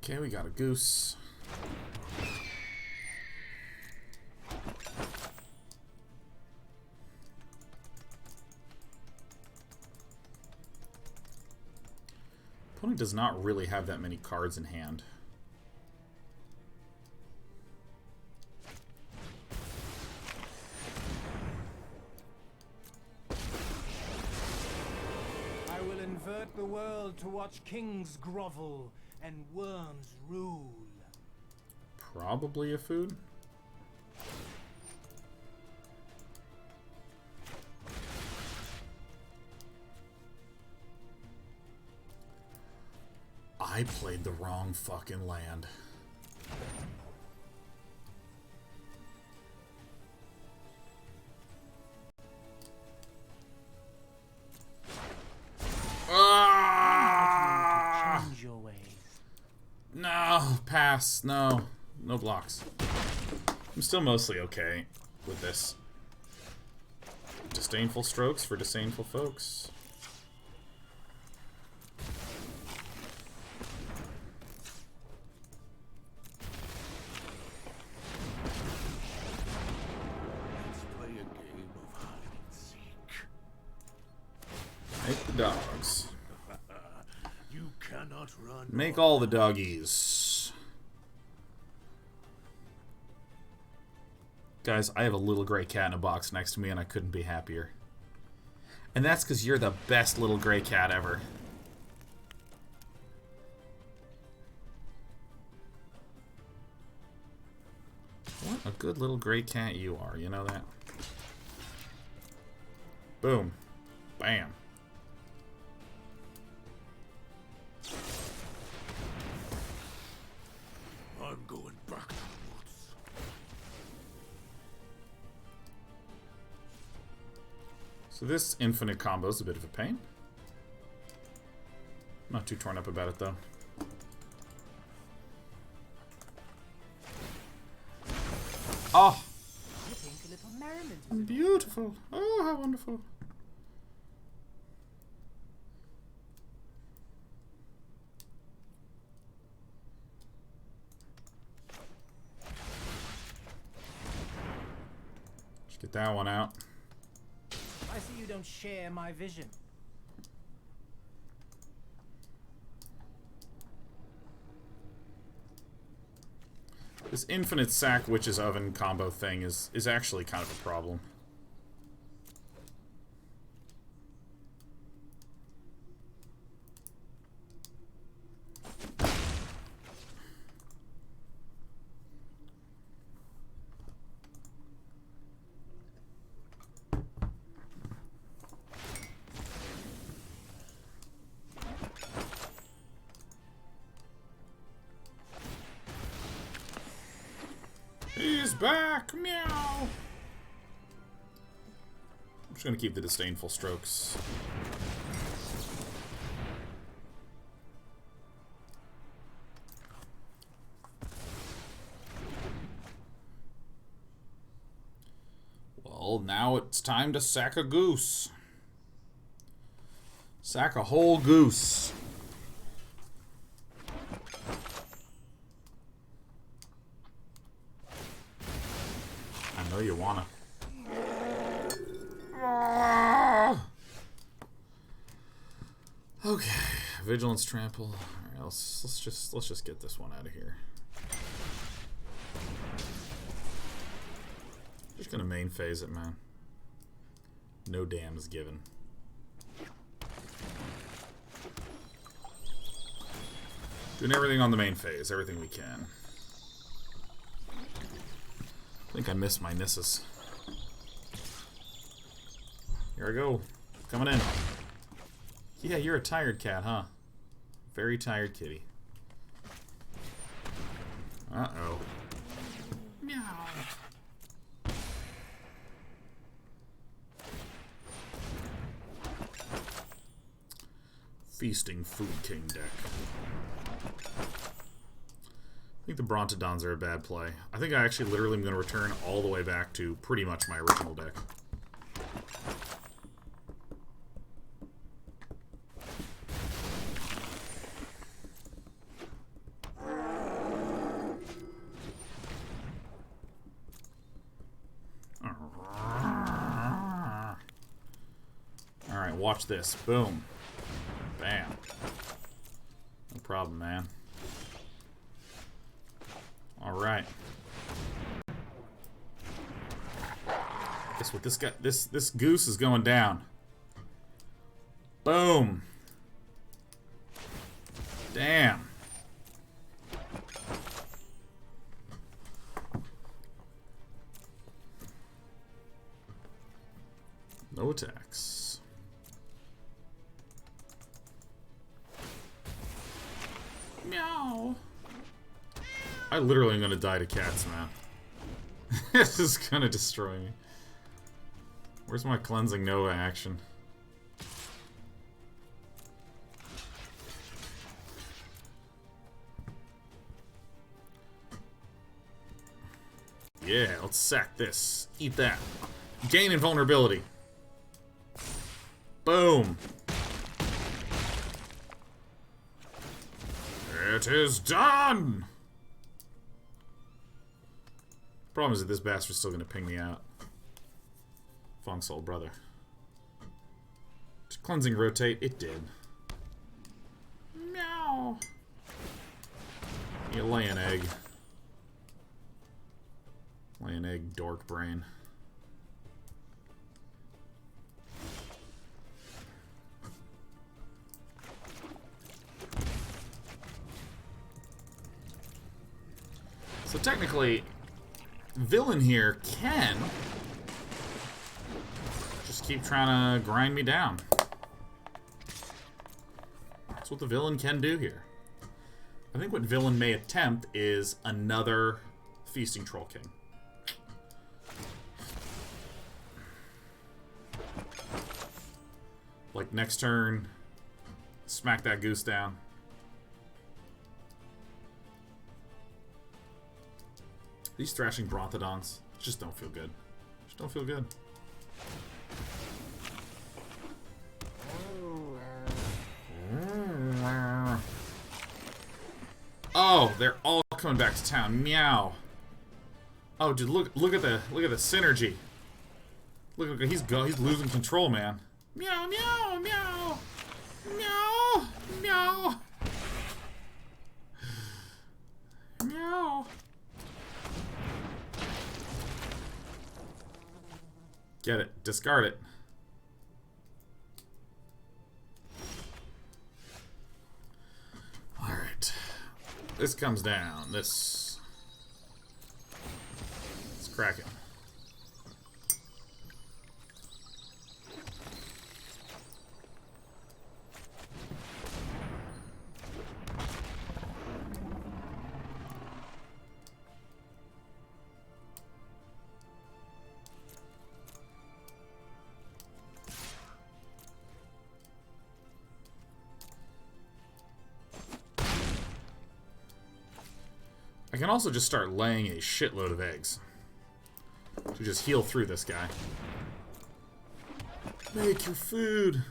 Okay, we got a goose. Opponent does not really have that many cards in hand. I will invert the world to watch kings grovel and worms rule. Probably a food. I played the wrong fucking land. Change your ways. No, pass. No. No blocks. I'm still mostly okay with this. Disdainful strokes for disdainful folks. Let's play a game of hide and seek. Make the dogs. You cannot run. Make all the doggies. Guys, I have a little gray cat in a box next to me and I couldn't be happier. And that's because you're the best little gray cat ever. What a good little gray cat you are, you know that? Boom. Bam. I'm going back to the woods. So this infinite combo is a bit of a pain. Not too torn up about it though. Oh, I think a little merriment is beautiful. Oh, how wonderful. Just get that one out. I see you don't share my vision. This infinite sack witch's oven combo thing is actually kind of a problem. He's back! Meow! Just gonna keep the Disdainful Strokes. Well, now it's time to sack a goose. Sack a whole goose. I know you wanna. Okay, Vigilance Trample. All right, let's just get this one out of here. Just gonna main phase it, man. No damn is given. Doing everything on the main phase, everything we can. I think I missed my Nissas. Here I go. Coming in. Yeah, you're a tired cat, huh? Very tired kitty. Uh-oh. Meow. Feasting Food King deck. I think the Brontodons are a bad play. I think I actually literally am going to return all the way back to pretty much my original deck. Alright, watch this. Boom. Bam. No problem, man. Alright. Guess what this guy this goose is going down. Boom. Damn. No attacks. Meow. I literally am gonna die to cats, man. This is gonna destroy me. Where's my cleansing Nova action? Yeah, let's sack this. Eat that. Gain invulnerability. Boom. It is done! Problem is that this bastard's still gonna ping me out. Fong's old brother. Did cleansing rotate? It did. Meow. You lay an egg. Lay an egg, dork brain. So technically, villain here can just keep trying to grind me down. That's what the villain can do here. I think what villain may attempt is another Feasting Troll King. Like next turn, smack that goose down. These Thrashing Brontodons just don't feel good. Just don't feel good. Oh, they're all coming back to town. Meow. Oh, dude, look at the synergy. Look, he's losing control, man. Meow, meow, meow, meow, meow, meow. Get it. Discard it. Alright. This comes down. Let's crack it. I can also just start laying a shitload of eggs to just heal through this guy. Make your food.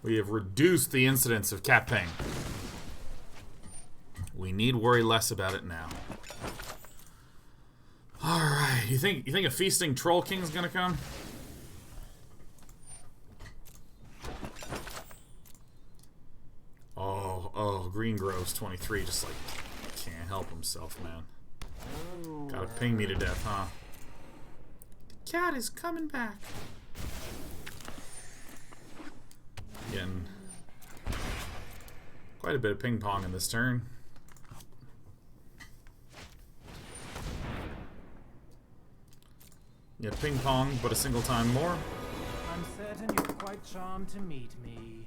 We have reduced the incidence of cat pain. We need worry less about it now. Alright, you think a feasting troll king is gonna come? Oh, Green Grove's 23, just like can't help himself, man. Gotta ping me to death, huh? The cat is coming back. Getting quite a bit of ping pong in this turn. Yeah, ping pong, but a single time more. I'm certain you're quite charmed to meet me.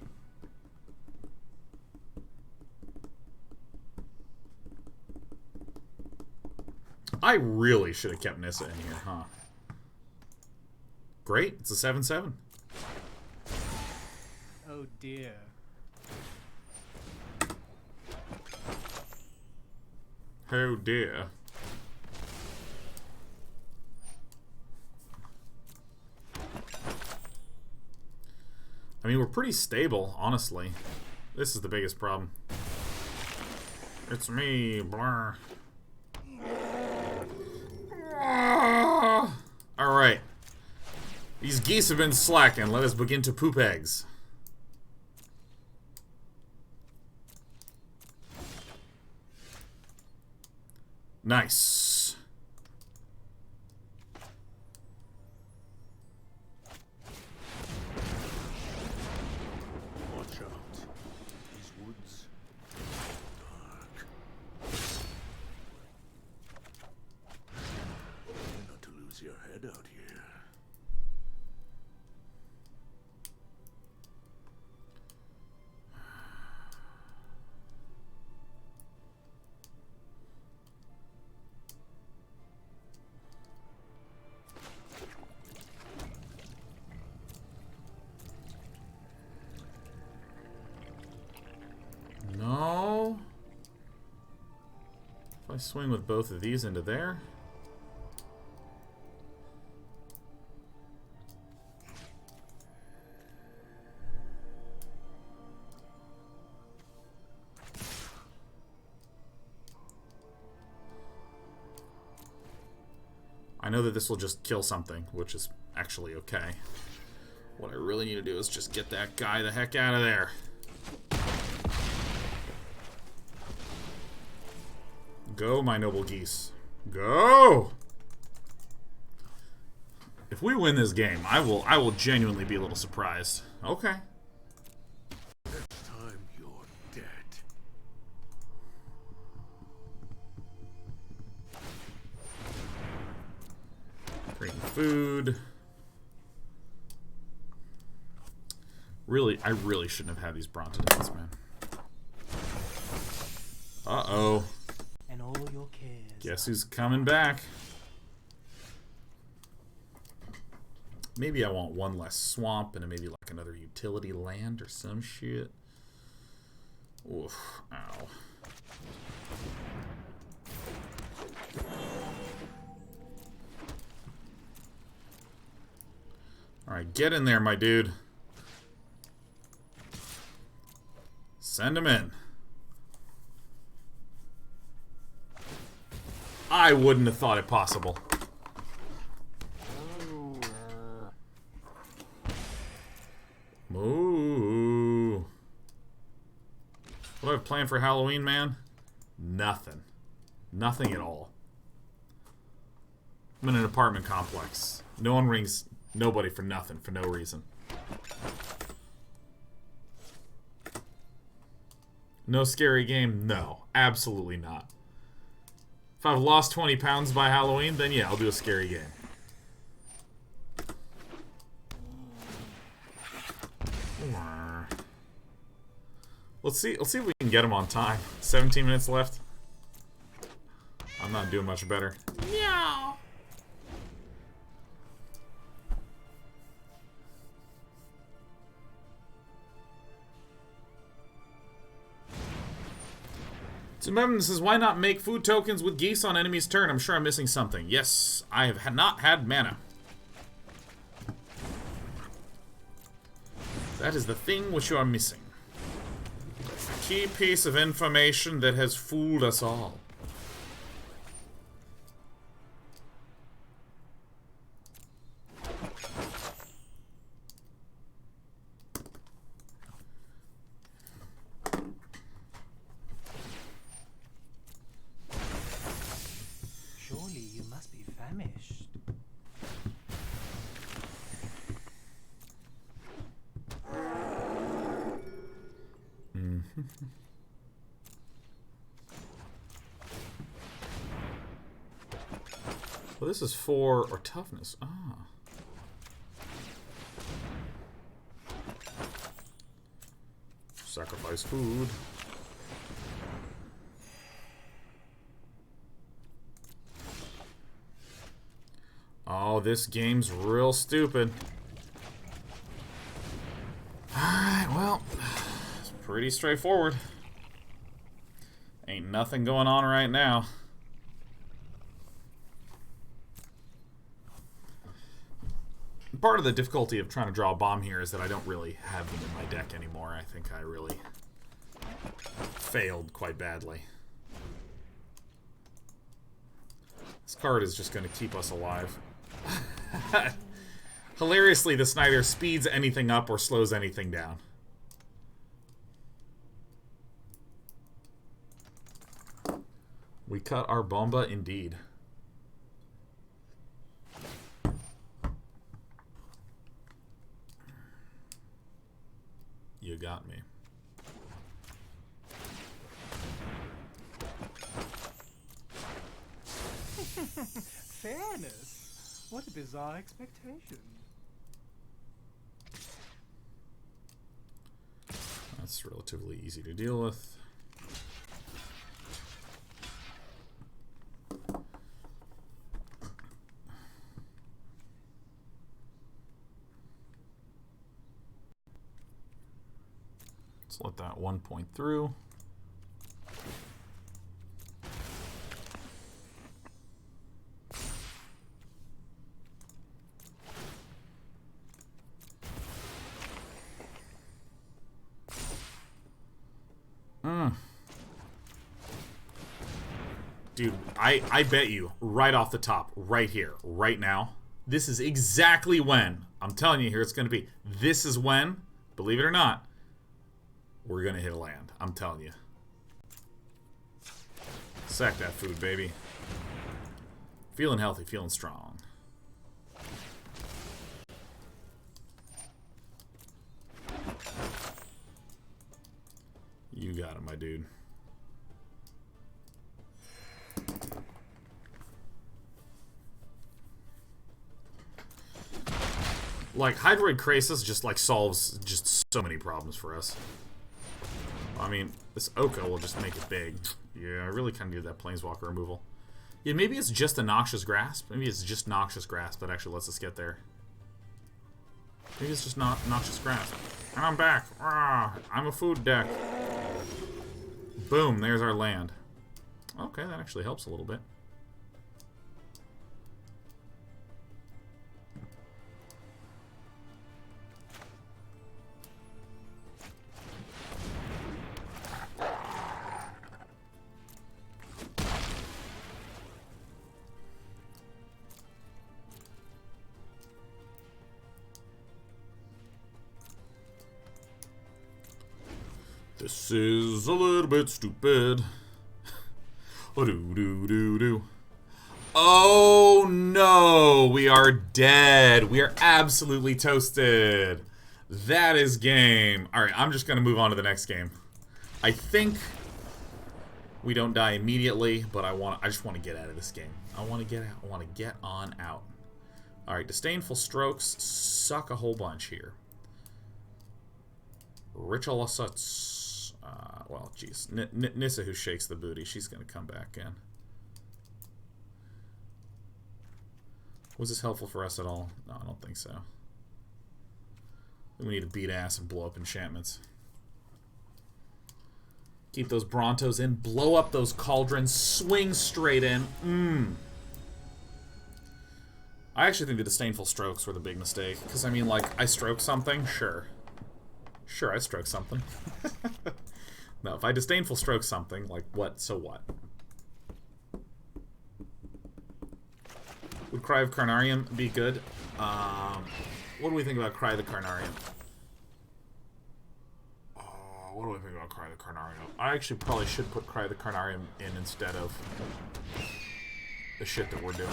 I really should have kept Nissa in here, huh? Great, it's a 7/7. Oh dear. Oh dear. I mean, we're pretty stable, honestly. This is the biggest problem. It's me, blur. Alright. These geese have been slacking. Let us begin to poop eggs. Nice. Watch out. These woods dark. Try not to lose your head out here. No. If I swing with both of these into there. I know that this will just kill something, which is actually okay. What I really need to do is just get that guy the heck out of there. Go, my noble geese. Go! If we win this game, I will genuinely be a little surprised. Okay. Next time you're dead. Green food. Really, I really shouldn't have had these Brontodons, man. Uh-oh. And all your cares. Guess who's coming back? Maybe I want one less swamp and maybe like another utility land or some shit. Oof. Ow. Alright, get in there, my dude. Send him in. I wouldn't have thought it possible. Moo. What do I have planned for Halloween, man? Nothing. Nothing at all. I'm in an apartment complex. No one rings nobody for nothing, for no reason. No scary game? No. Absolutely not. If I've lost 20 pounds by Halloween, then yeah, I'll do a scary game. Let's see if we can get him on time. 17 minutes left. I'm not doing much better. Meow. Remember, says, why not make food tokens with geese on enemy's turn? I'm sure I'm missing something. Yes, I have not had mana. That is the thing which you are missing. Key piece of information that has fooled us all. Surely you must be famished. Well, this is 4 or toughness. Ah. Sacrifice food. Oh, this game's real stupid. Alright, well, it's pretty straightforward. Ain't nothing going on right now. Part of the difficulty of trying to draw a bomb here is that I don't really have them in my deck anymore. I think I really failed quite badly. This card is just going to keep us alive. Hilariously, this neither speeds anything up or slows anything down. We cut our bomba indeed. You got me. Fairness? What a bizarre expectation. That's relatively easy to deal with. Let's let that 1 point through. Dude, I bet you right off the top, right here, right now, this is exactly when, I'm telling you here it's going to be, this is when, believe it or not, we're going to hit a land. I'm telling you. Sack that food, baby. Feeling healthy, feeling strong. You got it, my dude. Like, Hydroid Krasis just, like, solves just so many problems for us. I mean, this Oka will just make it big. Yeah, I really kind of need that Planeswalker removal. Yeah, maybe it's just a Noxious Grasp. Maybe it's just Noxious Grasp that actually lets us get there. Maybe it's just not Noxious Grasp. And I'm back. Ah, I'm a food deck. Boom, there's our land. Okay, that actually helps a little bit. This is a little bit stupid. Oh no, we are dead. We are absolutely toasted. That is game. Alright, I'm just going to move on to the next game. I think we don't die immediately, but I just want to get out of this game. I want to get out. I want to get on out. Alright, Disdainful Strokes suck a whole bunch here. Ritual Assaults. Well, geez. Nissa, who shakes the booty, she's going to come back in. Was this helpful for us at all? No, I don't think so. We need to beat ass and blow up enchantments. Keep those Brontos in. Blow up those cauldrons. Swing straight in. I actually think the Disdainful Strokes were the big mistake. Because, I mean, like, I stroke something? Sure. Sure, I stroke something. No, if I Disdainful Stroke something, like, what? So what? Would Cry of Carnarium be good? What do we think about Cry of the Carnarium? What do I think about Cry of the Carnarium? I actually probably should put Cry of the Carnarium in instead of the shit that we're doing.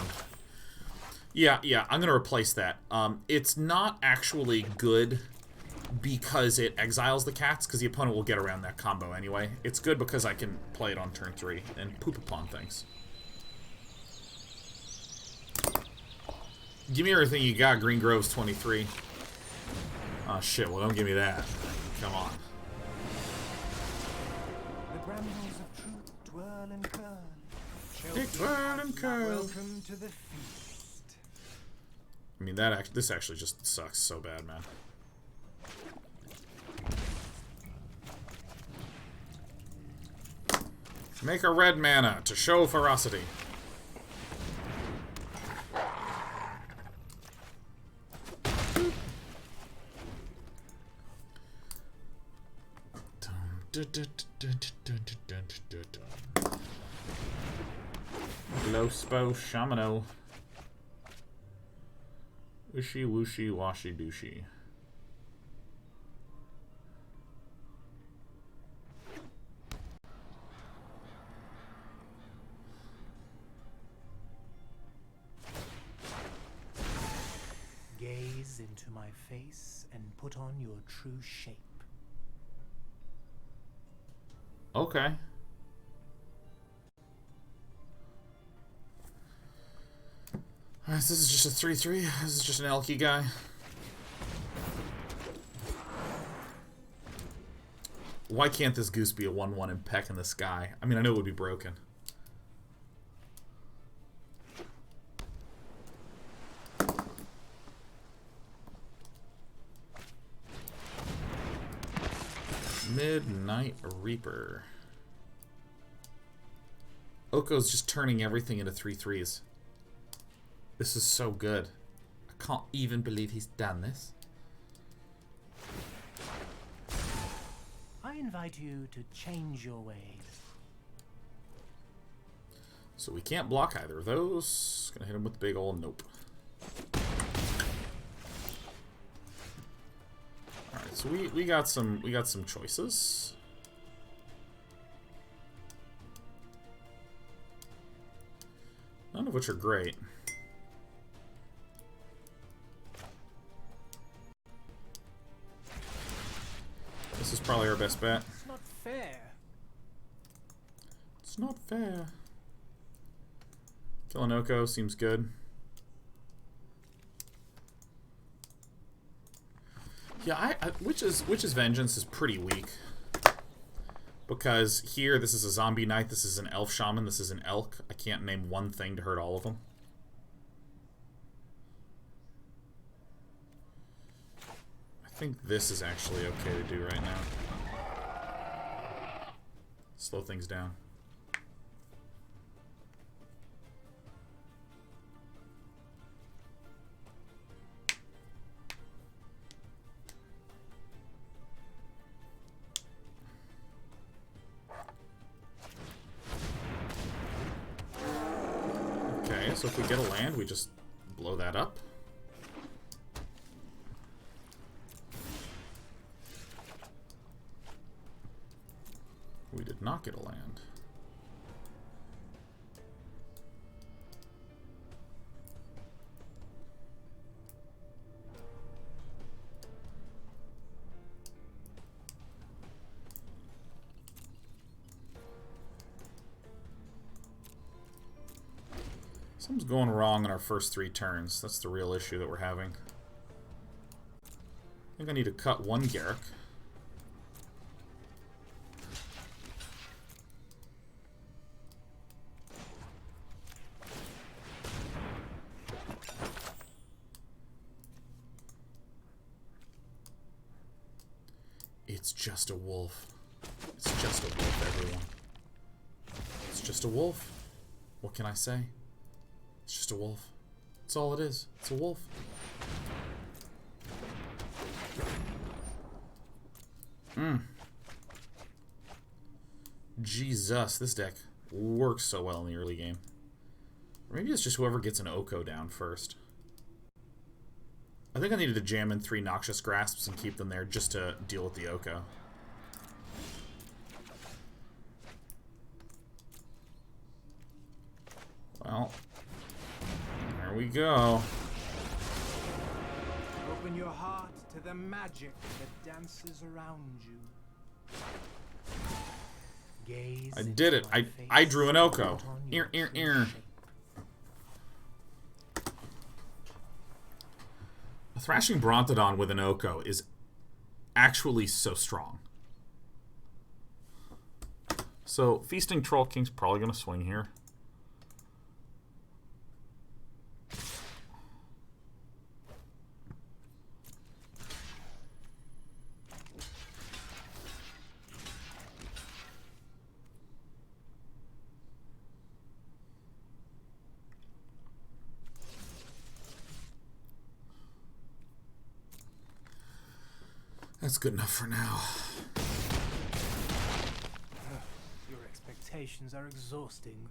Yeah, I'm gonna replace that. It's not actually good because it exiles the cats, because the opponent will get around that combo anyway. It's good because I can play it on turn 3 and poop upon things. Give me everything you got, Green Grove's 23. Oh shit, well don't give me that. Come on. The brambles of truth twirl and curl. They twirl and curl. Welcome to the feast. I mean, this actually just sucks so bad, man. Make a red mana to show ferocity. Glowspo Shamano. Wishy wooshy washy dooshy. Gaze into my face and put on your true shape. Okay. Alright, so this is just a 3-3. This is just an Elky guy. Why can't this goose be a 1-1 and peck in the sky? I mean, I know it would be broken. Midnight Reaper. Oko's just turning everything into 3-3s. This is so good. I can't even believe he's done this. I invite you to change your ways. So we can't block either of those. Gonna hit him with the big ol' nope. Alright, so we got some choices. None of which are great. This is probably our best bet. It's not fair. It's not fair. Killing Oko seems good. Yeah, Witch's Vengeance is pretty weak. Because here, this is a zombie knight, this is an elf shaman, this is an elk. I can't name one thing to hurt all of them. I think this is actually okay to do right now. Slow things down. Okay, so if we get a land, we just blow that up. We did not get a land. Something's going wrong in our first 3 turns. That's the real issue that we're having. I think I need to cut one Garruk. It's just a wolf. It's just a wolf just a wolf. What can I say? It's just a wolf. That's all it is. It's a wolf. Jesus, this deck works so well in the early game. Or maybe it's just whoever gets an Oko down first. I think I needed to jam in 3 Noxious Grasps and keep them there just to deal with the Oko. Well, there we go. Open your heart to the magic that dances around you. Gaze I did it. I drew an Oko. Ear, ear, ear. A Thrashing Brontodon with an Oko is actually so strong. So, Feasting Troll King's probably going to swing here. That's good enough for now. Your expectations are exhausting.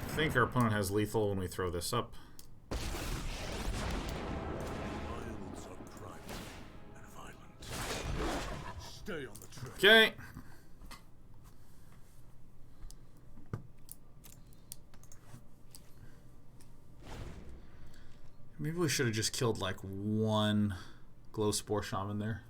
I think our opponent has lethal when we throw this up. Wilds are private and violent. Stay on the trail. Okay. Maybe we should have just killed like one Glow Spore Shaman there.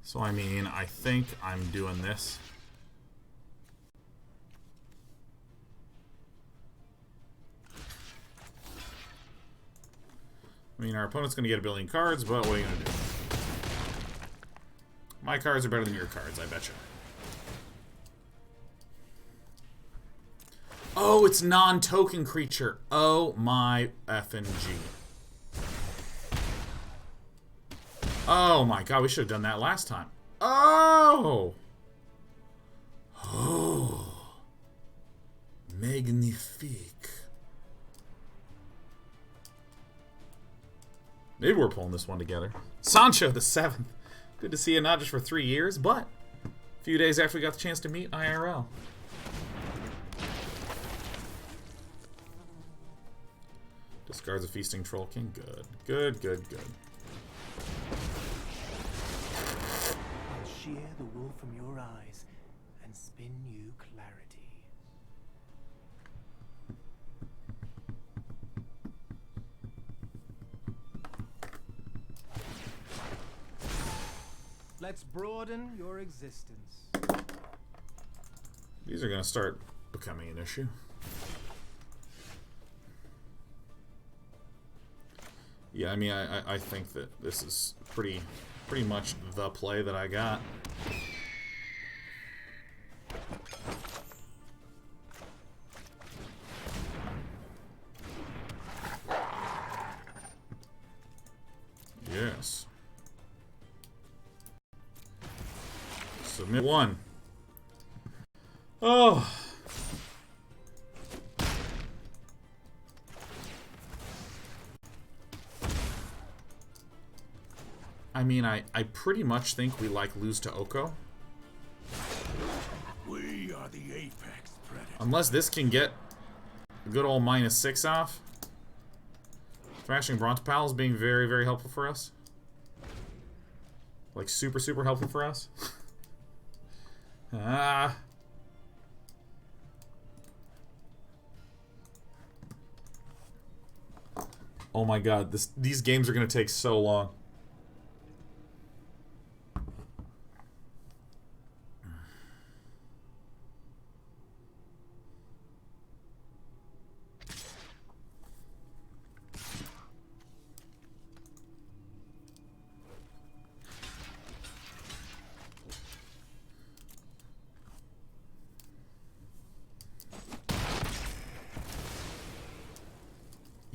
So, I mean, I think I'm doing this. I mean, our opponent's going to get a billion cards, but what are you going to do? My cards are better than your cards, I betcha. Oh, it's non-token creature. Oh my effing G. Oh my god, we should have done that last time. Oh! Oh. Magnifique. Maybe we're pulling this one together. Sancho the 7th. Good to see you, not just for 3 years, but a few days after we got the chance to meet IRL. Discards a Feasting Troll King. Good. Good, good, good. I'll shear the wool from your eyes and spin you clarity. Let's broaden your existence. These are going to start becoming an issue. Yeah, I mean, I think that this is pretty much the play that I got. Yes. Submit one. Oh. I mean, I pretty much think we like lose to Oko. We are the apex predator. Unless this can get a good old -6 off. Thrashing Brontodon is being very, very helpful for us. Like, super, super helpful for us. Ah. Oh my god, these games are going to take so long.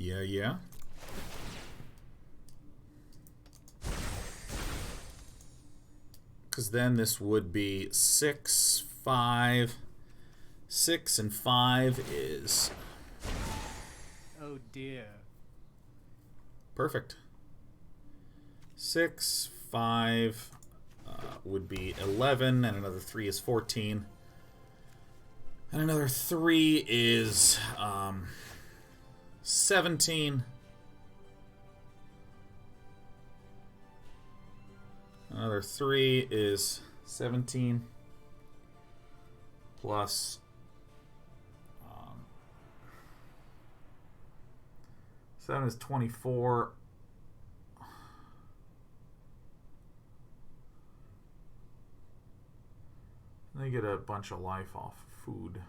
Yeah. Because then this would be 6, 5. 6 and 5 is... Oh dear. Perfect. 6, 5 would be 11, and another 3 is 14. And another 3 is 17. Another 3 is 17. Plus 7 is 24. They get a bunch of life off food.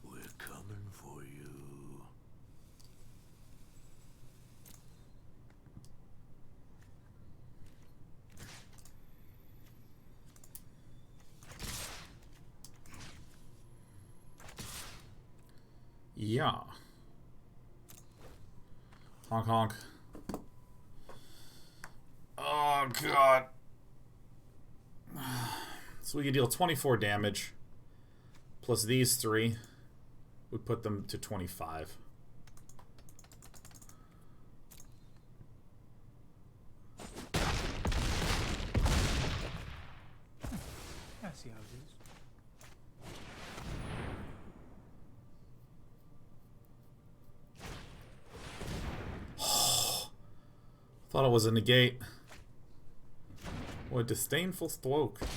We're coming for you. Yeah. Honk honk. Oh god. So we can deal 24 damage. Plus these 3. We put them to 25. I see how it is. Thought it was a negate. What Disdainful Stroke. You've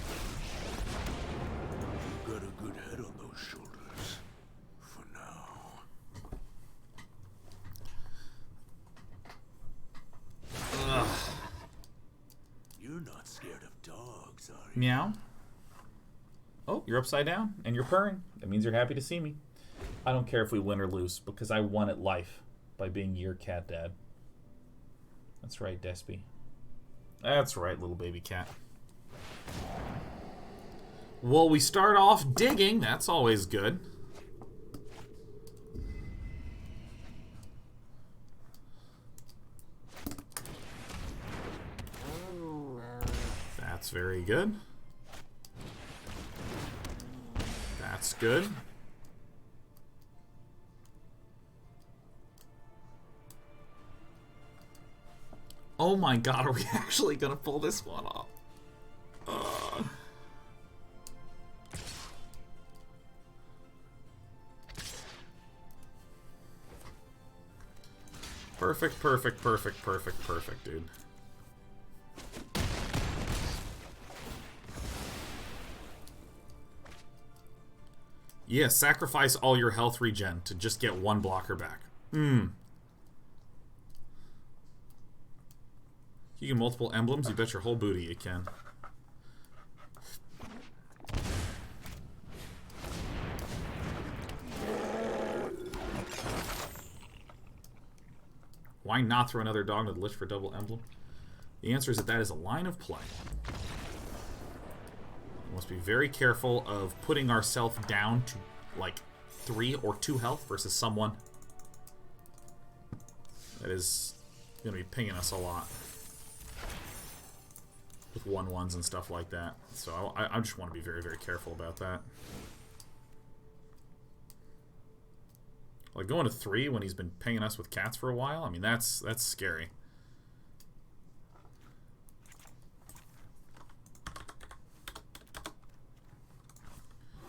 got a good head on those shoulders. For now. Ugh. You're not scared of dogs, are you? Meow. Oh, you're upside down and you're purring. That means you're happy to see me. I don't care if we win or lose because I won at life by being your cat dad. That's right, Despy. That's right, little baby cat. Well, we start off digging. That's always good. That's very good. That's good. Oh my god, are we actually gonna pull this one off? Perfect, perfect, perfect, perfect, perfect, dude. Yeah, sacrifice all your health regen to just get one blocker back. You can multiple emblems, you bet your whole booty you can. Why not throw another dog into the Lich for double emblem? The answer is that is a line of play. We must be very careful of putting ourselves down to like 3 or 2 health versus someone that is going to be pinging us a lot. With 1/1s and stuff like that. So I just want to be very, very careful about that. Like going to 3 when he's been pinging us with cats for a while, I mean that's scary.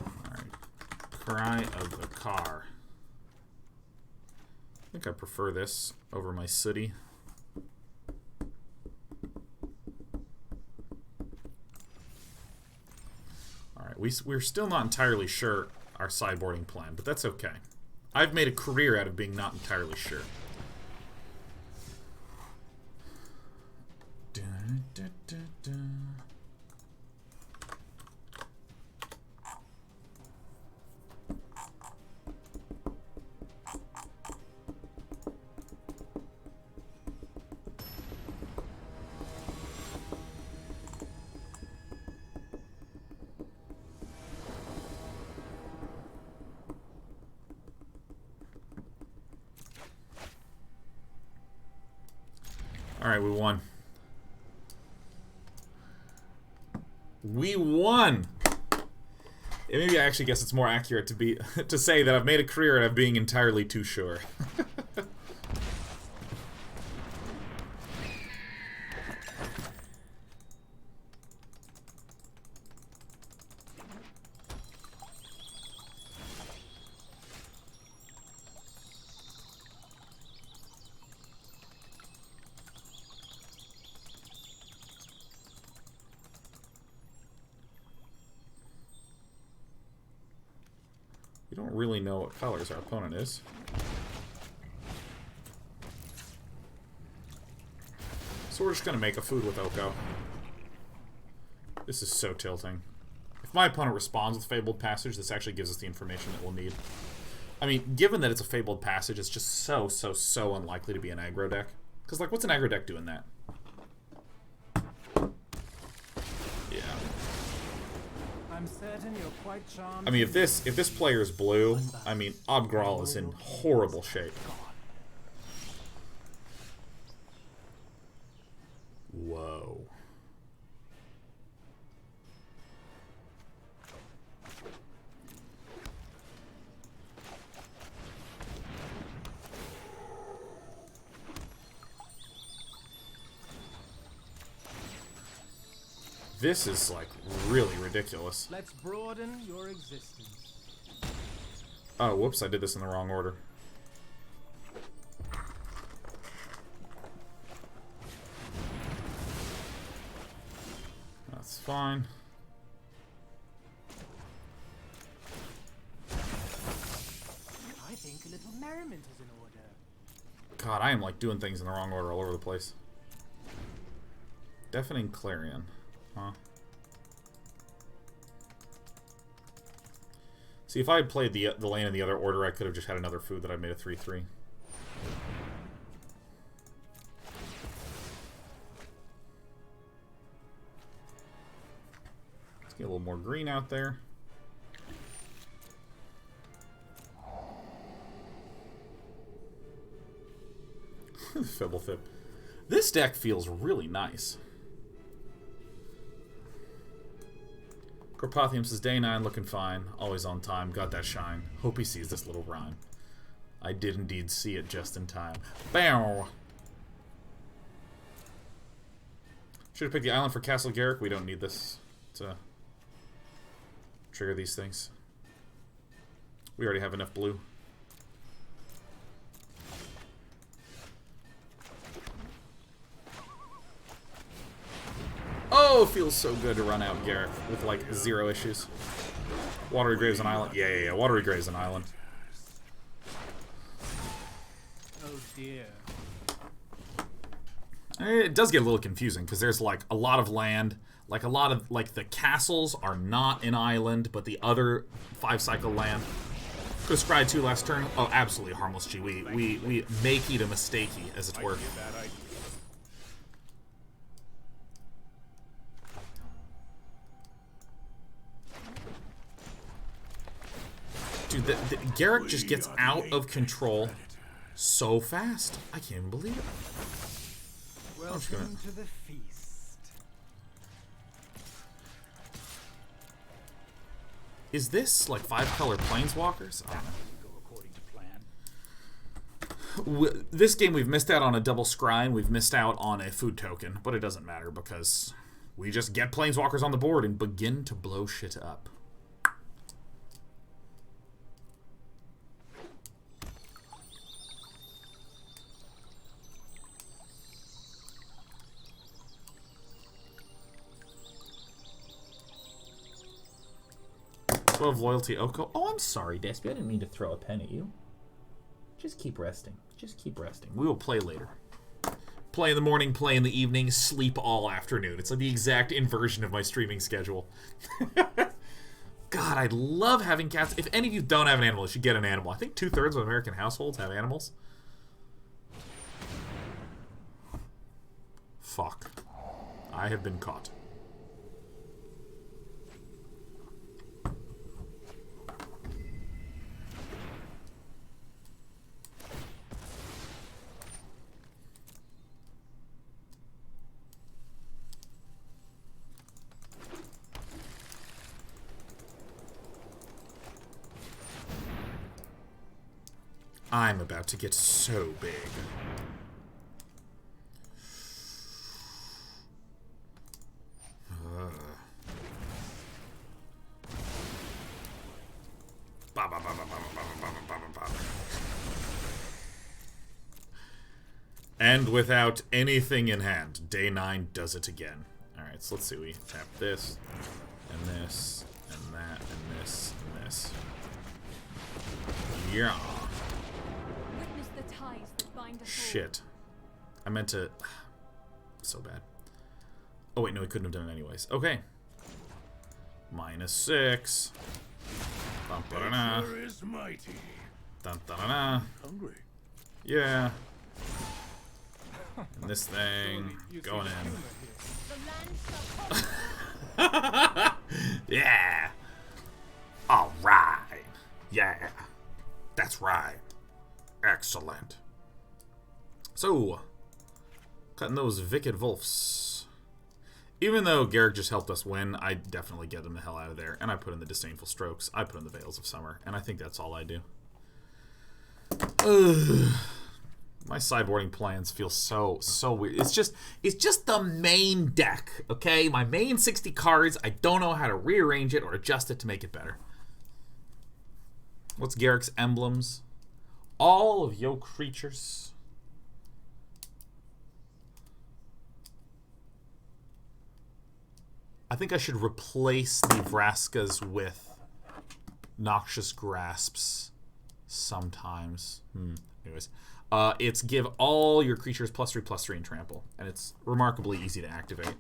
Alright. Cry of the Car. I think I prefer this over my Sooty. We're still not entirely sure our sideboarding plan, but that's okay. I've made a career out of being not entirely sure. Dun, dun, dun, dun. Alright, we won. We won! Maybe I actually guess it's more accurate to be to say that I've made a career out of being entirely too sure. We don't really know what colors our opponent is. So we're just gonna make a food with Oko. This is so tilting. If my opponent responds with Fabled Passage, this actually gives us the information that we'll need. I mean, given that it's a Fabled Passage, it's just so unlikely to be an aggro deck. Because, like, what's an aggro deck doing that? Yeah. I'm certain you're quite charmed. I mean, if this player is blue, I mean, Obgral is in horrible shape. Whoa. This is, like, really ridiculous. Let's broaden your existence. Oh, whoops, I did this in the wrong order. That's fine. I think a little merriment is in order. God, I am, like, doing things in the wrong order all over the place. Deafening Clarion. Huh. See, if I had played the lane in the other order, I could have just had another food that I made a 3/3. Let's get a little more green out there. Fibblethip. This deck feels really nice. Carpathium says, Day 9 looking fine, always on time, got that shine. Hope he sees this little rhyme. I did indeed see it just in time. Bow! Should have picked the island for Castle Garruk. We don't need this to trigger these things. We already have enough blue. Oh, it feels so good to run out Garruk with, like, 0 issues. Watery Grave's an island. Yeah. Watery Grave's an island. Oh dear. It does get a little confusing, because there's, like, a lot of land. Like, a lot of, like, the castles are not an island, but the other 5-cycle land. Could have scryed 2 last turn. Oh, absolutely harmless G. We make it a mistakey, as it were. Dude, the Garruk just gets out of control so fast. I can't even believe it. Welcome to the feast. Is this like 5-color planeswalkers? I don't know. This game we've missed out on a double scry and we've missed out on a food token, but it doesn't matter because we just get planeswalkers on the board and begin to blow shit up. Of loyalty, Oko. Oh, I'm sorry, Despy. I didn't mean to throw a pen at you. Just keep resting. Just keep resting. We will play later. Play in the morning, play in the evening, sleep all afternoon. It's like the exact inversion of my streaming schedule. God, I love having cats. If any of you don't have an animal, you should get an animal. I think 2/3 of American households have animals. Fuck. I have been caught. I'm about to get so big. And without anything in hand, day 9 does it again. Alright, so let's see. We tap this, and this, and that, and this, and this. Yeah. Witness the ties that bind us all. Shit. I meant to... So bad. Oh wait, no, we couldn't have done it anyways. Okay. -6. Dun, da, da, da. Nature is mighty. Dun, da, da, da. Hungry. Yeah. And this thing going in. The land shall Yeah. All right. Yeah. That's right. Excellent. So, cutting those wicked wolves. Even though Garruk just helped us win, I definitely get him the hell out of there. And I put in the Disdainful Strokes. I put in the Veils of Summer. And I think that's all I do. Ugh. My sideboarding plans feel so weird. It's just the main deck, okay? My main 60 cards, I don't know how to rearrange it or adjust it to make it better. What's Garruk's emblems? All of your creatures. I think I should replace the Vraskas with Noxious Grasps sometimes. Anyways. It's give all your creatures +3/+3 and trample. And it's remarkably easy to activate.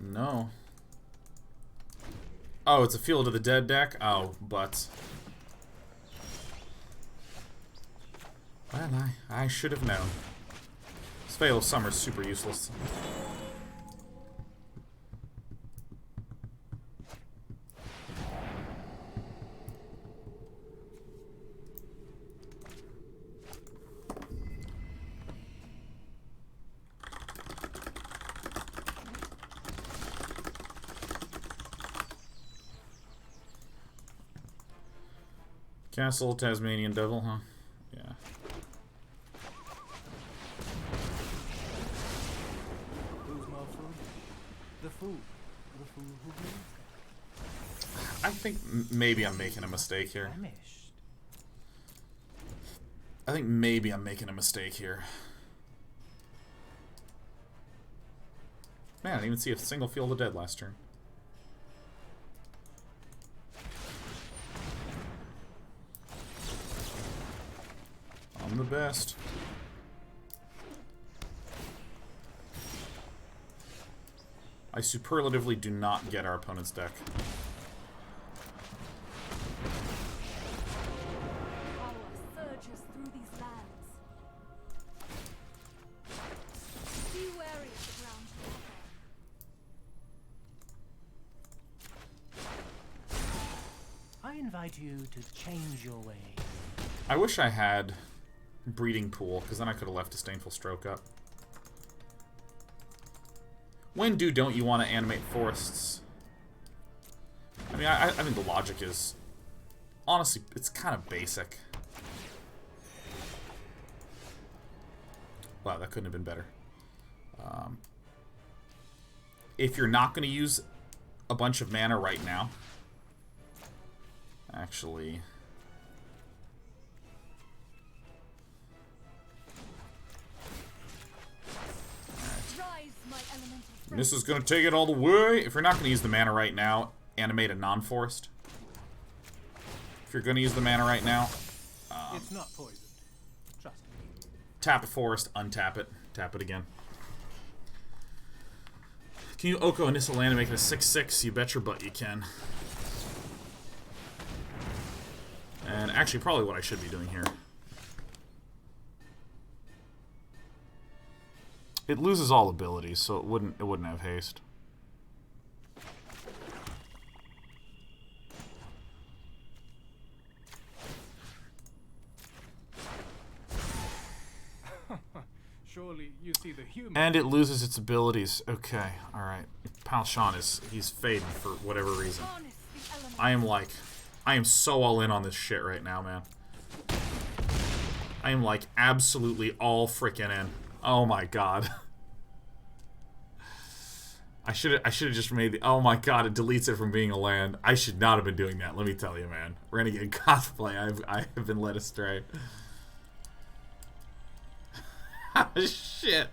No. Oh, it's a Field of the Dead deck? Oh, but... Well, I should have known. This Veil of Summer is super useless. Castle Tasmanian Devil, huh? Yeah. Who's more food? The fool. The fool who bleeds. I think maybe I'm making a mistake here. Famished. I think maybe I'm making a mistake here. Man, I didn't even see a single Field of Dead last turn. I'm the best. I superlatively do not get our opponent's deck. Power surges through these lands. Be wary of the ground you walk on. I invite you to change your ways. I wish I had Breeding Pool, because then I could have left Disdainful Stroke up. When don't you want to animate forests? I mean, I think the logic is... Honestly, it's kind of basic. Wow, that couldn't have been better. If you're not going to use a bunch of mana right now... Actually... This is going to take it all the way. If you're not going to use the mana right now, animate a non-forest. If you're going to use the mana right now... It's not poisoned. Trust me. Tap a forest, untap it, tap it again. Can you Oko and Nissa land and make it a 6/6? You bet your butt you can. And actually, probably what I should be doing here. It loses all abilities, so it wouldn't have haste. Surely you see the human. And it loses its abilities. Okay, alright. Pal Sean he's fading for whatever reason. I am so all in on this shit right now, man. I am like absolutely all freaking in. Oh my god. I should have just made the... Oh my god, it deletes it from being a land. I should not have been doing that, let me tell you, man. Renegade cosplay, I have been led astray. Shit.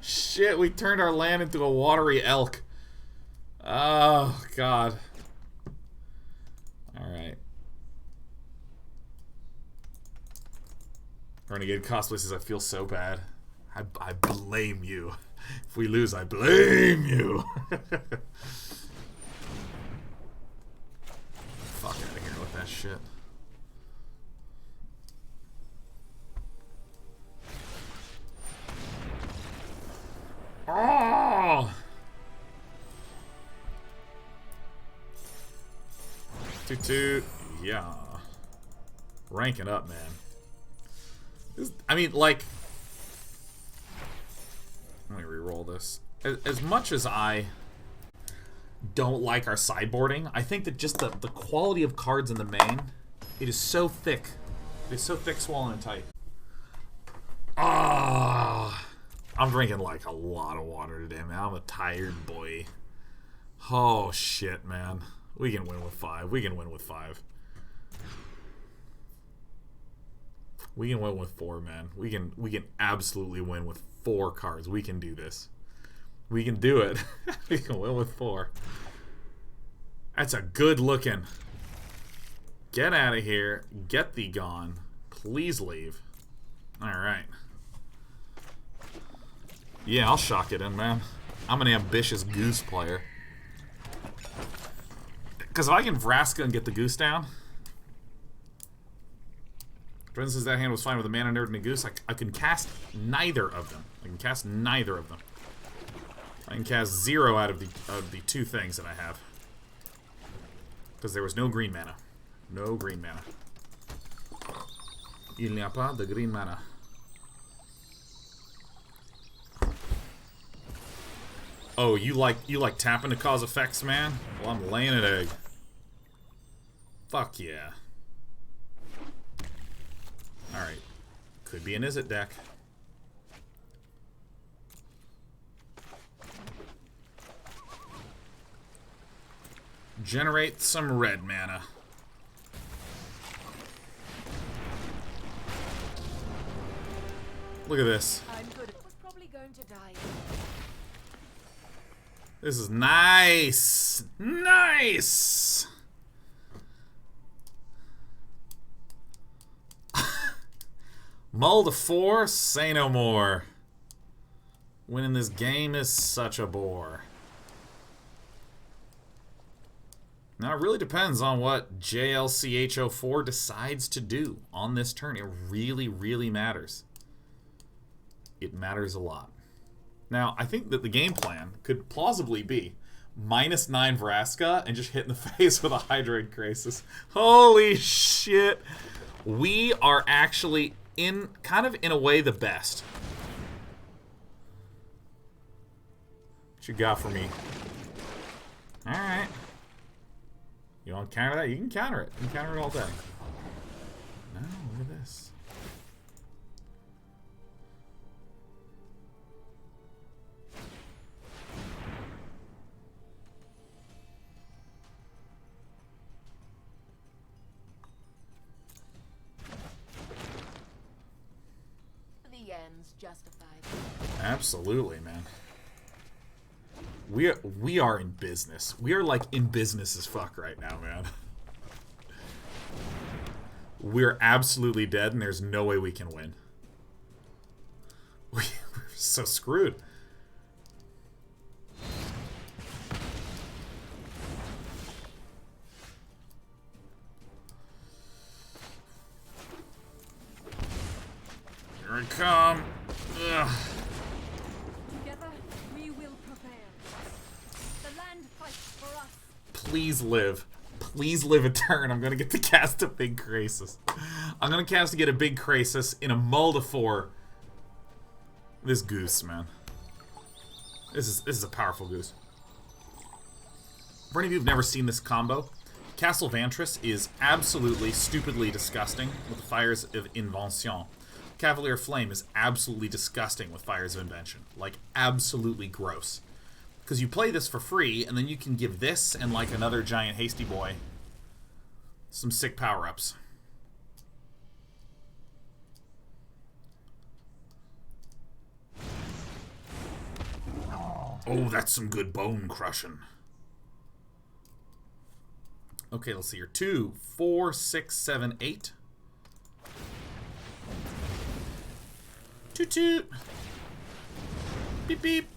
Shit, we turned our land into a watery elk. Oh, God. Alright. Renegade cosplay says, I feel so bad. I blame you. If we lose, I blame you. Fuck out of here with that shit. Oh! 2/2. Yeah. Ranking up, man. I mean, like... Let me re-roll this. As much as I don't like our sideboarding, I think that just the quality of cards in the main, it is so thick. It is so thick, swollen, and tight. Ah! I'm drinking like a lot of water today, man. I'm a tired boy. Oh, shit, man. We can win with 5. We can win with 5. We can win with 4, man. We can absolutely win with 4 cards. We can do this. We can do it. We can win with 4. That's a good looking. Get out of here. Get thee gone. Please leave. Alright. Yeah, I'll shock it in, man. I'm an ambitious goose player. Because if I can Vraska and get the goose down... For instance, that hand was fine with a mana nerd and a goose. I can cast neither of them. I can cast neither of them. I can cast 0 out of the 2 things that I have. Because there was no green mana. No green mana. Il n'y a pas de green mana. Oh, you like tapping to cause effects, man? Well, I'm laying an egg. Fuck yeah. Alright. Could be an Izzet deck. Generate some red mana. Look at this. I'm good. Was probably going to die. This is nice. Nice. Mull to 4, say no more. Winning this game is such a bore. Now, it really depends on what JLCH04 decides to do on this turn. It really, really matters. It matters a lot. Now, I think that the game plan could plausibly be -9 Vraska and just hit in the face with a Hydroid Krasis. Holy shit. We are actually... kind of in a way the best. What you got for me? Alright. You want to counter that? You can counter it. You can counter it all day. No, look at this. Justified. Absolutely, man. We are in business. We are like in business as fuck right now, man. We're absolutely dead and there's no way we can win. so screwed. Here I come. Ugh. Together, we will prevail. The land fights for us. Please live. Please live a turn. I'm gonna get to cast a big Krasis. I'm gonna cast to get a big Krasis in a mull to 4. This goose, man. This is a powerful goose. For any of you who've never seen this combo, Castle Vantress is absolutely stupidly disgusting with the Fires of Invention. Cavalier Flame is absolutely disgusting with Fires of Invention. Like, absolutely gross. Because you play this for free, and then you can give this and, like, another giant hasty boy some sick power-ups. Oh, that's some good bone crushing. Okay, let's see here. 2, 4, 6, 7, 8. Toot toot. Beep beep.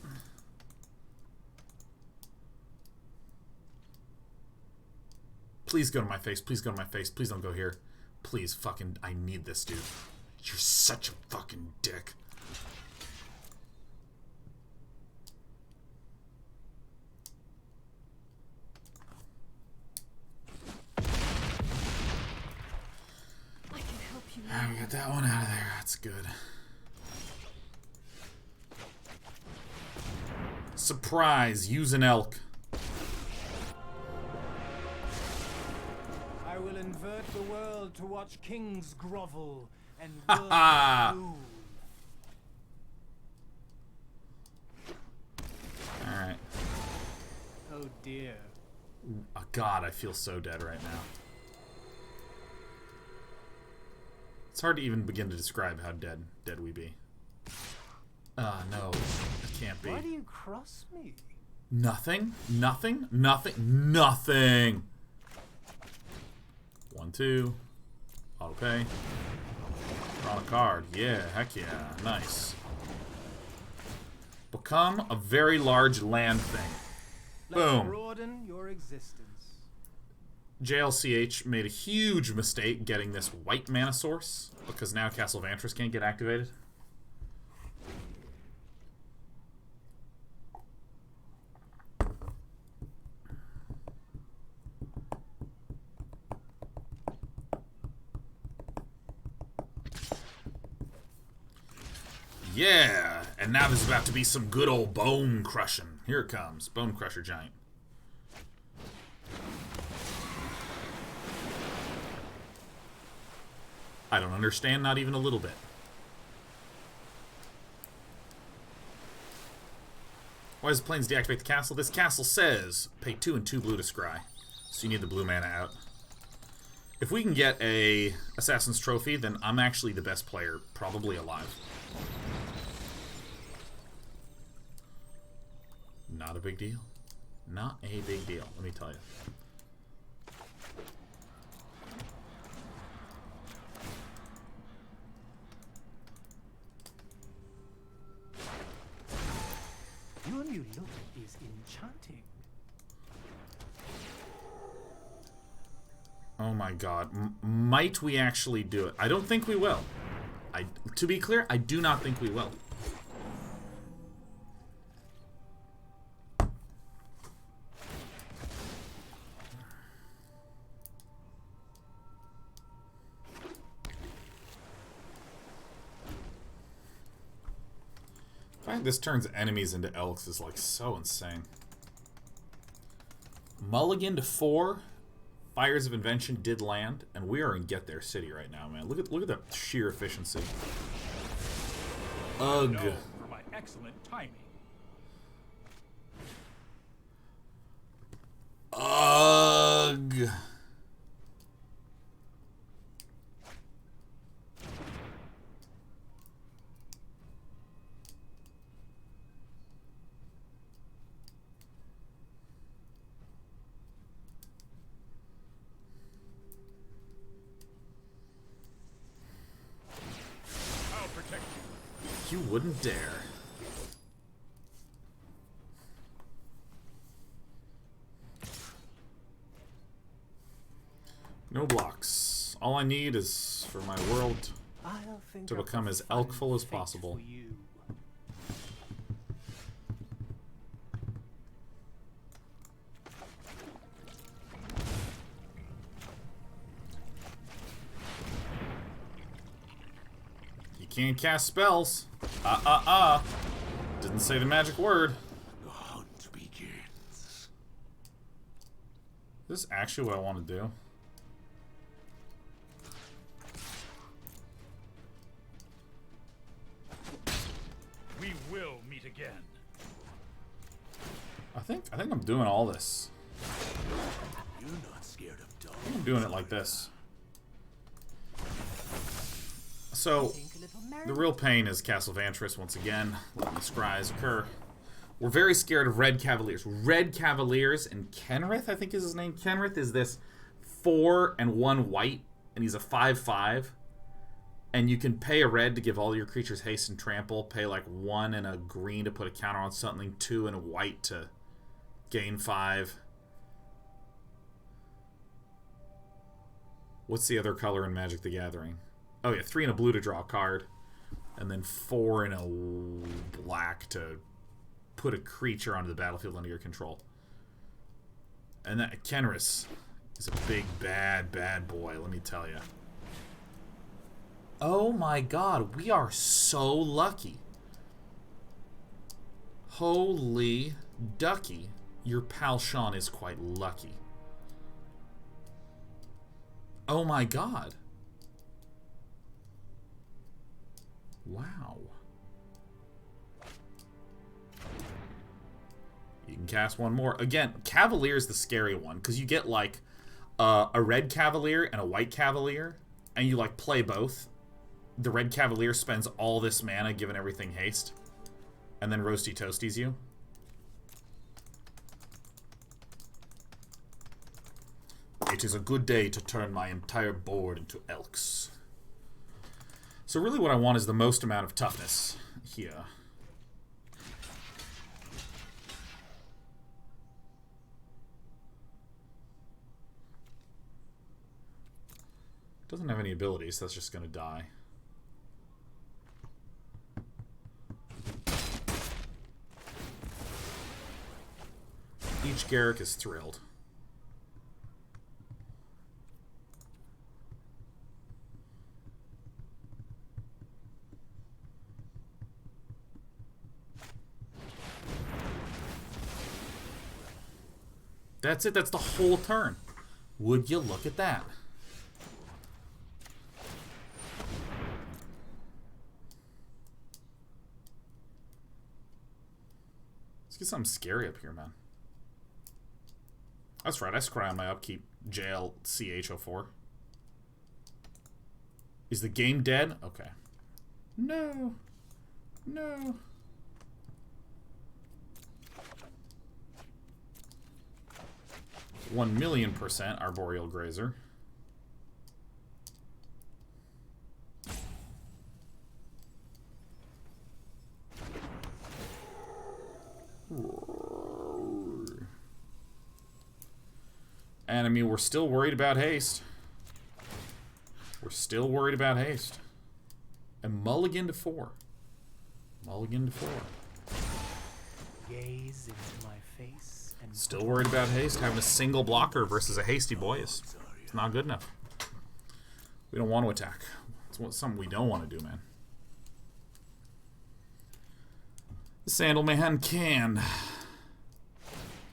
Please go to my face. Please go to my face. Please don't go here. Please, fucking, I need this, dude. You're such a fucking dick. I can help you now. Ah, we got that one out of there. That's good. Surprise. Use an elk. I will invert the world to watch kings grovel and Ha worlds move. Alright. Oh dear. Oh, God, I feel so dead right now. It's hard to even begin to describe how dead we be. No. It can't be. Why do you cross me? Nothing. Nothing. Nothing. Nothing. 1, 2. Auto pay. Draw a card. Yeah, heck yeah. Nice. Become a very large land thing. Let's Boom. broaden your existence. JLCH made a huge mistake getting this white mana source, because now Castle Vantress can't get activated. Yeah, and now there's about to be some good old bone crushing. Here it comes, Bone Crusher Giant. I don't understand, not even a little bit. Why does Plains deactivate the castle? This castle says pay 2 and 2 blue to scry. So you need the blue mana out. If we can get a Assassin's Trophy, then I'm actually the best player probably alive. Not a big deal. Not a big deal, let me tell you. Your new look is enchanting. Oh my god. Might we actually do it? I don't think we will. To be clear, I do not think we will. The fact this turns enemies into elks is like so insane. Mulligan to 4. Fires of Invention did land, and we are in Get There City right now, man. Look at the sheer efficiency. Ugh. Known for my excellent timing. Ugh. I'll protect you. You wouldn't dare. No blocks. All I need is for my world I'll think to up become a as fun elkful as fate possible. for you. You can't cast spells. Didn't say the magic word. The hunt begins. Is this actually what I want to do? We will meet again. I think I'm doing all this. You're not scared of dogs. I'm doing it like this. So, the real pain is Castle Vantress once again, letting the scries occur. We're very scared of Red Cavaliers. Red Cavaliers and Kenrith, I think is his name. Kenrith is this 4 and 1 white, and he's a 5/5. And you can pay a red to give all your creatures haste and trample. Pay like 1 and a green to put a counter on something. 2 and a white to gain 5. What's the other color in Magic the Gathering? Oh yeah, 3 and a blue to draw a card. And then 4 and a black to put a creature onto the battlefield under your control. And that Kenrith is a big, bad boy, let me tell you. Oh my god, we are so lucky. Holy ducky. Your pal Sean is quite lucky. Oh my god. Wow. You can cast one more. Again, Cavalier is the scary one, because you get like a red Cavalier and a white Cavalier, and you like play both. The red Cavalier spends all this mana, giving everything haste, and then roasty toasties you. It is a good day to turn my entire board into elks. So really what I want is the most amount of toughness here. Doesn't have any abilities, so that's just gonna die. Each Garruk is thrilled. That's it, that's the whole turn. Would you look at that? Let's get something scary up here, man. That's right, I scry on my upkeep. Jail CH04. Is the game dead? Okay. No. No. $1,000,000% Arboreal Grazer. And I mean, we're still worried about haste. We're still worried about haste. And mulligan to 4. Mulligan to 4. Gaze into my face and Still worried about haste. Having a single blocker versus a hasty boy is it's not good enough. We don't want to attack. It's something we don't want to do, man. The Sandalman can.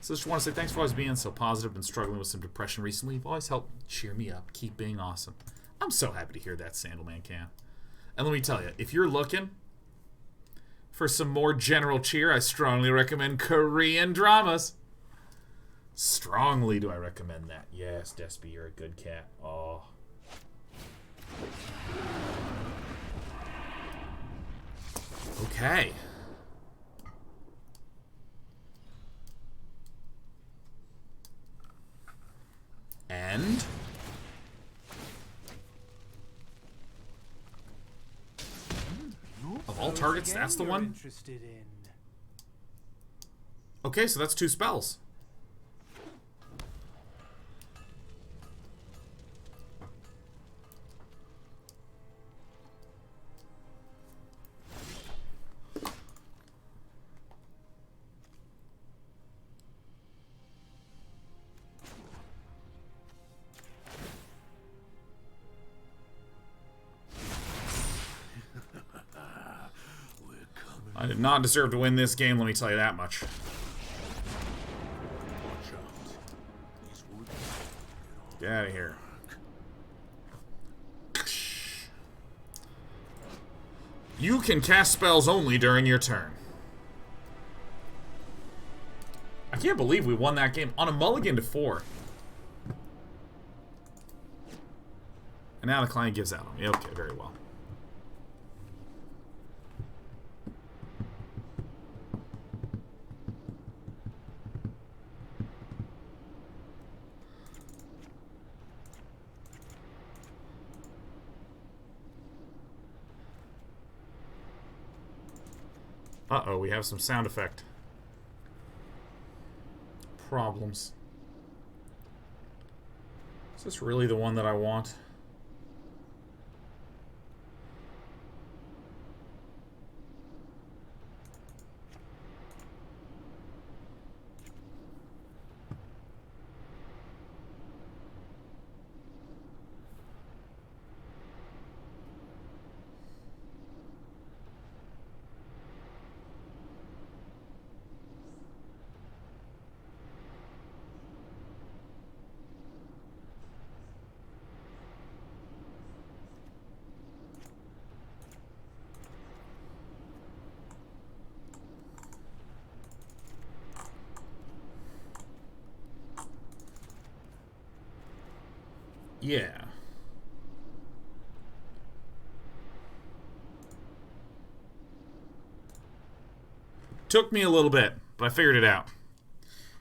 So just want to say thanks for always being so positive. Been struggling with some depression recently. You've always helped cheer me up. Keep being awesome. I'm so happy to hear that, Sandalman can. And let me tell you, if you're looking for some more general cheer, I strongly recommend Korean dramas. Strongly do I recommend that. Yes, Despy, you're a good cat. Oh. Okay. And of all targets, that's the one. interested in. Okay, so that's 2 spells. I did not deserve to win this game, let me tell you that much. Watch out. These woods Get out of here. You can cast spells only during your turn. I can't believe we won that game on a mulligan to 4. And now the client gives out on me. Okay, very well. Uh-oh, we have some sound effect problems. Is this really the one that I want? Yeah. Took me a little bit, but I figured it out.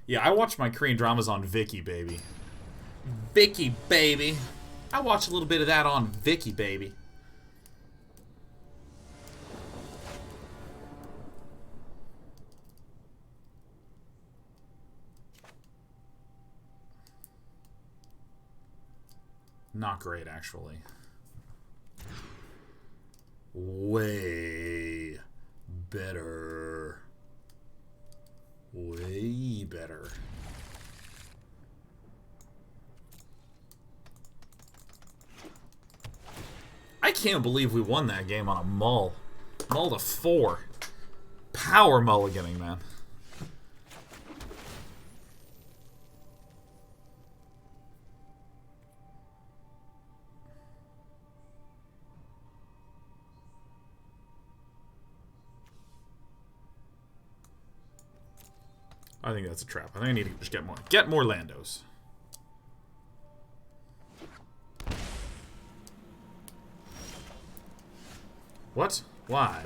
Yeah, I watched my Korean dramas on Viki, baby. Viki, baby. I watched a little bit of that on Viki, baby. Not great, actually. Way better. Way better. I can't believe we won that game on a mull. Mull to 4. Power mulliganing, man. I think that's a trap. I think I need to just get more Landos. What? Why?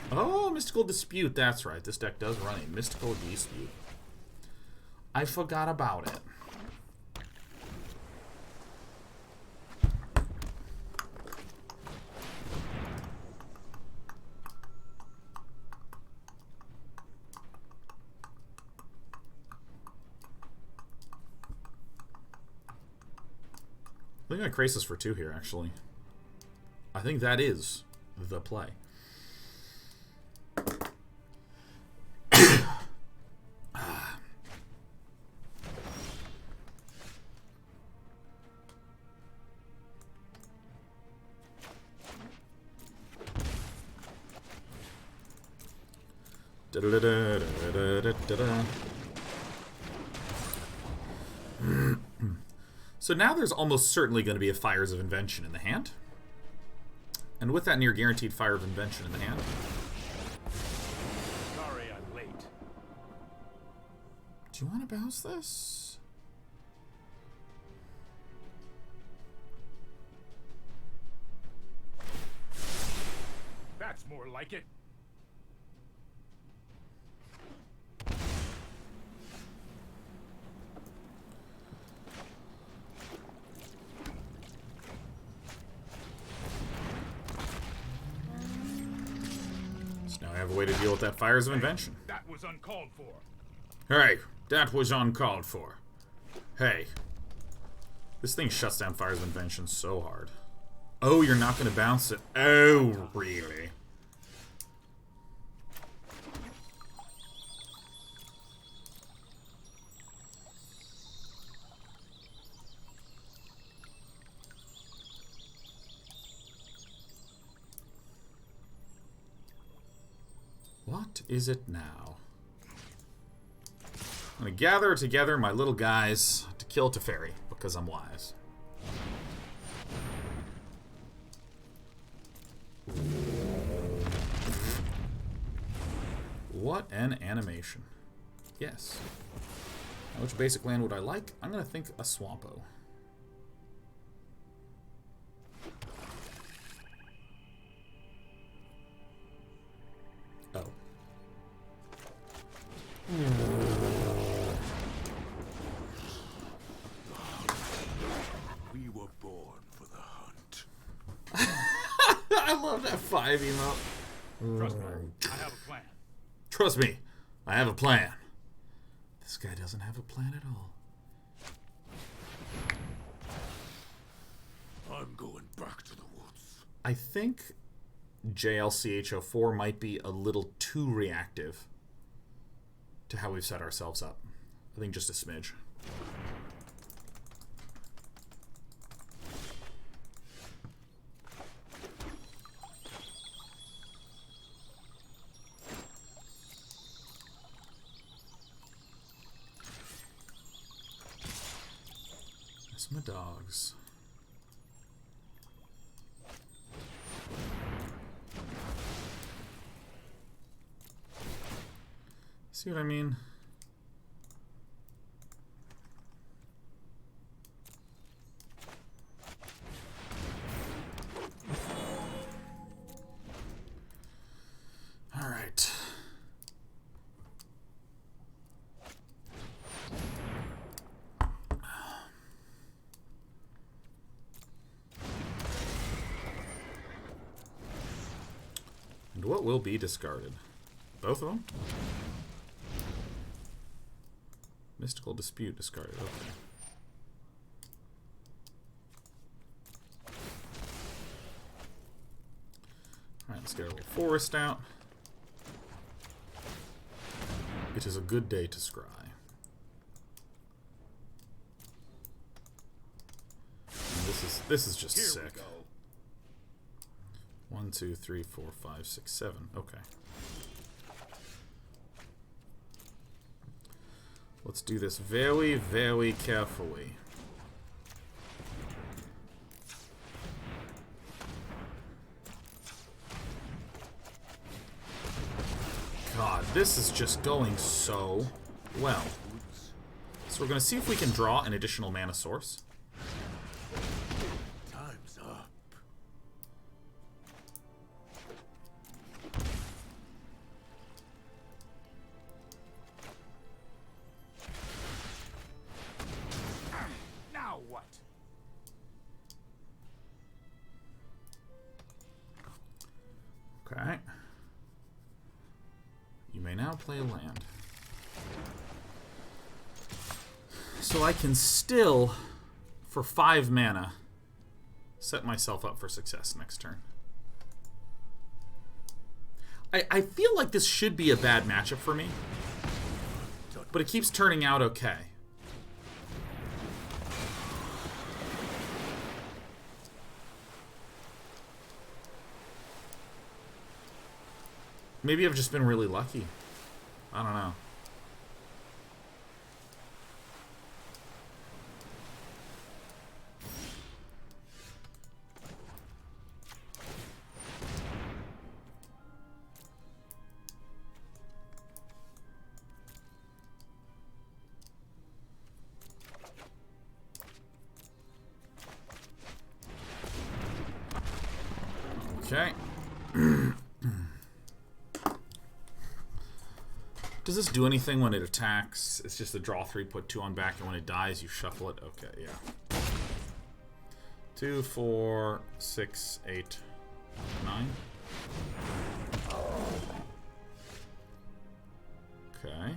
Oh, Mystical Dispute. That's right. This deck does run a Mystical Dispute. I forgot about it. I think I Krasis for 2 here, actually. I think that is the play. So now there's almost certainly going to be a Fires of Invention in the hand. And with that near guaranteed Fire of Invention in the hand... Sorry I'm late. Do you want to bounce this? That's more like it. So now I have a way to deal with that Fires of Invention. That That was uncalled for. Hey, that was uncalled for. Hey. This thing shuts down Fire's Invention so hard. Oh, you're not going to bounce it. Oh, really? What is it now? I'm going to gather together my little guys to kill Teferi, because I'm wise. What an animation. Yes. Now, which basic land would I like? I'm going to think a Swampo. Oh. We were born for the hunt. I love that 5 emote. Trust me, I have a plan. Trust me, I have a plan. This guy doesn't have a plan at all. I'm going back to the woods. I think JLCH04 might be a little too reactive to how we've set ourselves up. I think just a smidge. That's my dogs. See what I mean? All right. And what will be discarded? Both of them? Mystical Dispute discarded. Okay. Alright, let's get a little forest out. It is a good day to scry. And this is just Here sick. we go. 1, 2, 3, 4, 5, 6, 7. Okay. Let's do this very, very carefully. God, this is just going so well. So we're going to see if we can draw an additional mana source. Time's up. Now what? Okay. You may now play a land. So I can still, for 5 mana, set myself up for success next turn. I feel like this should be a bad matchup for me, but it keeps turning out okay. Maybe I've just been really lucky. I don't know. Okay. Does this do anything when it attacks? It's just a draw 3, put 2 on back, and when it dies, you shuffle it. Okay, yeah. 2, 4, 6, 8, 9. Okay.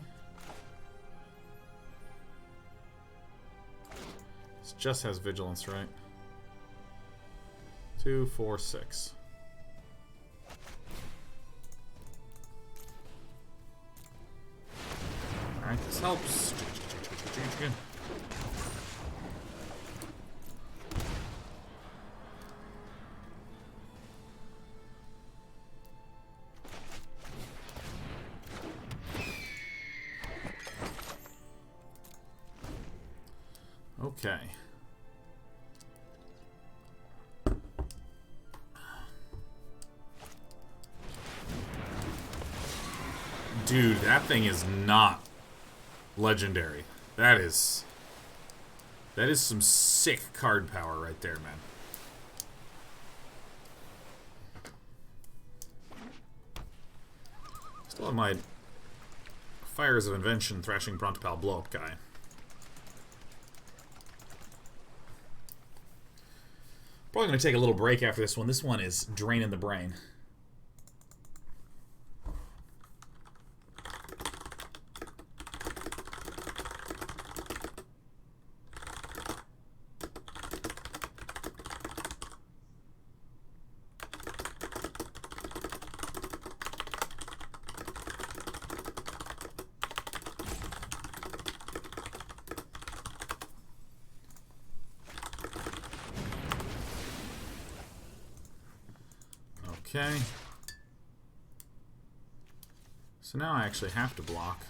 This just has vigilance, right? 2, 4, 6. Alright, this helps. Okay. Dude, that thing is not legendary. That is some sick card power right there, man. Still have my Fires of Invention Thrashing Brontodon blow-up guy. Probably going to take a little break after this one. This one is draining the brain. Okay. So now I actually have to block.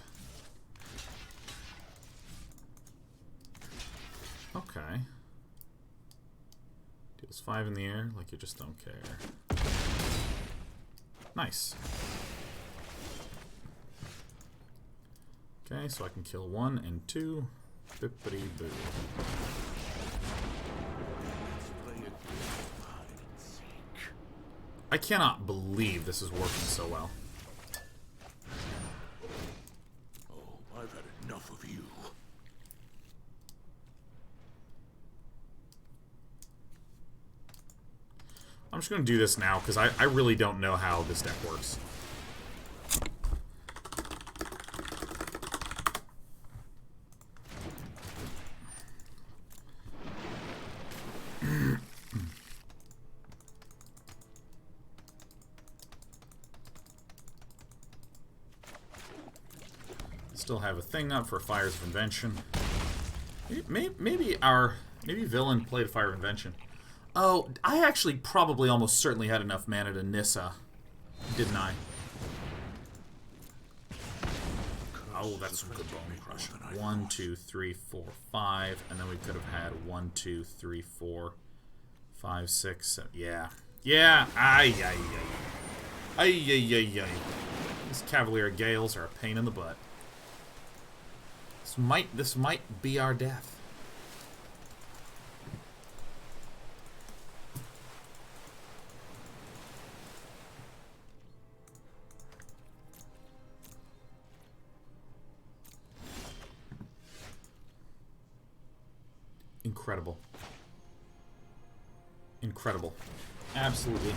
Okay. Deals 5 in the air, like you just don't care. Nice. Okay, so I can kill 1 and 2. Bippity boo. I cannot believe this is working so well. Oh, I've had enough of you. I'm just going to do this now, because I really don't know how this deck works. Still have a thing up for Fires of Invention. Maybe Villain played a Fire of Invention. Oh, I actually probably almost certainly had enough mana to Nissa, didn't I? Oh, that's some good bone crushing. 1, 2, 3, 4, 5, and then we could have had 1, 2, 3, 4, 5, 6, 7. Yeah. Yeah. Ay, ay, ay. Ay, ay, ay, ay. These Cavalier Gales are a pain in the butt. This might be our death. Incredible. Incredible. Absolutely.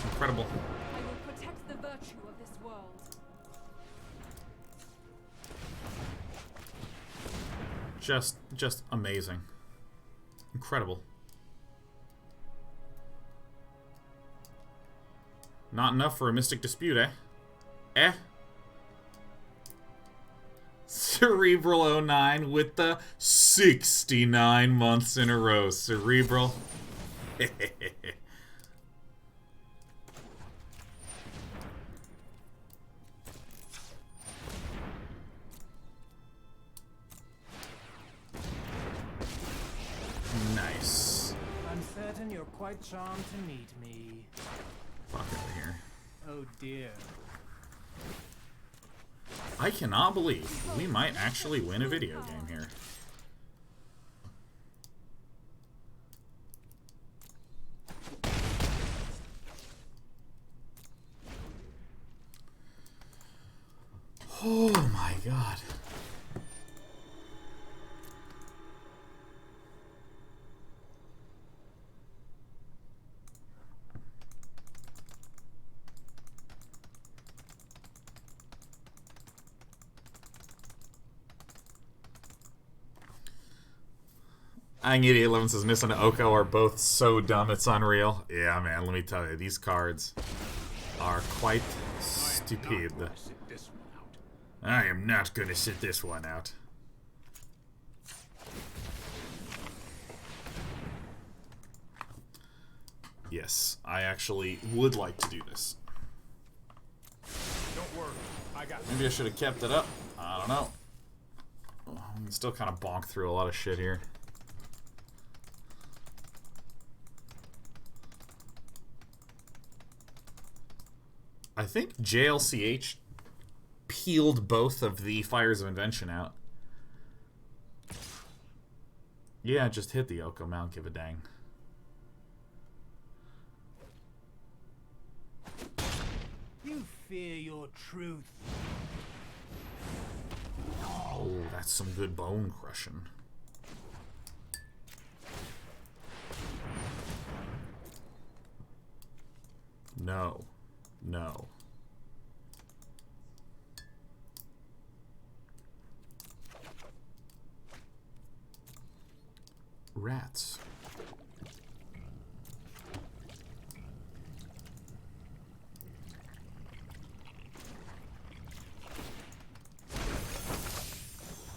Incredible. I will protect the virtue of this world. Just amazing. Incredible. Not enough for a Mystic Dispute, eh? Eh? Cerebral 09 with the 69 months in a row. Cerebral. Nice. I'm certain you're quite charmed to meet me. Fuck out of here. Oh dear. I cannot believe we might actually win a video game here. Oh my god. Immediate11 says Nissa and Oko are both so dumb it's unreal. Yeah, man, let me tell you, these cards are quite stupid. I am not gonna sit this one out. Yes, I actually would like to do this. Don't worry, I got Maybe I should have kept it up. I don't know. I can still kind of bonk through a lot of shit here. I think JLCH peeled both of the Fires of Invention out. Yeah, just hit the Oko Mount, give a dang. You fear your truth. Oh, that's some good bone crushing. No. No. Rats.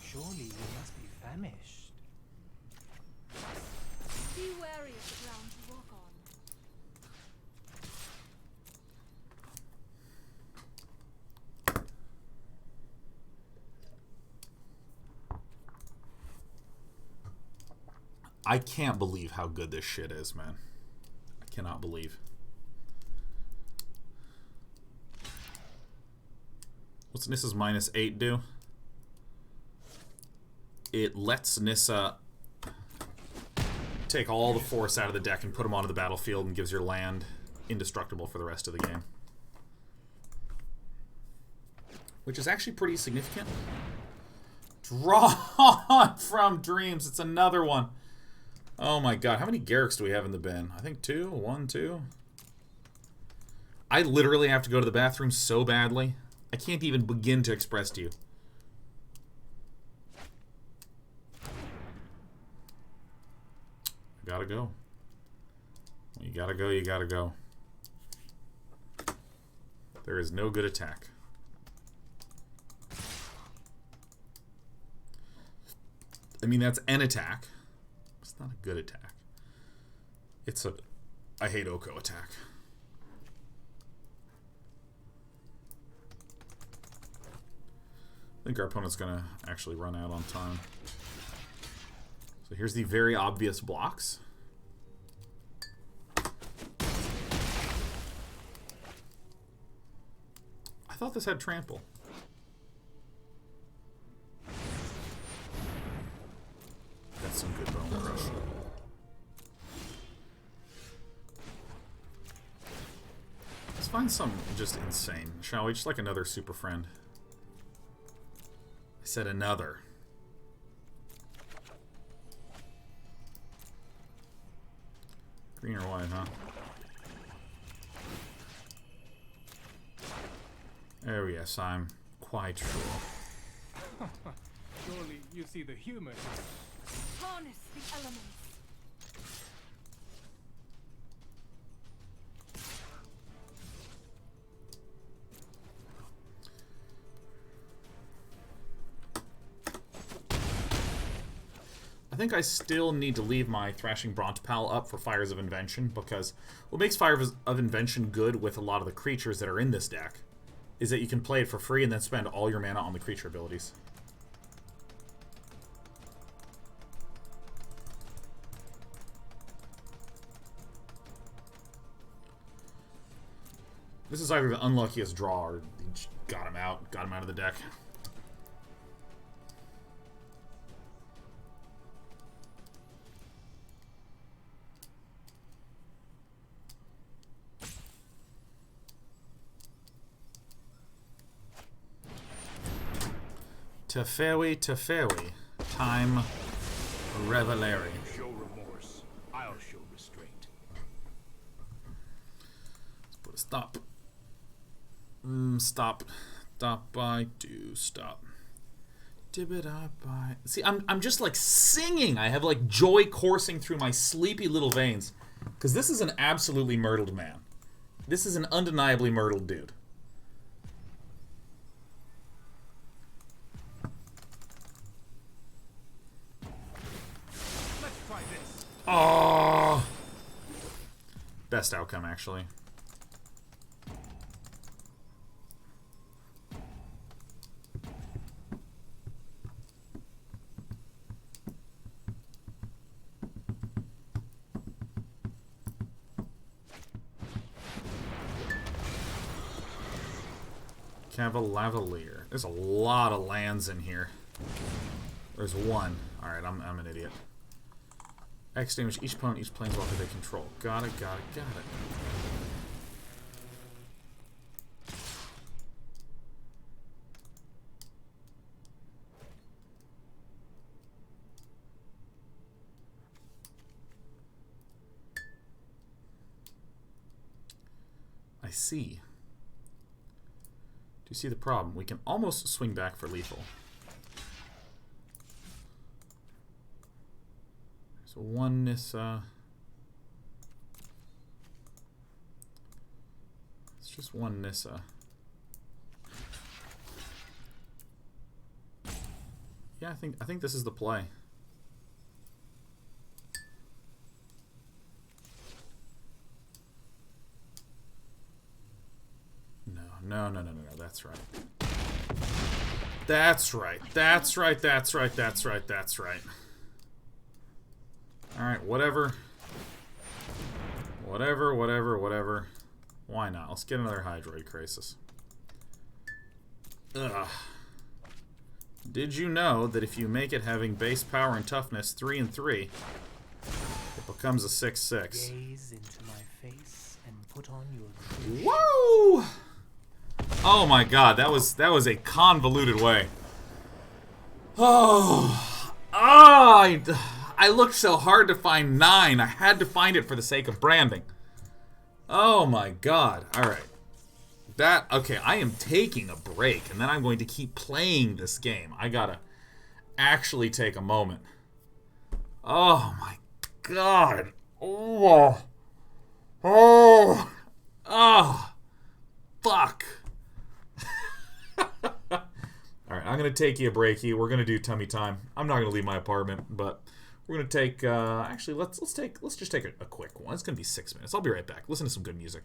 Surely you must be famished. Be wary of the ground you walk on. I can't believe how good this shit is, man. I cannot believe. What's Nissa's -8 do? It lets Nissa take all the force out of the deck and put them onto the battlefield and gives your land indestructible for the rest of the game. Which is actually pretty significant. Drawn from Dreams. It's another one. Oh my god. How many Garruks do we have in the bin? I think 2. 1, 2. I literally have to go to the bathroom so badly. I can't even begin to express to you. I gotta go. You gotta go, you gotta go. There is no good attack. I mean, that's an attack. It's not a good attack. It's a... I hate Oko attack. I think our opponent's gonna actually run out on time. So here's the very obvious blocks. I thought this had trample. That's some good bone crush. Let's find some just insane, shall we? Just like another super friend. I said another. Green or white, huh? Oh yes, I'm quite sure. Surely you see the humor here. Harness the elements. I think I still need to leave my Thrashing Brontodon up for Fires of Invention, because what makes Fires of Invention good with a lot of the creatures that are in this deck is that you can play it for free and then spend all your mana on the creature abilities. This is either the unluckiest draw or just got him out of the deck. Teferi, time revelary. show remorse. I'll show restraint. Let's put a stop. Stop. Stop. I do stop. See, I'm just like singing. I have like joy coursing through my sleepy little veins. Because this is an absolutely myrtled man. This is an undeniably myrtled dude. Let's try this. Oh! Best outcome, actually. Lavalier. There's a lot of lands in here. There's one. Alright, I'm an idiot. X damage each opponent, each planeswalker they control. Got it. I see. You see the problem? We can almost swing back for lethal. So one Nissa. It's just one Nissa. Yeah, I think this is the play. No, that's right. That's right. Alright, whatever. Why not? Let's get another Hydroid Krasis. Ugh. Did you know that if you make it having base power and toughness 3 and 3, it becomes a 6/6? Gaze into my face and put on your Whoa! Oh my god, that was a convoluted way. Oh, I looked so hard to find 9. I had to find it for the sake of branding. Oh my god. Alright. Okay, I am taking a break, and then I'm going to keep playing this game. I gotta actually take a moment. Oh my god. Oh. Fuck. Alright, I'm going to take you a breaky. We're going to do tummy time. I'm not going to leave my apartment, but we're going to take, actually, let's just take a quick one. It's going to be 6 minutes. I'll be right back. Listen to some good music.